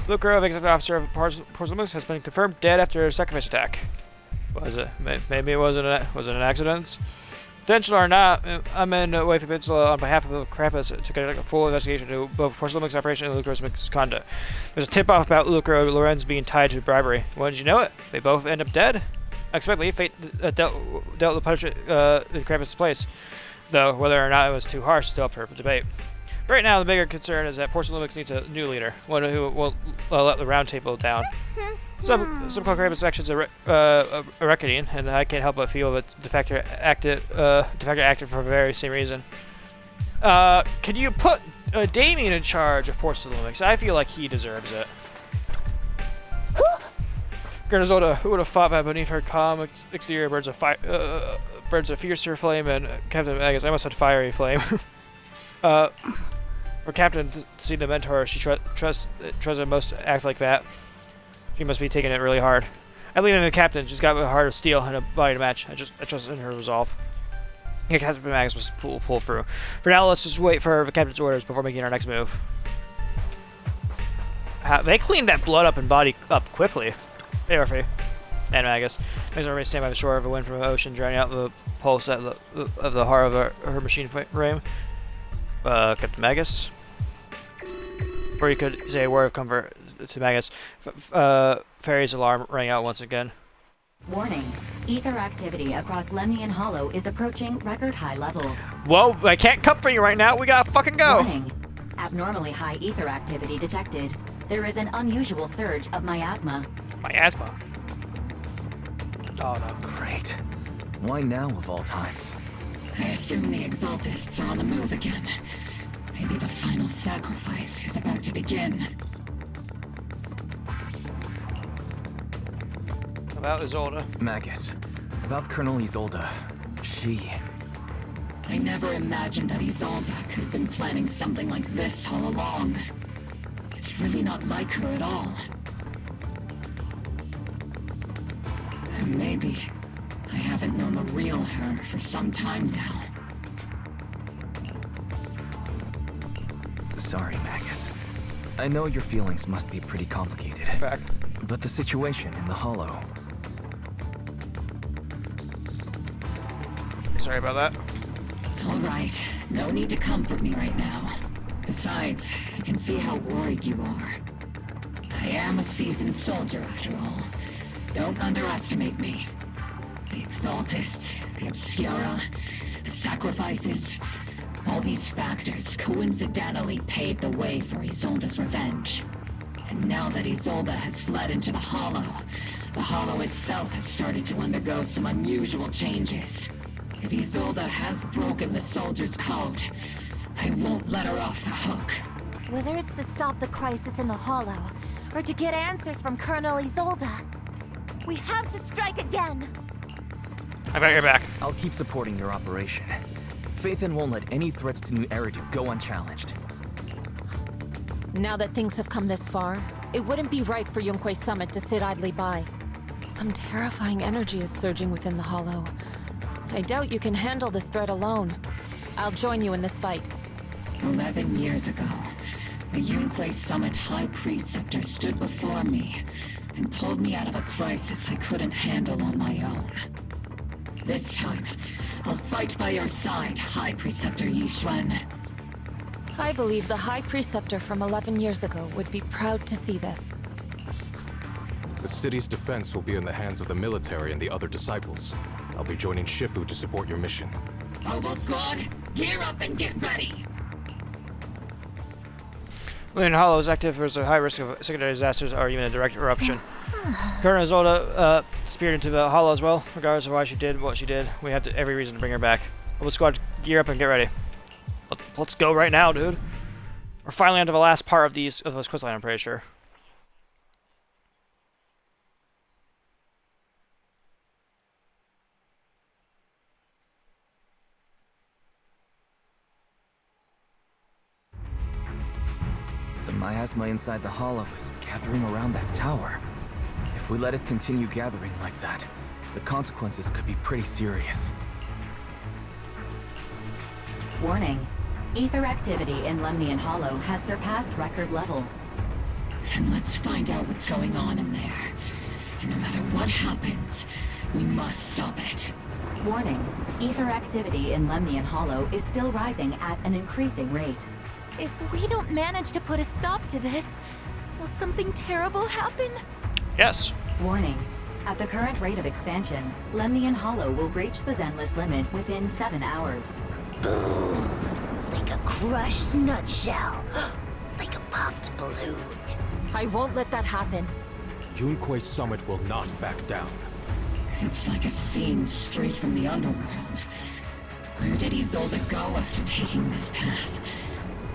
Lucro, executive officer of Porcelain, has been confirmed dead after a sacrifice attack. Was it? Maybe it wasn't an accident? Intentional or not, I'm in Orphie Peninsula on behalf of the Krampus to conduct a full investigation into both Porcelain's operation and Lucro's misconduct. There's a tip-off about Lucro Lorenz being tied to bribery. When did you know it? They both end up dead? Unexpectedly, fate dealt the punishment in Krampus' place, though whether or not it was too harsh is still up for debate. Right now, the bigger concern is that Porcelain needs a new leader, one who won't let the round table down. Some call Krampus' actions a reckoning, and I can't help but feel that de facto acted for the very same reason. Can you put Damien in charge of Porcelain? I feel like he deserves it. Gernazolda, who would have fought back beneath her calm exterior burns of fiercer flame, and Captain Magus, I must have fiery flame. For Captain to see the mentor she trusts most act like that. She must be taking it really hard. I leave it to the Captain. She's got a heart of steel and a body to match. I trust in her resolve. Yeah, Captain Magus was pull through. For now, let's just wait for the Captain's orders before making our next move. They cleaned that blood up and body up quickly. Hey, Orphie. And Magus. Magus already stand by the shore of a wind from the ocean, drowning out the pulse of the heart of her machine frame. Captain Magus. Before you could say a word of comfort to Magus, Fairy's alarm rang out once again. Warning. Ether activity across Lemnian Hollow is approaching record high levels. Whoa, I can't comfort you right now. We gotta fucking go. Warning. Abnormally high ether activity detected. There is an unusual surge of miasma. Miasma? Oh no. Great. Why now of all times? I assume the Exaltists are on the move again. Maybe the final sacrifice is about to begin. About Isolde. Magus. About Colonel Isolde. She... I never imagined that Isolde could have been planning something like this all along. It's really not like her at all. And maybe I haven't known the real her for some time now. Sorry, Magus. I know your feelings must be pretty complicated. Back. But the situation in the Hollow... Sorry about that. All right. No need to comfort me right now. Besides, I can see how worried you are. I am a seasoned soldier, after all. Don't underestimate me. The Exaltists, the Obscura, the sacrifices... all these factors coincidentally paved the way for Isolde's revenge. And now that Isolde has fled into the Hollow itself has started to undergo some unusual changes. If Isolde has broken the soldier's code, I won't let her off the hook. Whether it's to stop the crisis in the Hollow, or to get answers from Colonel Isolde, we have to strike again! I got your back. I'll keep supporting your operation. Phaethon won't let any threats to New Eridu go unchallenged. Now that things have come this far, it wouldn't be right for Yunque's summit to sit idly by. Some terrifying energy is surging within the Hollow. I doubt you can handle this threat alone. I'll join you in this fight. 11 years ago, the Yunque Summit High Preceptor stood before me and pulled me out of a crisis I couldn't handle on my own. This time, I'll fight by your side, High Preceptor Yixuan. I believe the High Preceptor from 11 years ago would be proud to see this. The city's defense will be in the hands of the military and the other disciples. I'll be joining Shifu to support your mission. Mobile Squad, gear up and get ready! Lemnian Hollow is active. There's a high risk of secondary disasters or even a direct eruption. Colonel Isolde speared into the Hollow as well. Regardless of why she did what she did, we have every reason to bring her back. Mobile Squad, gear up and get ready. Let's go right now, dude. We're finally onto the last part of this questline, I'm pretty sure. The miasma inside the Hollow is gathering around that tower. If we let it continue gathering like that, the consequences could be pretty serious. Warning. Ether activity in Lemnian Hollow has surpassed record levels. Then let's find out what's going on in there. And no matter what happens, we must stop it. Warning, ether activity in Lemnian Hollow is still rising at an increasing rate. If we don't manage to put a stop to this, will something terrible happen? Yes. Warning, at the current rate of expansion, Lemnian Hollow will breach the Zenless limit within 7 hours. Boom! Like a crushed nutshell. Like a popped balloon. I won't let that happen. Yunquei Summit will not back down. It's like a scene straight from the underworld. Where did Isolde go after taking this path?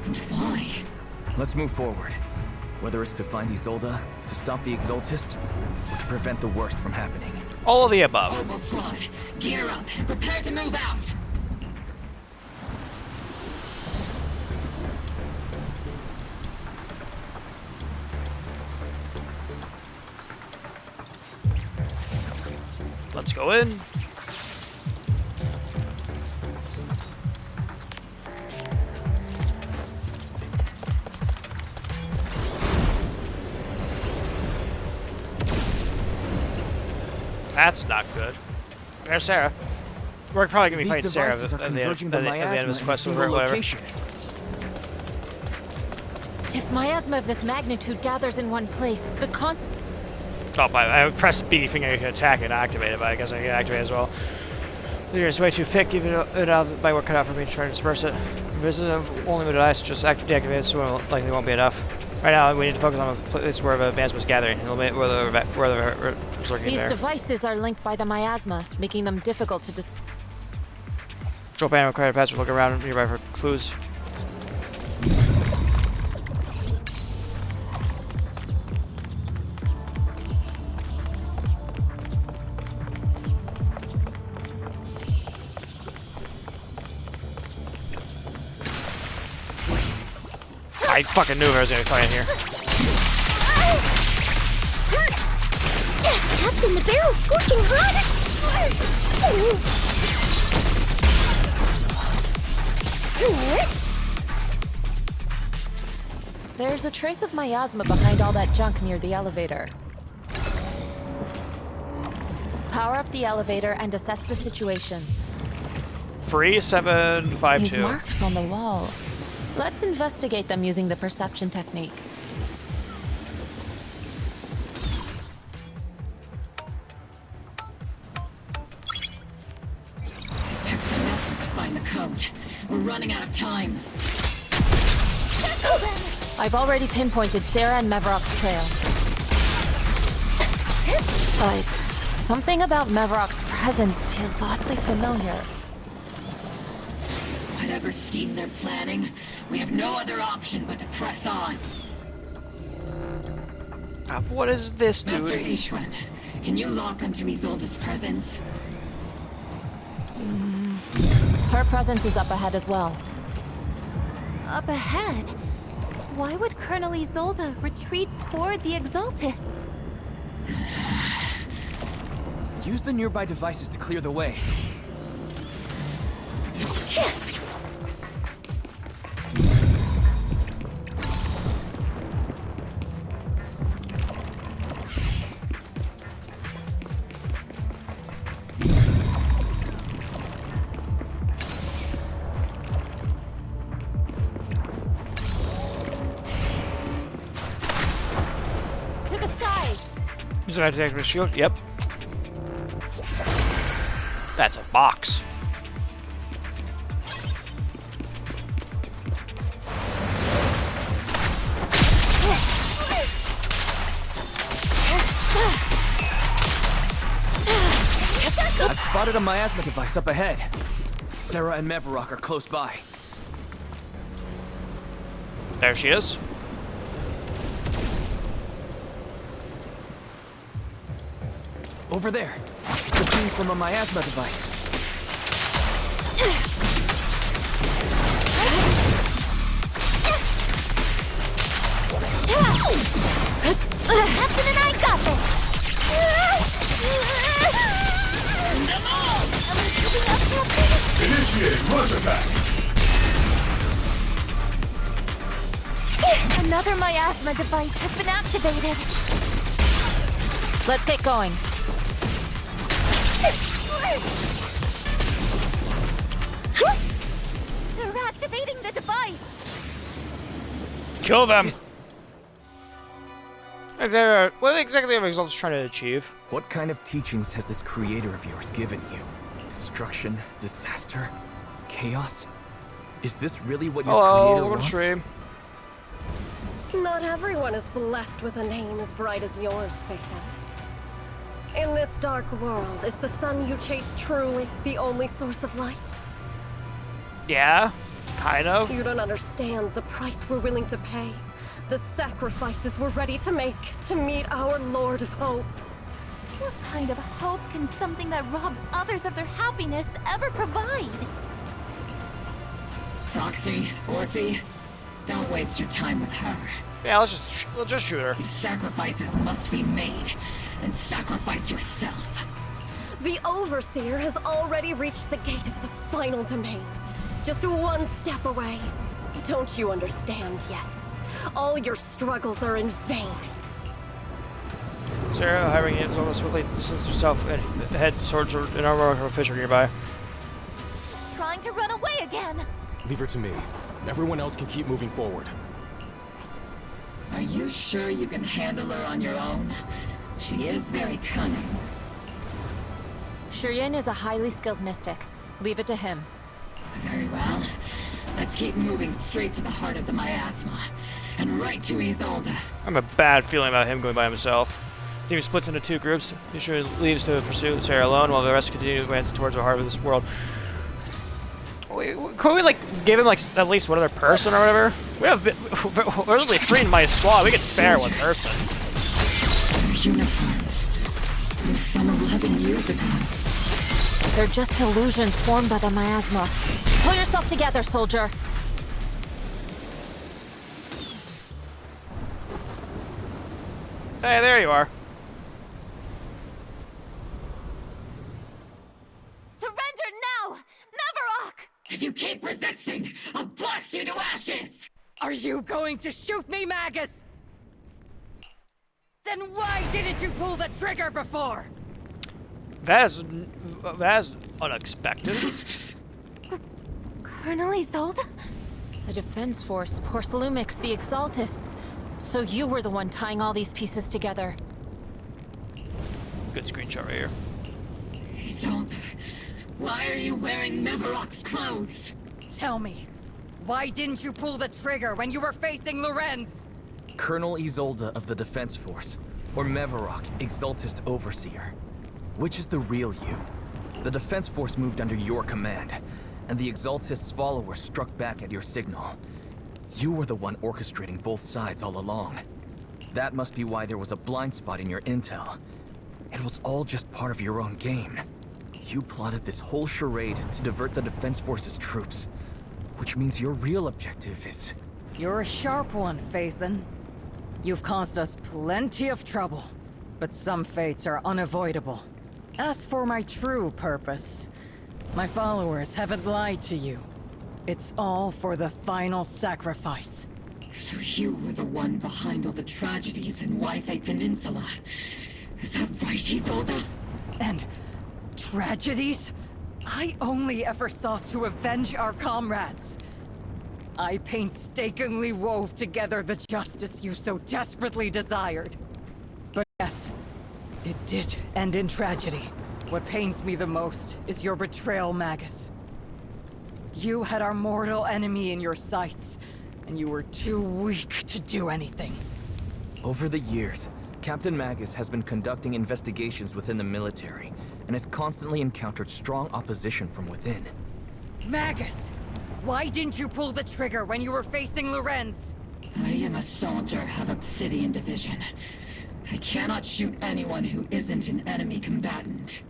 And why? Let's move forward. Whether it's to find Isolde, to stop the Exaltist, or to prevent the worst from happening. All of the above. Mobile squad, gear up and prepare to move out! Let's go in. That's not good. There's Sarah. We're probably gonna be fighting Sarah at the end of this quest or whatever. If miasma of this magnitude gathers in one place, the Oh, I pressed B thinking I could attack it and activate it, but I guess I can activate it as well. It's way too thick, even it my work cut out for me to try to disperse it. If this is the only way to ice, just deactivate it, so it likely won't be enough. Right now, we need to focus on a place where the advance was gathering, where the lurking These there. devices are linked by the miasma, making them difficult to Control panel, credit patch, look around nearby for clues. I fucking knew there was gonna be fighting here. Captain, the barrel's scorching hot! There's a trace of miasma behind all that junk near the elevator. Power up the elevator and assess the situation. 3752. These marks on the wall. Let's investigate them using the perception technique. It took some effort to find the code. We're running out of time. I've already pinpointed Sarah and Mevarok's trail. But something about Mevarok's presence feels oddly familiar. Whatever scheme they're planning, we have no other option but to press on. What is this, dude? Master Ishwan, can you lock onto Isolde's presence? Her presence is up ahead as well. Up ahead? Why would Colonel Isolde retreat toward the Exaltists? Use the nearby devices to clear the way. Is that a shield? Yep. That's a box. I've spotted a miasma device up ahead. Sarah and Mevarok are close by. There she is. Over there. The beam from a miasma device. Captain and I got this! Initiate rush attack! Another miasma device has been activated. Let's get going. They're activating the device. Kill them. What exactly are Exaltus trying to achieve? What kind of teachings has this creator of yours given you? Destruction, disaster, chaos? Is this really what your creator welcome wants? to stream. Not everyone is blessed with a name as bright as yours, Phaethon. In this dark world, is the sun you chase truly the only source of light? Yeah, kind of. You don't understand the price we're willing to pay, the sacrifices we're ready to make to meet our Lord of Hope. What kind of hope can something that robs others of their happiness ever provide? Proxy, Orphie, don't waste your time with her. Yeah, let's just shoot her. Sacrifices must be made, and sacrifice yourself. The Overseer has already reached the gate of the final domain. Just one step away. Don't you understand yet? All your struggles are in vain. Sarah, hiring hands almost swiftly distance herself and head towards an armor of a fisher nearby. She's trying to run away again. Leave her to me. Everyone else can keep moving forward. Are you sure you can handle her on your own? She is very cunning. Shiryen is a highly skilled mystic. Leave it to him. Very well. Let's keep moving straight to the heart of the miasma, and right to Isolde. I have a bad feeling about him going by himself. The team splits into two groups. Usually leaves to pursue Sarah alone, while the rest continue advancing towards the heart of this world. Wait, could we like give him like at least one other person or whatever? There's only 3 in my squad. We could spare one person. Uniforms. From 11 years ago. They're just illusions formed by the miasma. Pull yourself together, soldier. Hey, there you are. Surrender now! Mavarok! If you keep resisting, I'll blast you to ashes! Are you going to shoot me, Magus? Then why didn't you pull the trigger before? That is unexpected. Colonel Isolde? The Defense Force, Porcelumix, the Exaltists. So you were the one tying all these pieces together. Good screenshot right here. Isolde, why are you wearing Mavarok's clothes? Tell me, why didn't you pull the trigger when you were facing Lorenz? Colonel Isolde of the Defense Force, or Mavarok, Exaltist Overseer. Which is the real you? The Defense Force moved under your command, and the Exaltist's followers struck back at your signal. You were the one orchestrating both sides all along. That must be why there was a blind spot in your intel. It was all just part of your own game. You plotted this whole charade to divert the Defense Force's troops, which means your real objective is... You're a sharp one, Phaethon. You've caused us plenty of trouble, but some fates are unavoidable. As for my true purpose, my followers haven't lied to you. It's all for the final sacrifice. So you were the one behind all the tragedies in Wi-Fi Peninsula. Is that right, Isolde? And tragedies? I only ever sought to avenge our comrades. I painstakingly wove together the justice you so desperately desired. But yes, it did end in tragedy. What pains me the most is your betrayal, Magus. You had our mortal enemy in your sights, and you were too weak to do anything. Over the years, Captain Magus has been conducting investigations within the military, and has constantly encountered strong opposition from within. Magus! Why didn't you pull the trigger when you were facing Lorenz? I am a soldier of Obsidian Division. I cannot shoot anyone who isn't an enemy combatant.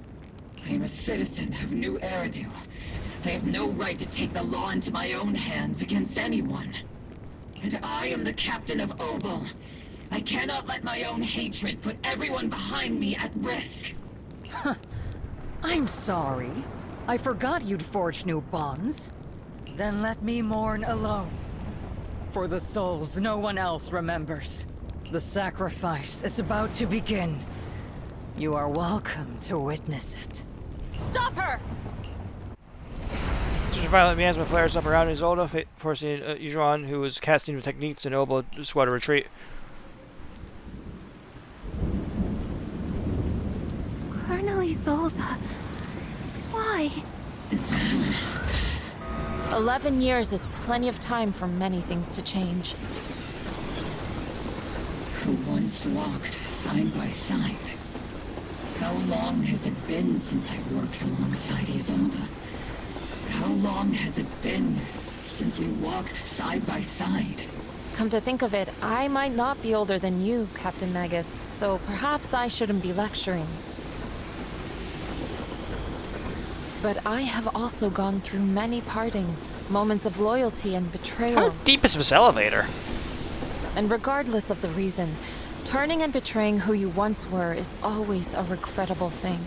I am a citizen of New Eridu. I have no right to take the law into my own hands against anyone. And I am the captain of Obel. I cannot let my own hatred put everyone behind me at risk. I'm sorry. I forgot you'd forged new bonds. Then let me mourn alone. for the souls no one else remembers. The sacrifice is about to begin. You are welcome to witness it. Stop her! Such a violent miasma flares up around Isolde, forcing Yujuan, who was casting the techniques and elbow squad to retreat. Colonel Isolde. Why? 11 years is plenty of time for many things to change. Who once walked side by side. How long has it been since I worked alongside Isolde? How long has it been since we walked side by side? Come to think of it, I might not be older than you, Captain Magus, so perhaps I shouldn't be lecturing. But I have also gone through many partings, moments of loyalty and betrayal. How deep is this elevator? And regardless of the reason, turning and betraying who you once were is always a regrettable thing.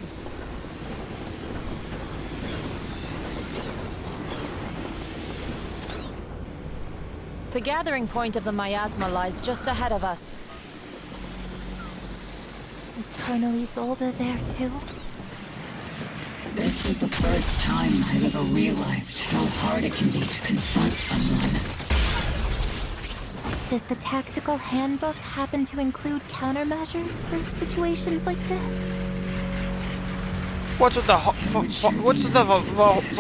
The gathering point of the miasma lies just ahead of us. Is Colonel Isolde there too? This is the first time I've ever realized how hard it can be to confront someone. Does the tactical handbook happen to include countermeasures for situations like this? What's with the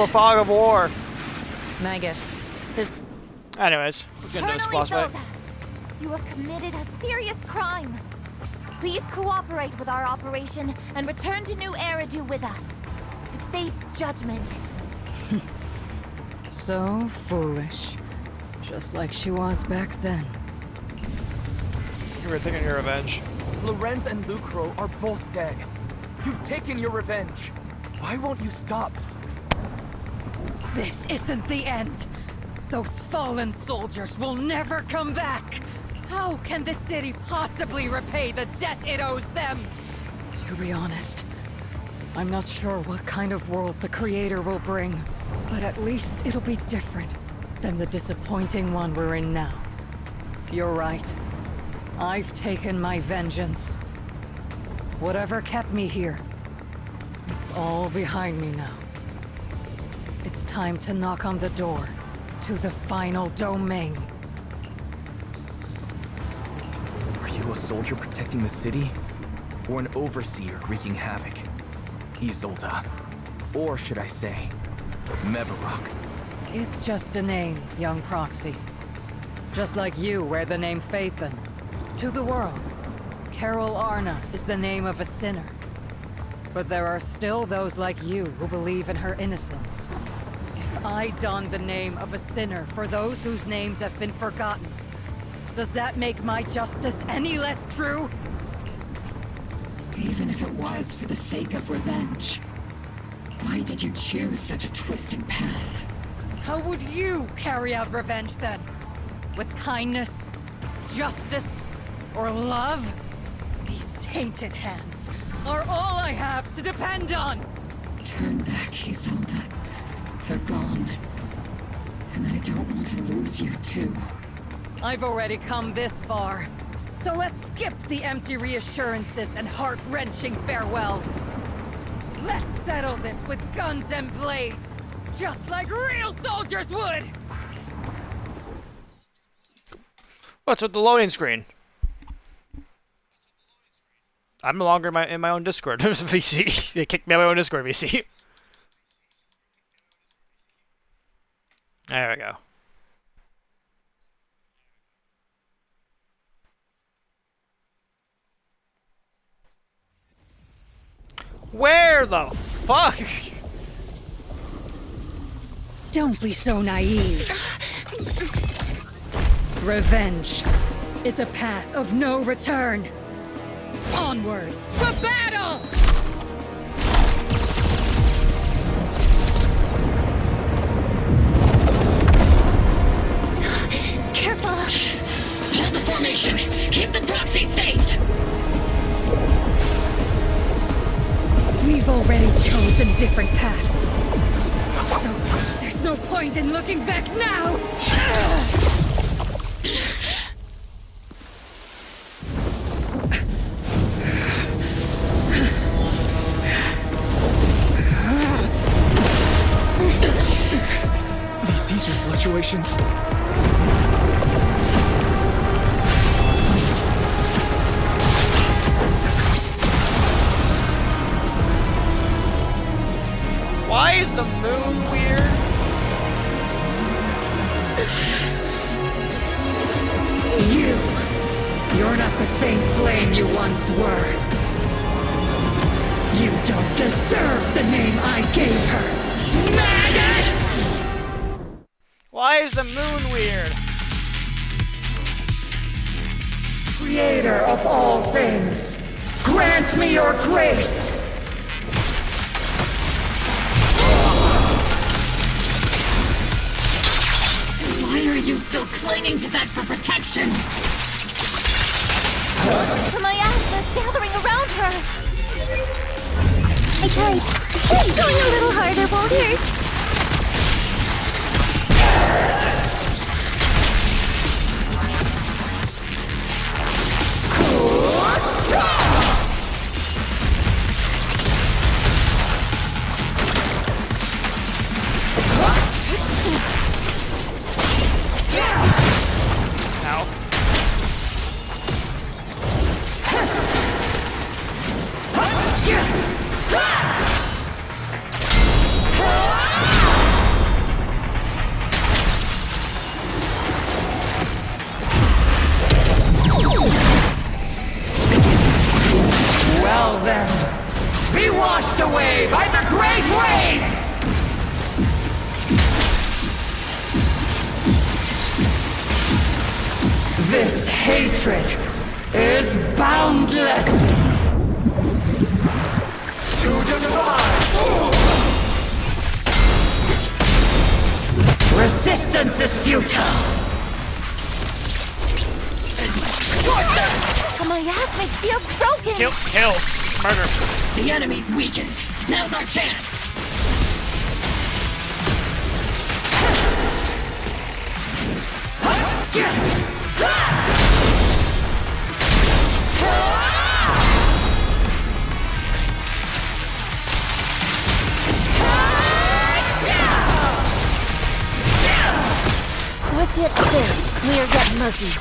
fog of war? Magus. Anyways, let's get into this boss fight. You have committed a serious crime. Please cooperate with our operation and return to New Eridu with us to face judgment. So foolish. Just like she was back then. You were taking your revenge. Lorenz and Lucro are both dead. You've taken your revenge. Why won't you stop? This isn't the end. Those fallen soldiers will never come back. How can the city possibly repay the debt it owes them? To be honest, I'm not sure what kind of world the Creator will bring, but at least it'll be different than the disappointing one we're in now. You're right. I've taken my vengeance. Whatever kept me here, it's all behind me now. It's time to knock on the door to the final domain. Are you a soldier protecting the city? Or an overseer wreaking havoc? Isolde. Or should I say, Mevarok? It's just a name, young proxy. Just like you wear the name Phaethon. To the world, Carol Arna is the name of a sinner. But there are still those like you who believe in her innocence. If I don the name of a sinner for those whose names have been forgotten, does that make my justice any less true? Even if it was for the sake of revenge, why did you choose such a twisted path? How would you carry out revenge then? With kindness, justice, or love? These tainted hands are all I have to depend on! Turn back, Isolde. They're gone. And I don't want to lose you too. I've already come this far. So let's skip the empty reassurances and heart-wrenching farewells. Let's settle this with guns and blades, just like real soldiers would! What's with the loading screen? I'm no longer in my own Discord VC. They kicked me out of my own Discord VC. There we go. Where the fuck? Don't be so naive. Revenge is a path of no return. Onwards to battle! Careful! Hold the formation! Keep the proxy safe! We've already chosen different paths. So, there's no point in looking back now! situations. Why is the moon weird? You're not the same flame you once were. You don't deserve the name I gave her. Magus! Why is the moon weird? Creator of all things, grant me your grace! Why are you still clinging to that for protection? My asthma's gathering around her. I tried. Going a little harder won't hurt. Well then, be washed away by the great rain! This hatred is boundless! To resistance is futile! My asthma shield's broken. Kill. Murder. The enemy's weakened. Now's our chance. Swift yet still, clear yet murky.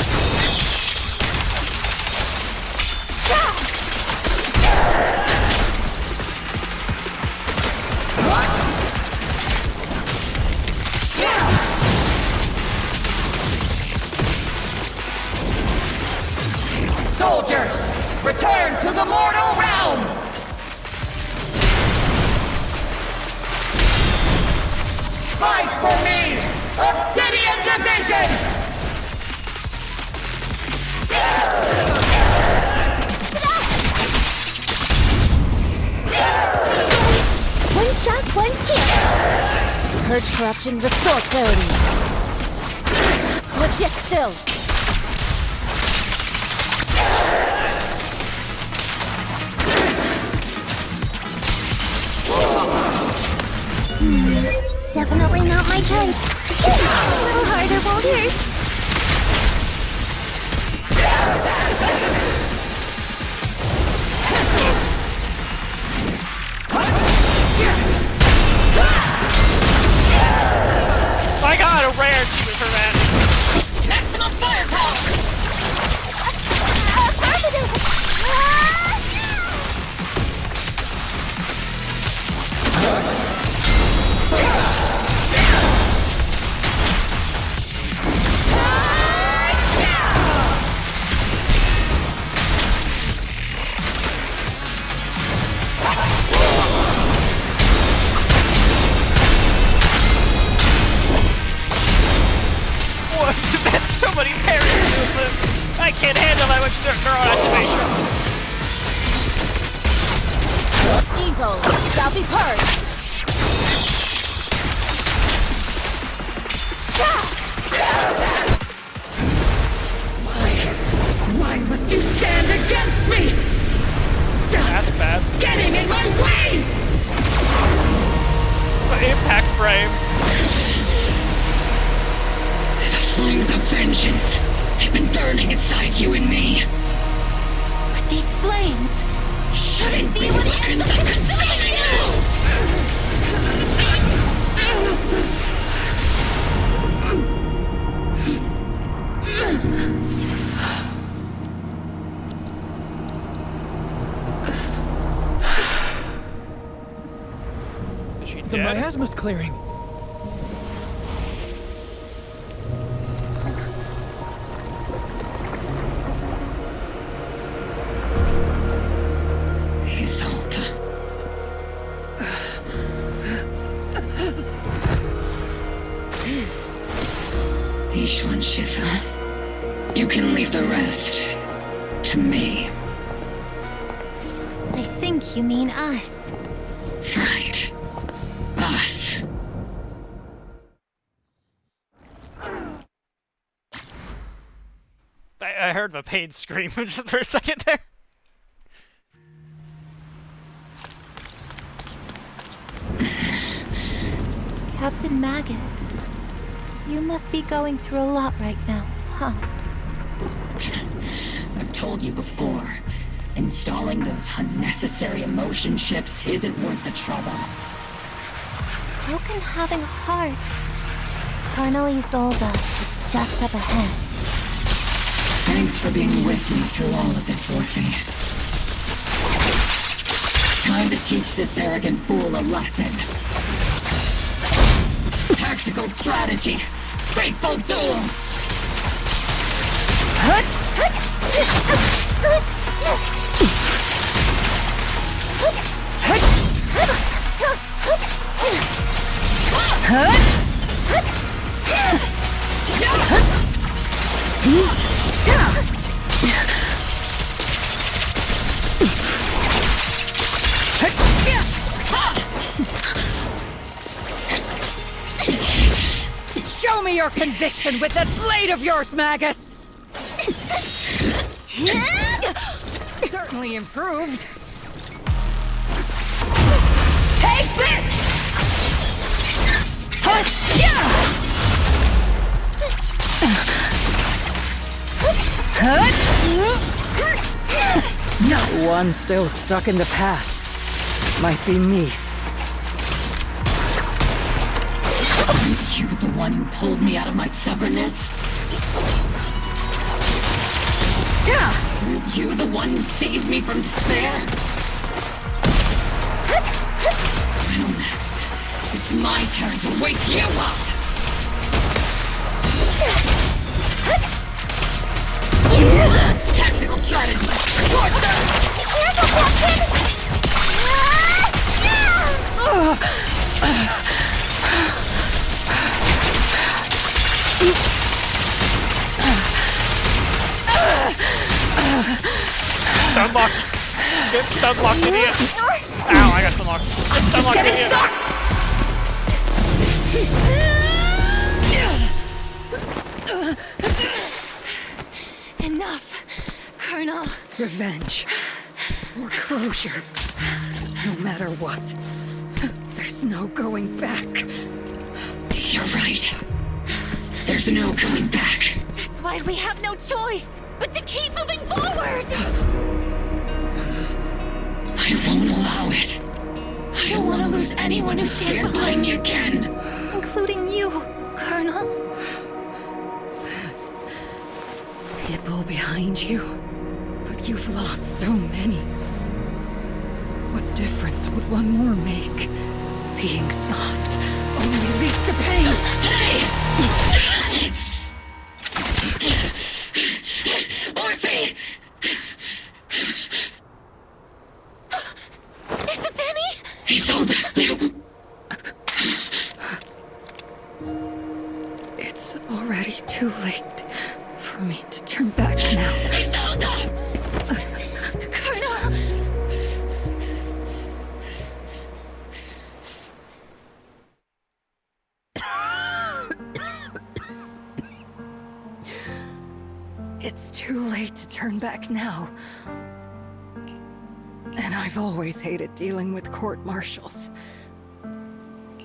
Soldiers, return to the mortal realm! Fight for me! Obsidian Division! One shot, one kill. Purge corruption, restore clarity. Swift yet still. Definitely not my type. A little harder won't hurt. I got a rare achievement for that. Maximum firepower! That's so many parries, but I can't handle that much neural activation. Evil shall be purged. Why must you stand against me? Stop getting in my way! Impact frame. Flames of vengeance have been burning inside you and me. But these flames shouldn't be weapons that consuming you! The miasma's clearing. Isolde. Ishwan Shifa. You can leave the rest to me. I think you mean us. Right. Us. I heard a pain scream just for a second there. Captain Magus, you must be going through a lot right now, huh? I've told you before, installing those unnecessary emotion chips isn't worth the trouble. How can having a heart? Colonel Isolde is just up ahead. Thanks for being with me through all of this, Orphie. Time to teach this arrogant fool a lesson. Tactical strategy. Fateful duel. Show me your conviction with that blade of yours, Magus! Certainly improved. Take this! One still stuck in the past. Might be me. Aren't you the one who pulled me out of my stubbornness? Aren't you the one who saved me from despair? Well, it's my turn to wake you up! Tactical strategy! Towards them! Careful, Captain! Stun lock. Get stun locked, idiot. Ow, I got stun locked. Get stun locked, idiot. Enough, Colonel. Revenge. Or closure. No matter what. There's no going back. You're right. There's no going back. That's why we have no choice but to keep moving forward! I won't allow it. I don't want to lose anyone who stands behind me again. Including you, Colonel. People behind you, but you've lost so many. What difference would one more make? Being soft only leads to pain. Hey! Orphie! Is it Danny? Isolde! It's already too late for me to turn back now. Isolde! Colonel! It's too late to turn back now. And I've always hated dealing with court-martials.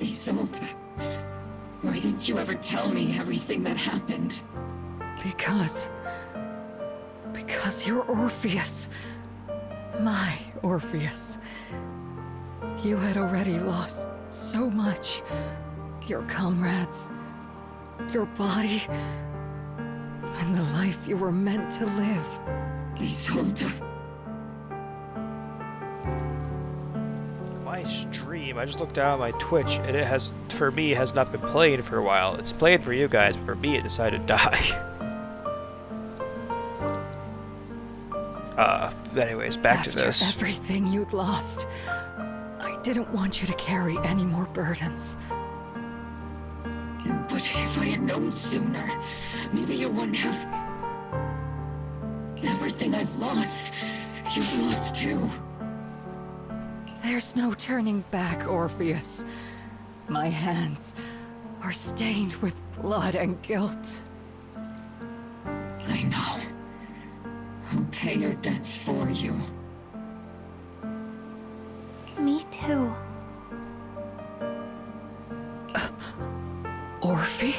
Isolde, why didn't you ever tell me everything that happened? Because you're Orpheus. My Orpheus. You had already lost so much. Your comrades, your body, and the life you were meant to live. Isolde. Why stream. I just looked down at my Twitch, and it has, for me, has not been playing for a while. It's played for you guys, but for me, it decided to die. But anyways, back to this. After everything you'd lost, I didn't want you to carry any more burdens. But if I had known sooner, maybe you wouldn't have... Everything I've lost, you've lost too. There's no turning back, Orpheus. My hands are stained with blood and guilt. I know. I'll pay your debts for you. Me too. Orphie?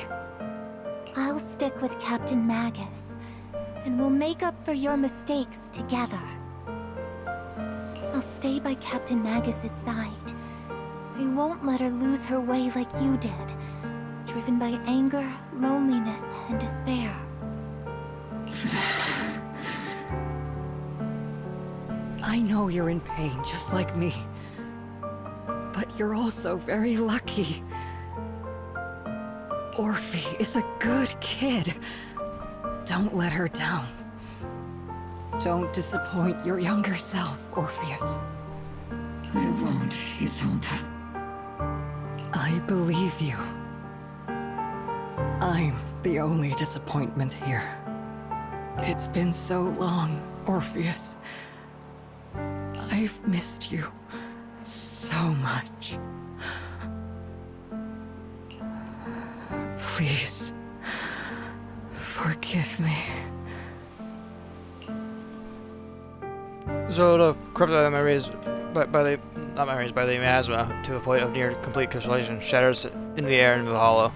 I'll stick with Captain Magus, and we'll make up for your mistakes together. I'll stay by Captain Magus's side. I won't let her lose her way like you did, driven by anger, loneliness, and despair. I know you're in pain, just like me. But you're also very lucky. Orphie is a good kid. Don't let her down. Don't disappoint your younger self, Orpheus. I won't, Isolde. I believe you. I'm the only disappointment here. It's been so long, Orpheus. I've missed you so much. Please, forgive me. Zolda corrupted by the memories, by the miasma to a point of near complete crystallization, shatters in the air into the hollow.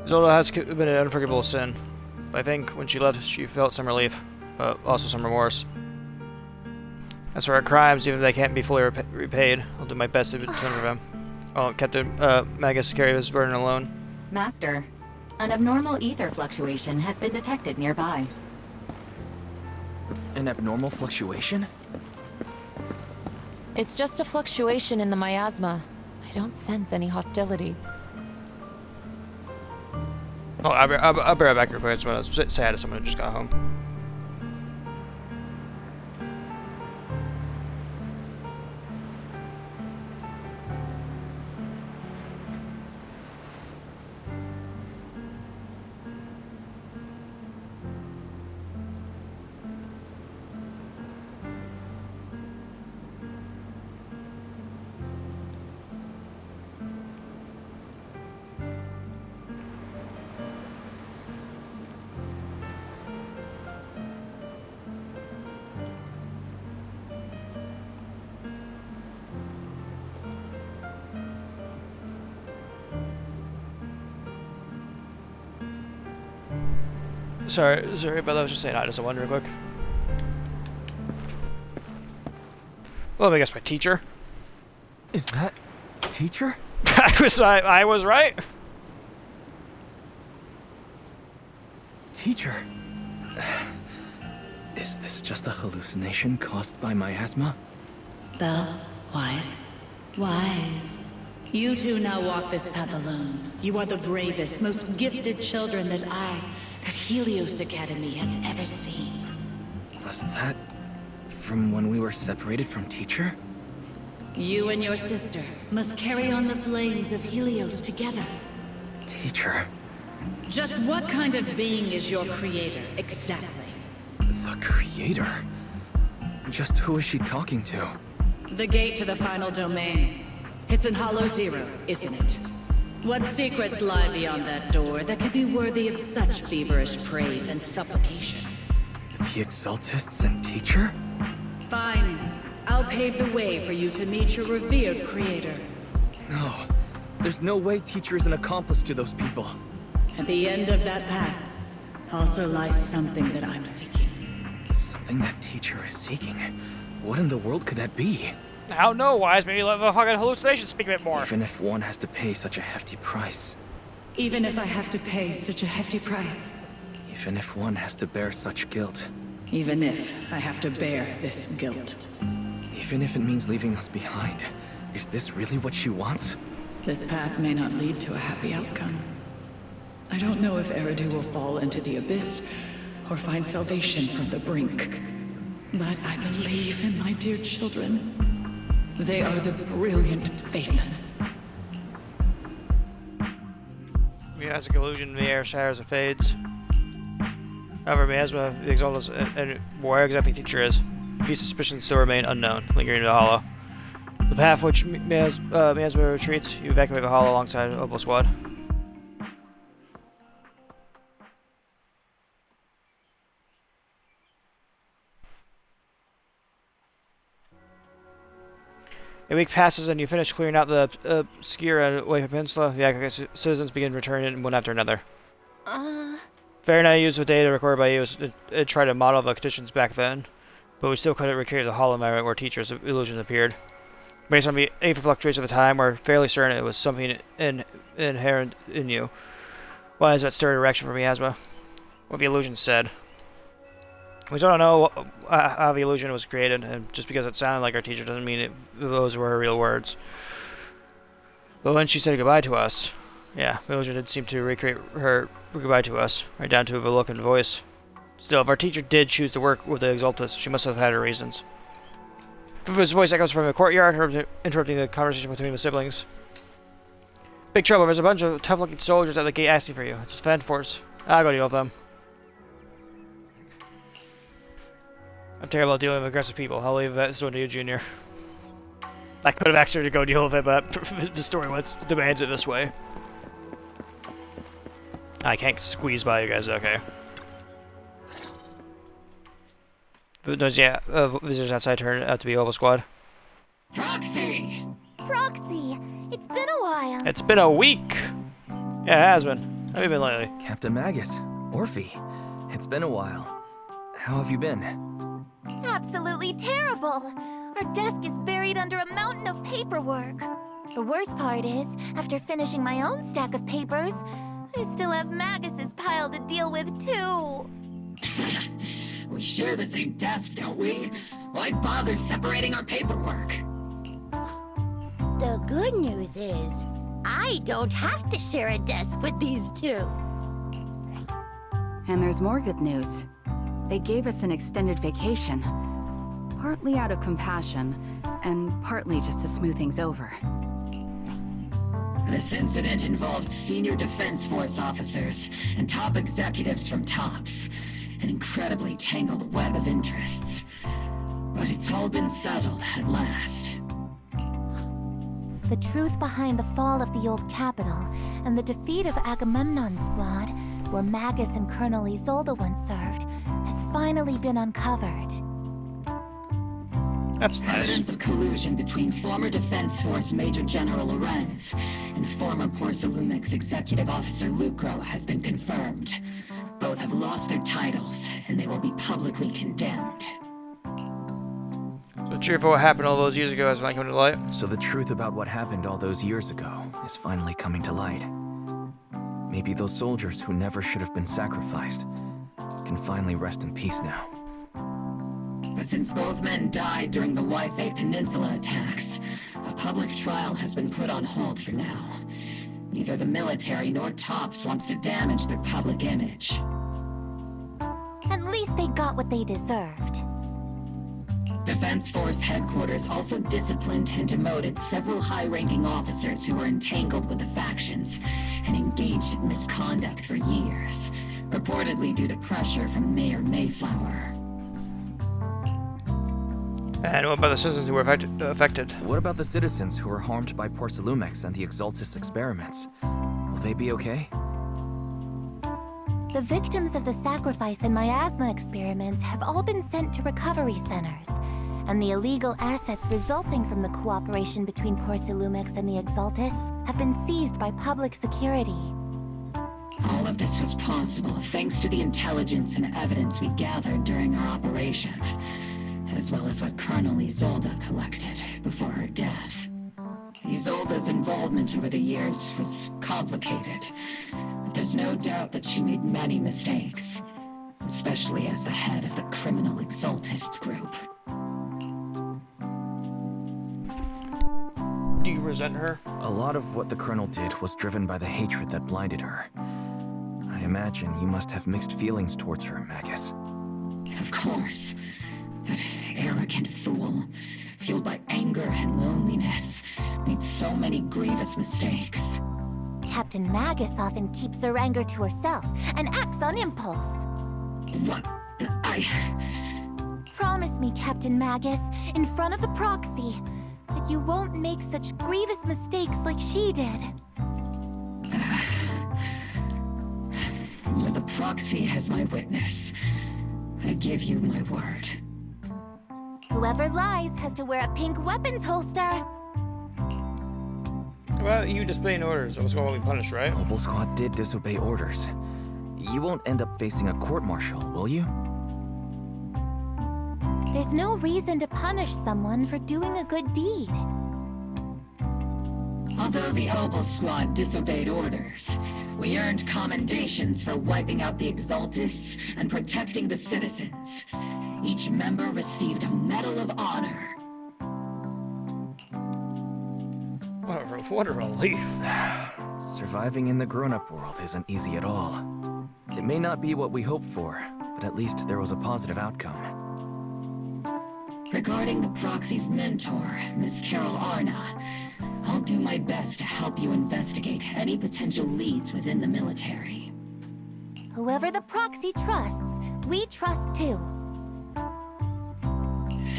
Zolda has committed an unforgivable sin. But I think when she left, she felt some relief, but also some remorse. As for her crimes, even if they can't be fully repaid, I'll do my best to turn them. I'll Captain Magus carry his burden alone. Master, an abnormal ether fluctuation has been detected nearby. An abnormal fluctuation? It's just a fluctuation in the miasma. I don't sense any hostility. Oh, I'll be right back real quick. I just want to say hi to someone who just got home. Sorry about that. I was just saying hi to someone real quick. Well, I guess my teacher. Is that teacher? I was right. Teacher. Is this just a hallucination caused by miasma? Belle, Wise. You two now walk this path alone. You are the bravest, most gifted children that Helios Academy has ever seen. Was that from when we were separated from teacher? You and your sister must carry on the flames of Helios together. Teacher. Just what kind of being is your creator, exactly? The creator? Just who is she talking to? The gate to the final domain. It's in Hollow Zero, isn't it? What secrets lie beyond that door that could be worthy of such feverish praise and supplication? The Exaltists and teacher? Fine. I'll pave the way for you to meet your revered creator. No. There's no way teacher is an accomplice to those people. At the end of that path also lies something that I'm seeking. Something that teacher is seeking? What in the world could that be? I don't know, Wise. Maybe let the fucking hallucination speak a bit more. Even if one has to pay such a hefty price. Even if I have to pay such a hefty price. Even if one has to bear such guilt. even if I have to bear this guilt. Even if it means leaving us behind, is this really what she wants? This path may not lead to a happy outcome. I don't know if Eridu will fall into the abyss or find salvation from the brink. But I believe in my dear children. They are the brilliant Phaethon. Miasmic illusion in the air shatters and fades. However, miasma, the Exaltus, and where exactly the teacher is, these suspicions still remain unknown, lingering in the hollow. The path which miasma retreats, you evacuate the hollow alongside Opal Squad. A week passes and you finish clearing out the Skira and Wave Peninsula. The aggregate citizens begin returning one after another. Fahrenheit used the data recorded by you to try to model the conditions back then, but we still couldn't recreate the hollow environment where teachers' illusions appeared. Based on the behavior fluctuations of the time, we're fairly certain it was something inherent in you. Why is that stirred a reaction from miasma? What the illusion said. We don't know how the illusion was created, and just because it sounded like our teacher doesn't mean those were her real words. But when she said goodbye to us, yeah, the illusion did seem to recreate her goodbye to us, right down to the look and voice. Still, if our teacher did choose to work with the Exaltus, she must have had her reasons. Fufu's voice echoes from the courtyard, interrupting the conversation between the siblings. Big trouble, there's a bunch of tough-looking soldiers at the gate asking for you. It's a defense force. I'll go deal with them. I'm terrible at dealing with aggressive people. I'll leave that one to you, Junior. I could have asked her to go deal with it, but the story demands it this way. I can't squeeze by you guys, okay. Visitors outside turn out to be Opal Squad. Proxy! Proxy! It's been a while. It's been a week! Yeah, it has been. How have you been lately? Captain Magus, Orphie, it's been a while. How have you been? Absolutely terrible! Our desk is buried under a mountain of paperwork. The worst part is, after finishing my own stack of papers, I still have Magus's pile to deal with too. We share the same desk, don't we? Why bother separating our paperwork? The good news is, I don't have to share a desk with these two. And there's more good news. They gave us an extended vacation. Partly out of compassion, and partly just to smooth things over. This incident involved senior Defense Force officers and top executives from TOPS. An incredibly tangled web of interests. But it's all been settled at last. The truth behind the fall of the old capital and the defeat of Agamemnon's squad, where Magus and Colonel Isolde once served, has finally been uncovered. That's nice. Evidence of collusion between former Defense Force Major General Lorenz and former Porcelumix Executive Officer Lucro has been confirmed. Both have lost their titles, and they will be publicly condemned. So the truth of what happened all those years ago has finally come to light? So the truth about what happened all those years ago is finally coming to light. Maybe those soldiers who never should have been sacrificed can finally rest in peace now. But since both men died during the Waife Peninsula attacks, a public trial has been put on hold for now. Neither the military nor TOPS wants to damage their public image. At least they got what they deserved. Defense Force headquarters also disciplined and demoted several high-ranking officers who were entangled with the factions and engaged in misconduct for years, reportedly due to pressure from Mayor Mayflower. And what about the citizens who were affected? What about the citizens who were harmed by Porcelumix and the Exaltus experiments? Will they be okay? The victims of the sacrifice and miasma experiments have all been sent to recovery centers, and the illegal assets resulting from the cooperation between Porcelumix and the Exaltists have been seized by public security. All of this was possible thanks to the intelligence and evidence we gathered during our operation, as well as what Colonel Isolde collected before her death. Isolde's involvement over the years was complicated, but there's no doubt that she made many mistakes. especially as the head of the criminal Exaltists group. Do you resent her? A lot of what the Colonel did was driven by the hatred that blinded her. I imagine you must have mixed feelings towards her, Magus. Of course. That arrogant fool, fueled by anger and loneliness, made so many grievous mistakes. Captain Magus often keeps her anger to herself and acts on impulse. What? Promise me, Captain Magus, in front of the proxy, that you won't make such grievous mistakes like she did. With the proxy as my witness, I give you my word. Whoever lies has to wear a pink weapons holster. Well, you disobeying orders. That was going to be punished, right? Mobile Squad did disobey orders. You won't end up facing a court-martial, will you? There's no reason to punish someone for doing a good deed. Although the Mobile Squad disobeyed orders, we earned commendations for wiping out the Exaltists and protecting the citizens. Each member received a Medal of Honor. What a relief. Surviving in the grown-up world isn't easy at all. It may not be what we hoped for, but at least there was a positive outcome. Regarding the proxy's mentor, Miss Carol Arna, I'll do my best to help you investigate any potential leads within the military. Whoever the proxy trusts, we trust too.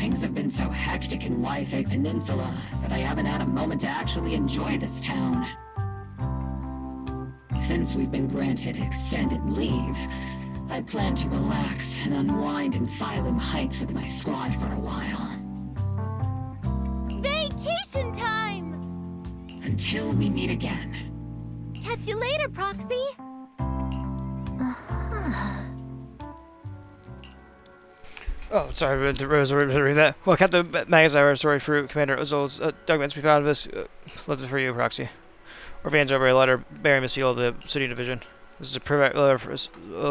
Things have been so hectic in Yfei Peninsula that I haven't had a moment to actually enjoy this town. Since we've been granted extended leave, I plan to relax and unwind in Phylum Heights with my squad for a while. Vacation time! Until we meet again. Catch you later, Proxy! Oh, sorry, I was reading that. Well, Captain Magus, our sorry for Commander Ozol's documents we found this. Left it for you, Proxy. Orphan's over a letter bearing the seal of the city division. This is a private letter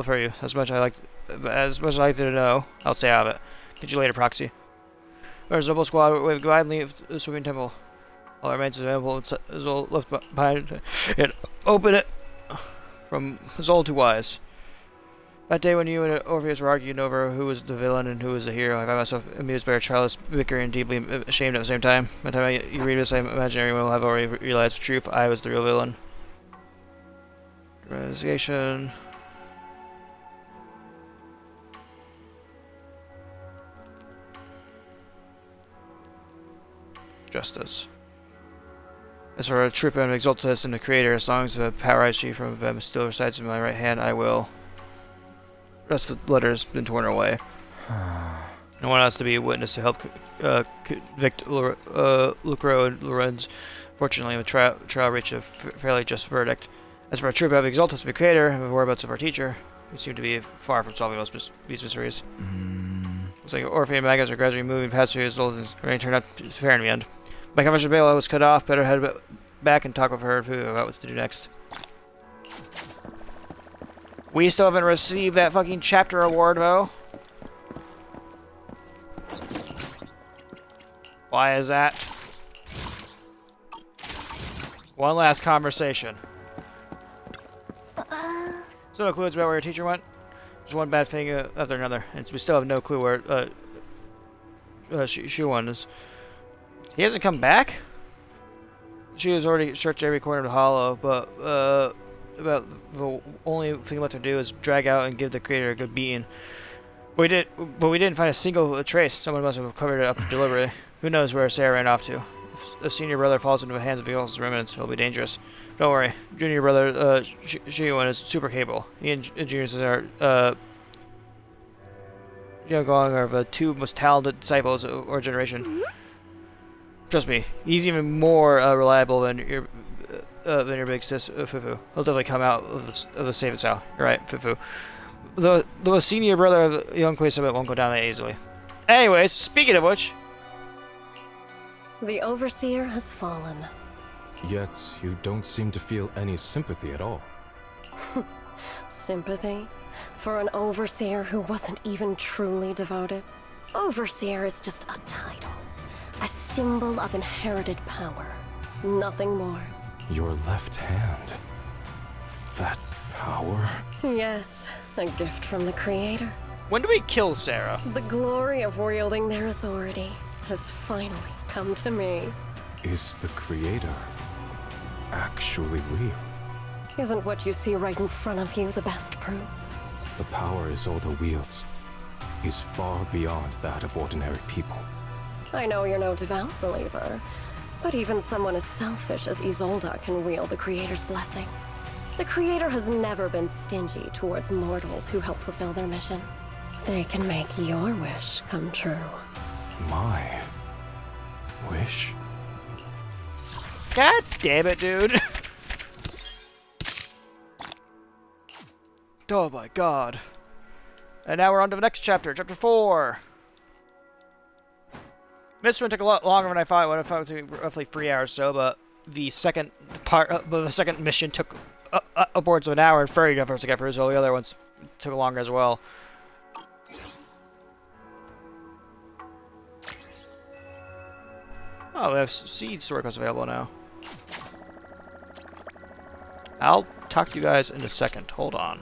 for you. As much as I like to know, I'll stay out of it. Get you later, Proxy. Our Zobel squad wave goodbye and leave the swimming temple. All that remains available is all left behind. And open it from Zol to Wise. That day when you and Orpheus were arguing over who was the villain and who was the hero, I found myself amused by our childish bickering and deeply ashamed at the same time. By the time you read this, I imagine everyone will have already realized the truth. I was the real villain. Investigation. Justice. As for a troop of Exaltists and the Creator, as long as the power I achieve from them still resides in my right hand, I will. The rest of the letter has been torn away. No one else to be a witness to help convict Lucro and Lorenz. Fortunately, the trial reached a fairly just verdict. As for a troop of Exaltists of the Creator and the whereabouts of our teacher, we seem to be far from solving these mysteries. Looks like Orphie and Magus are gradually moving past the result and rain turned out fair in the end. My conversation with Bela was cut off. Better head back and talk with her about what to do next. We still haven't received that fucking chapter award, though. Why is that? One last conversation. So no clues about where your teacher went? Just one bad thing after another. And we still have no clue where Shuwon is. He hasn't come back? She has already searched every corner of the hollow, but about the only thing left to do is drag out and give the Creator a good beating. We didn't find a single trace. Someone must have covered it up deliberately. Who knows where Sarah ran off to? If the senior brother falls into the hands of the Exalt's remnants, it'll be dangerous. Don't worry, junior brother Shiwan is super capable. He and juniors are Gong are the two most talented disciples of our generation. Trust me, he's even more reliable than your big sis Fufu. He'll definitely come out of the safe and sound. You're right, Fufu. The senior brother of the young Queen Summit won't go down that easily. Anyways, speaking of which, the Overseer has fallen. Yet, you don't seem to feel any sympathy at all. Sympathy? For an overseer who wasn't even truly devoted. Overseer is just a title. A symbol of inherited power. Nothing more. Your left hand. That power? Yes, a gift from the Creator. When do we kill Sarah? The glory of wielding their authority has finally come to me. Is the Creator actually real? Isn't what you see right in front of you the best proof? The power Isolde wields is far beyond that of ordinary people. I know you're no devout believer, but even someone as selfish as Isolde can wield the Creator's blessing. The Creator has never been stingy towards mortals who help fulfill their mission. They can make your wish come true. My wish? God damn it, dude. Oh my god. And now we're on to the next chapter, chapter 4. This one took a lot longer than I thought. It would take roughly 3 hours or so, but the second part, the second mission took upwards of an hour and 30 efforts to get through, so the other ones took longer as well. Oh, we have seed store codes available now. I'll talk to you guys in a second. Hold on.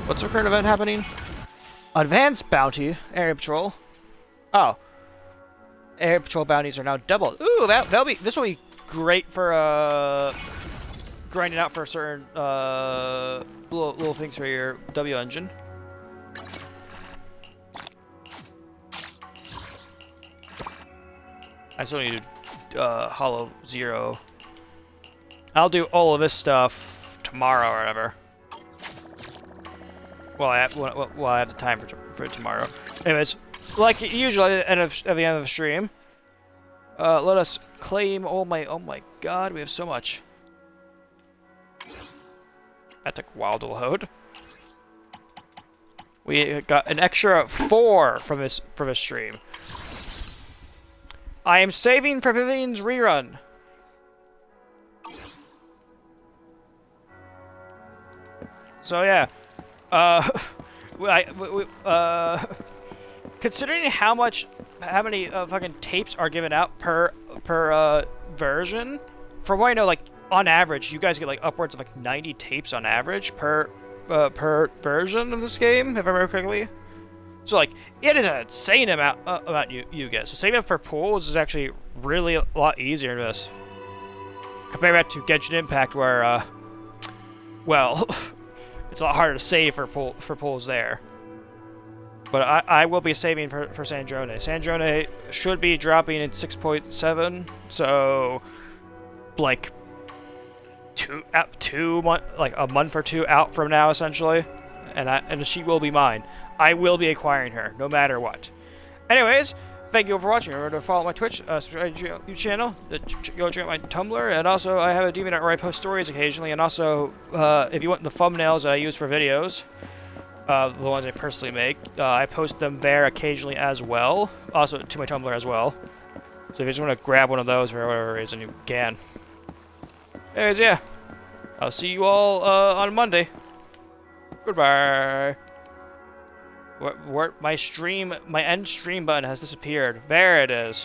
What's the current event happening? Advanced bounty, area patrol. Oh, area patrol bounties are now doubled. Ooh, this will be great for grinding out for certain little things for your W engine. I still need to hollow 0. I'll do all of this stuff tomorrow or whatever. Well, I have the time for tomorrow. Anyways, like usually at the end of the stream, let us claim all my. Oh my God, we have so much. That took a while to load. We got an extra 4 from this stream. I am saving for Vivian's rerun. So yeah. Considering how many fucking tapes are given out per version, from what I know, like on average, you guys get like upwards of like 90 tapes on average per version of this game, if I remember correctly. So like, it is an insane amount you get. So saving up for pools is actually really a lot easier in this. Compare that to Genshin Impact, where well. It's a lot harder to save for pulls there. But I will be saving for Sandrone. Sandrone should be dropping in 6.7, so like a month or 2 out from now essentially. And she will be mine. I will be acquiring her, no matter what. Anyways, thank you all for watching. Remember to follow my Twitch, subscribe to my YouTube channel, go check out my Tumblr, and also I have a DeviantArt where I post stories occasionally, and also, if you want the thumbnails that I use for videos, the ones I personally make, I post them there occasionally as well, also to my Tumblr as well. So if you just want to grab one of those for whatever reason, you can. Anyways, yeah. I'll see you all on Monday. Goodbye. Where my end stream button has disappeared. There it is.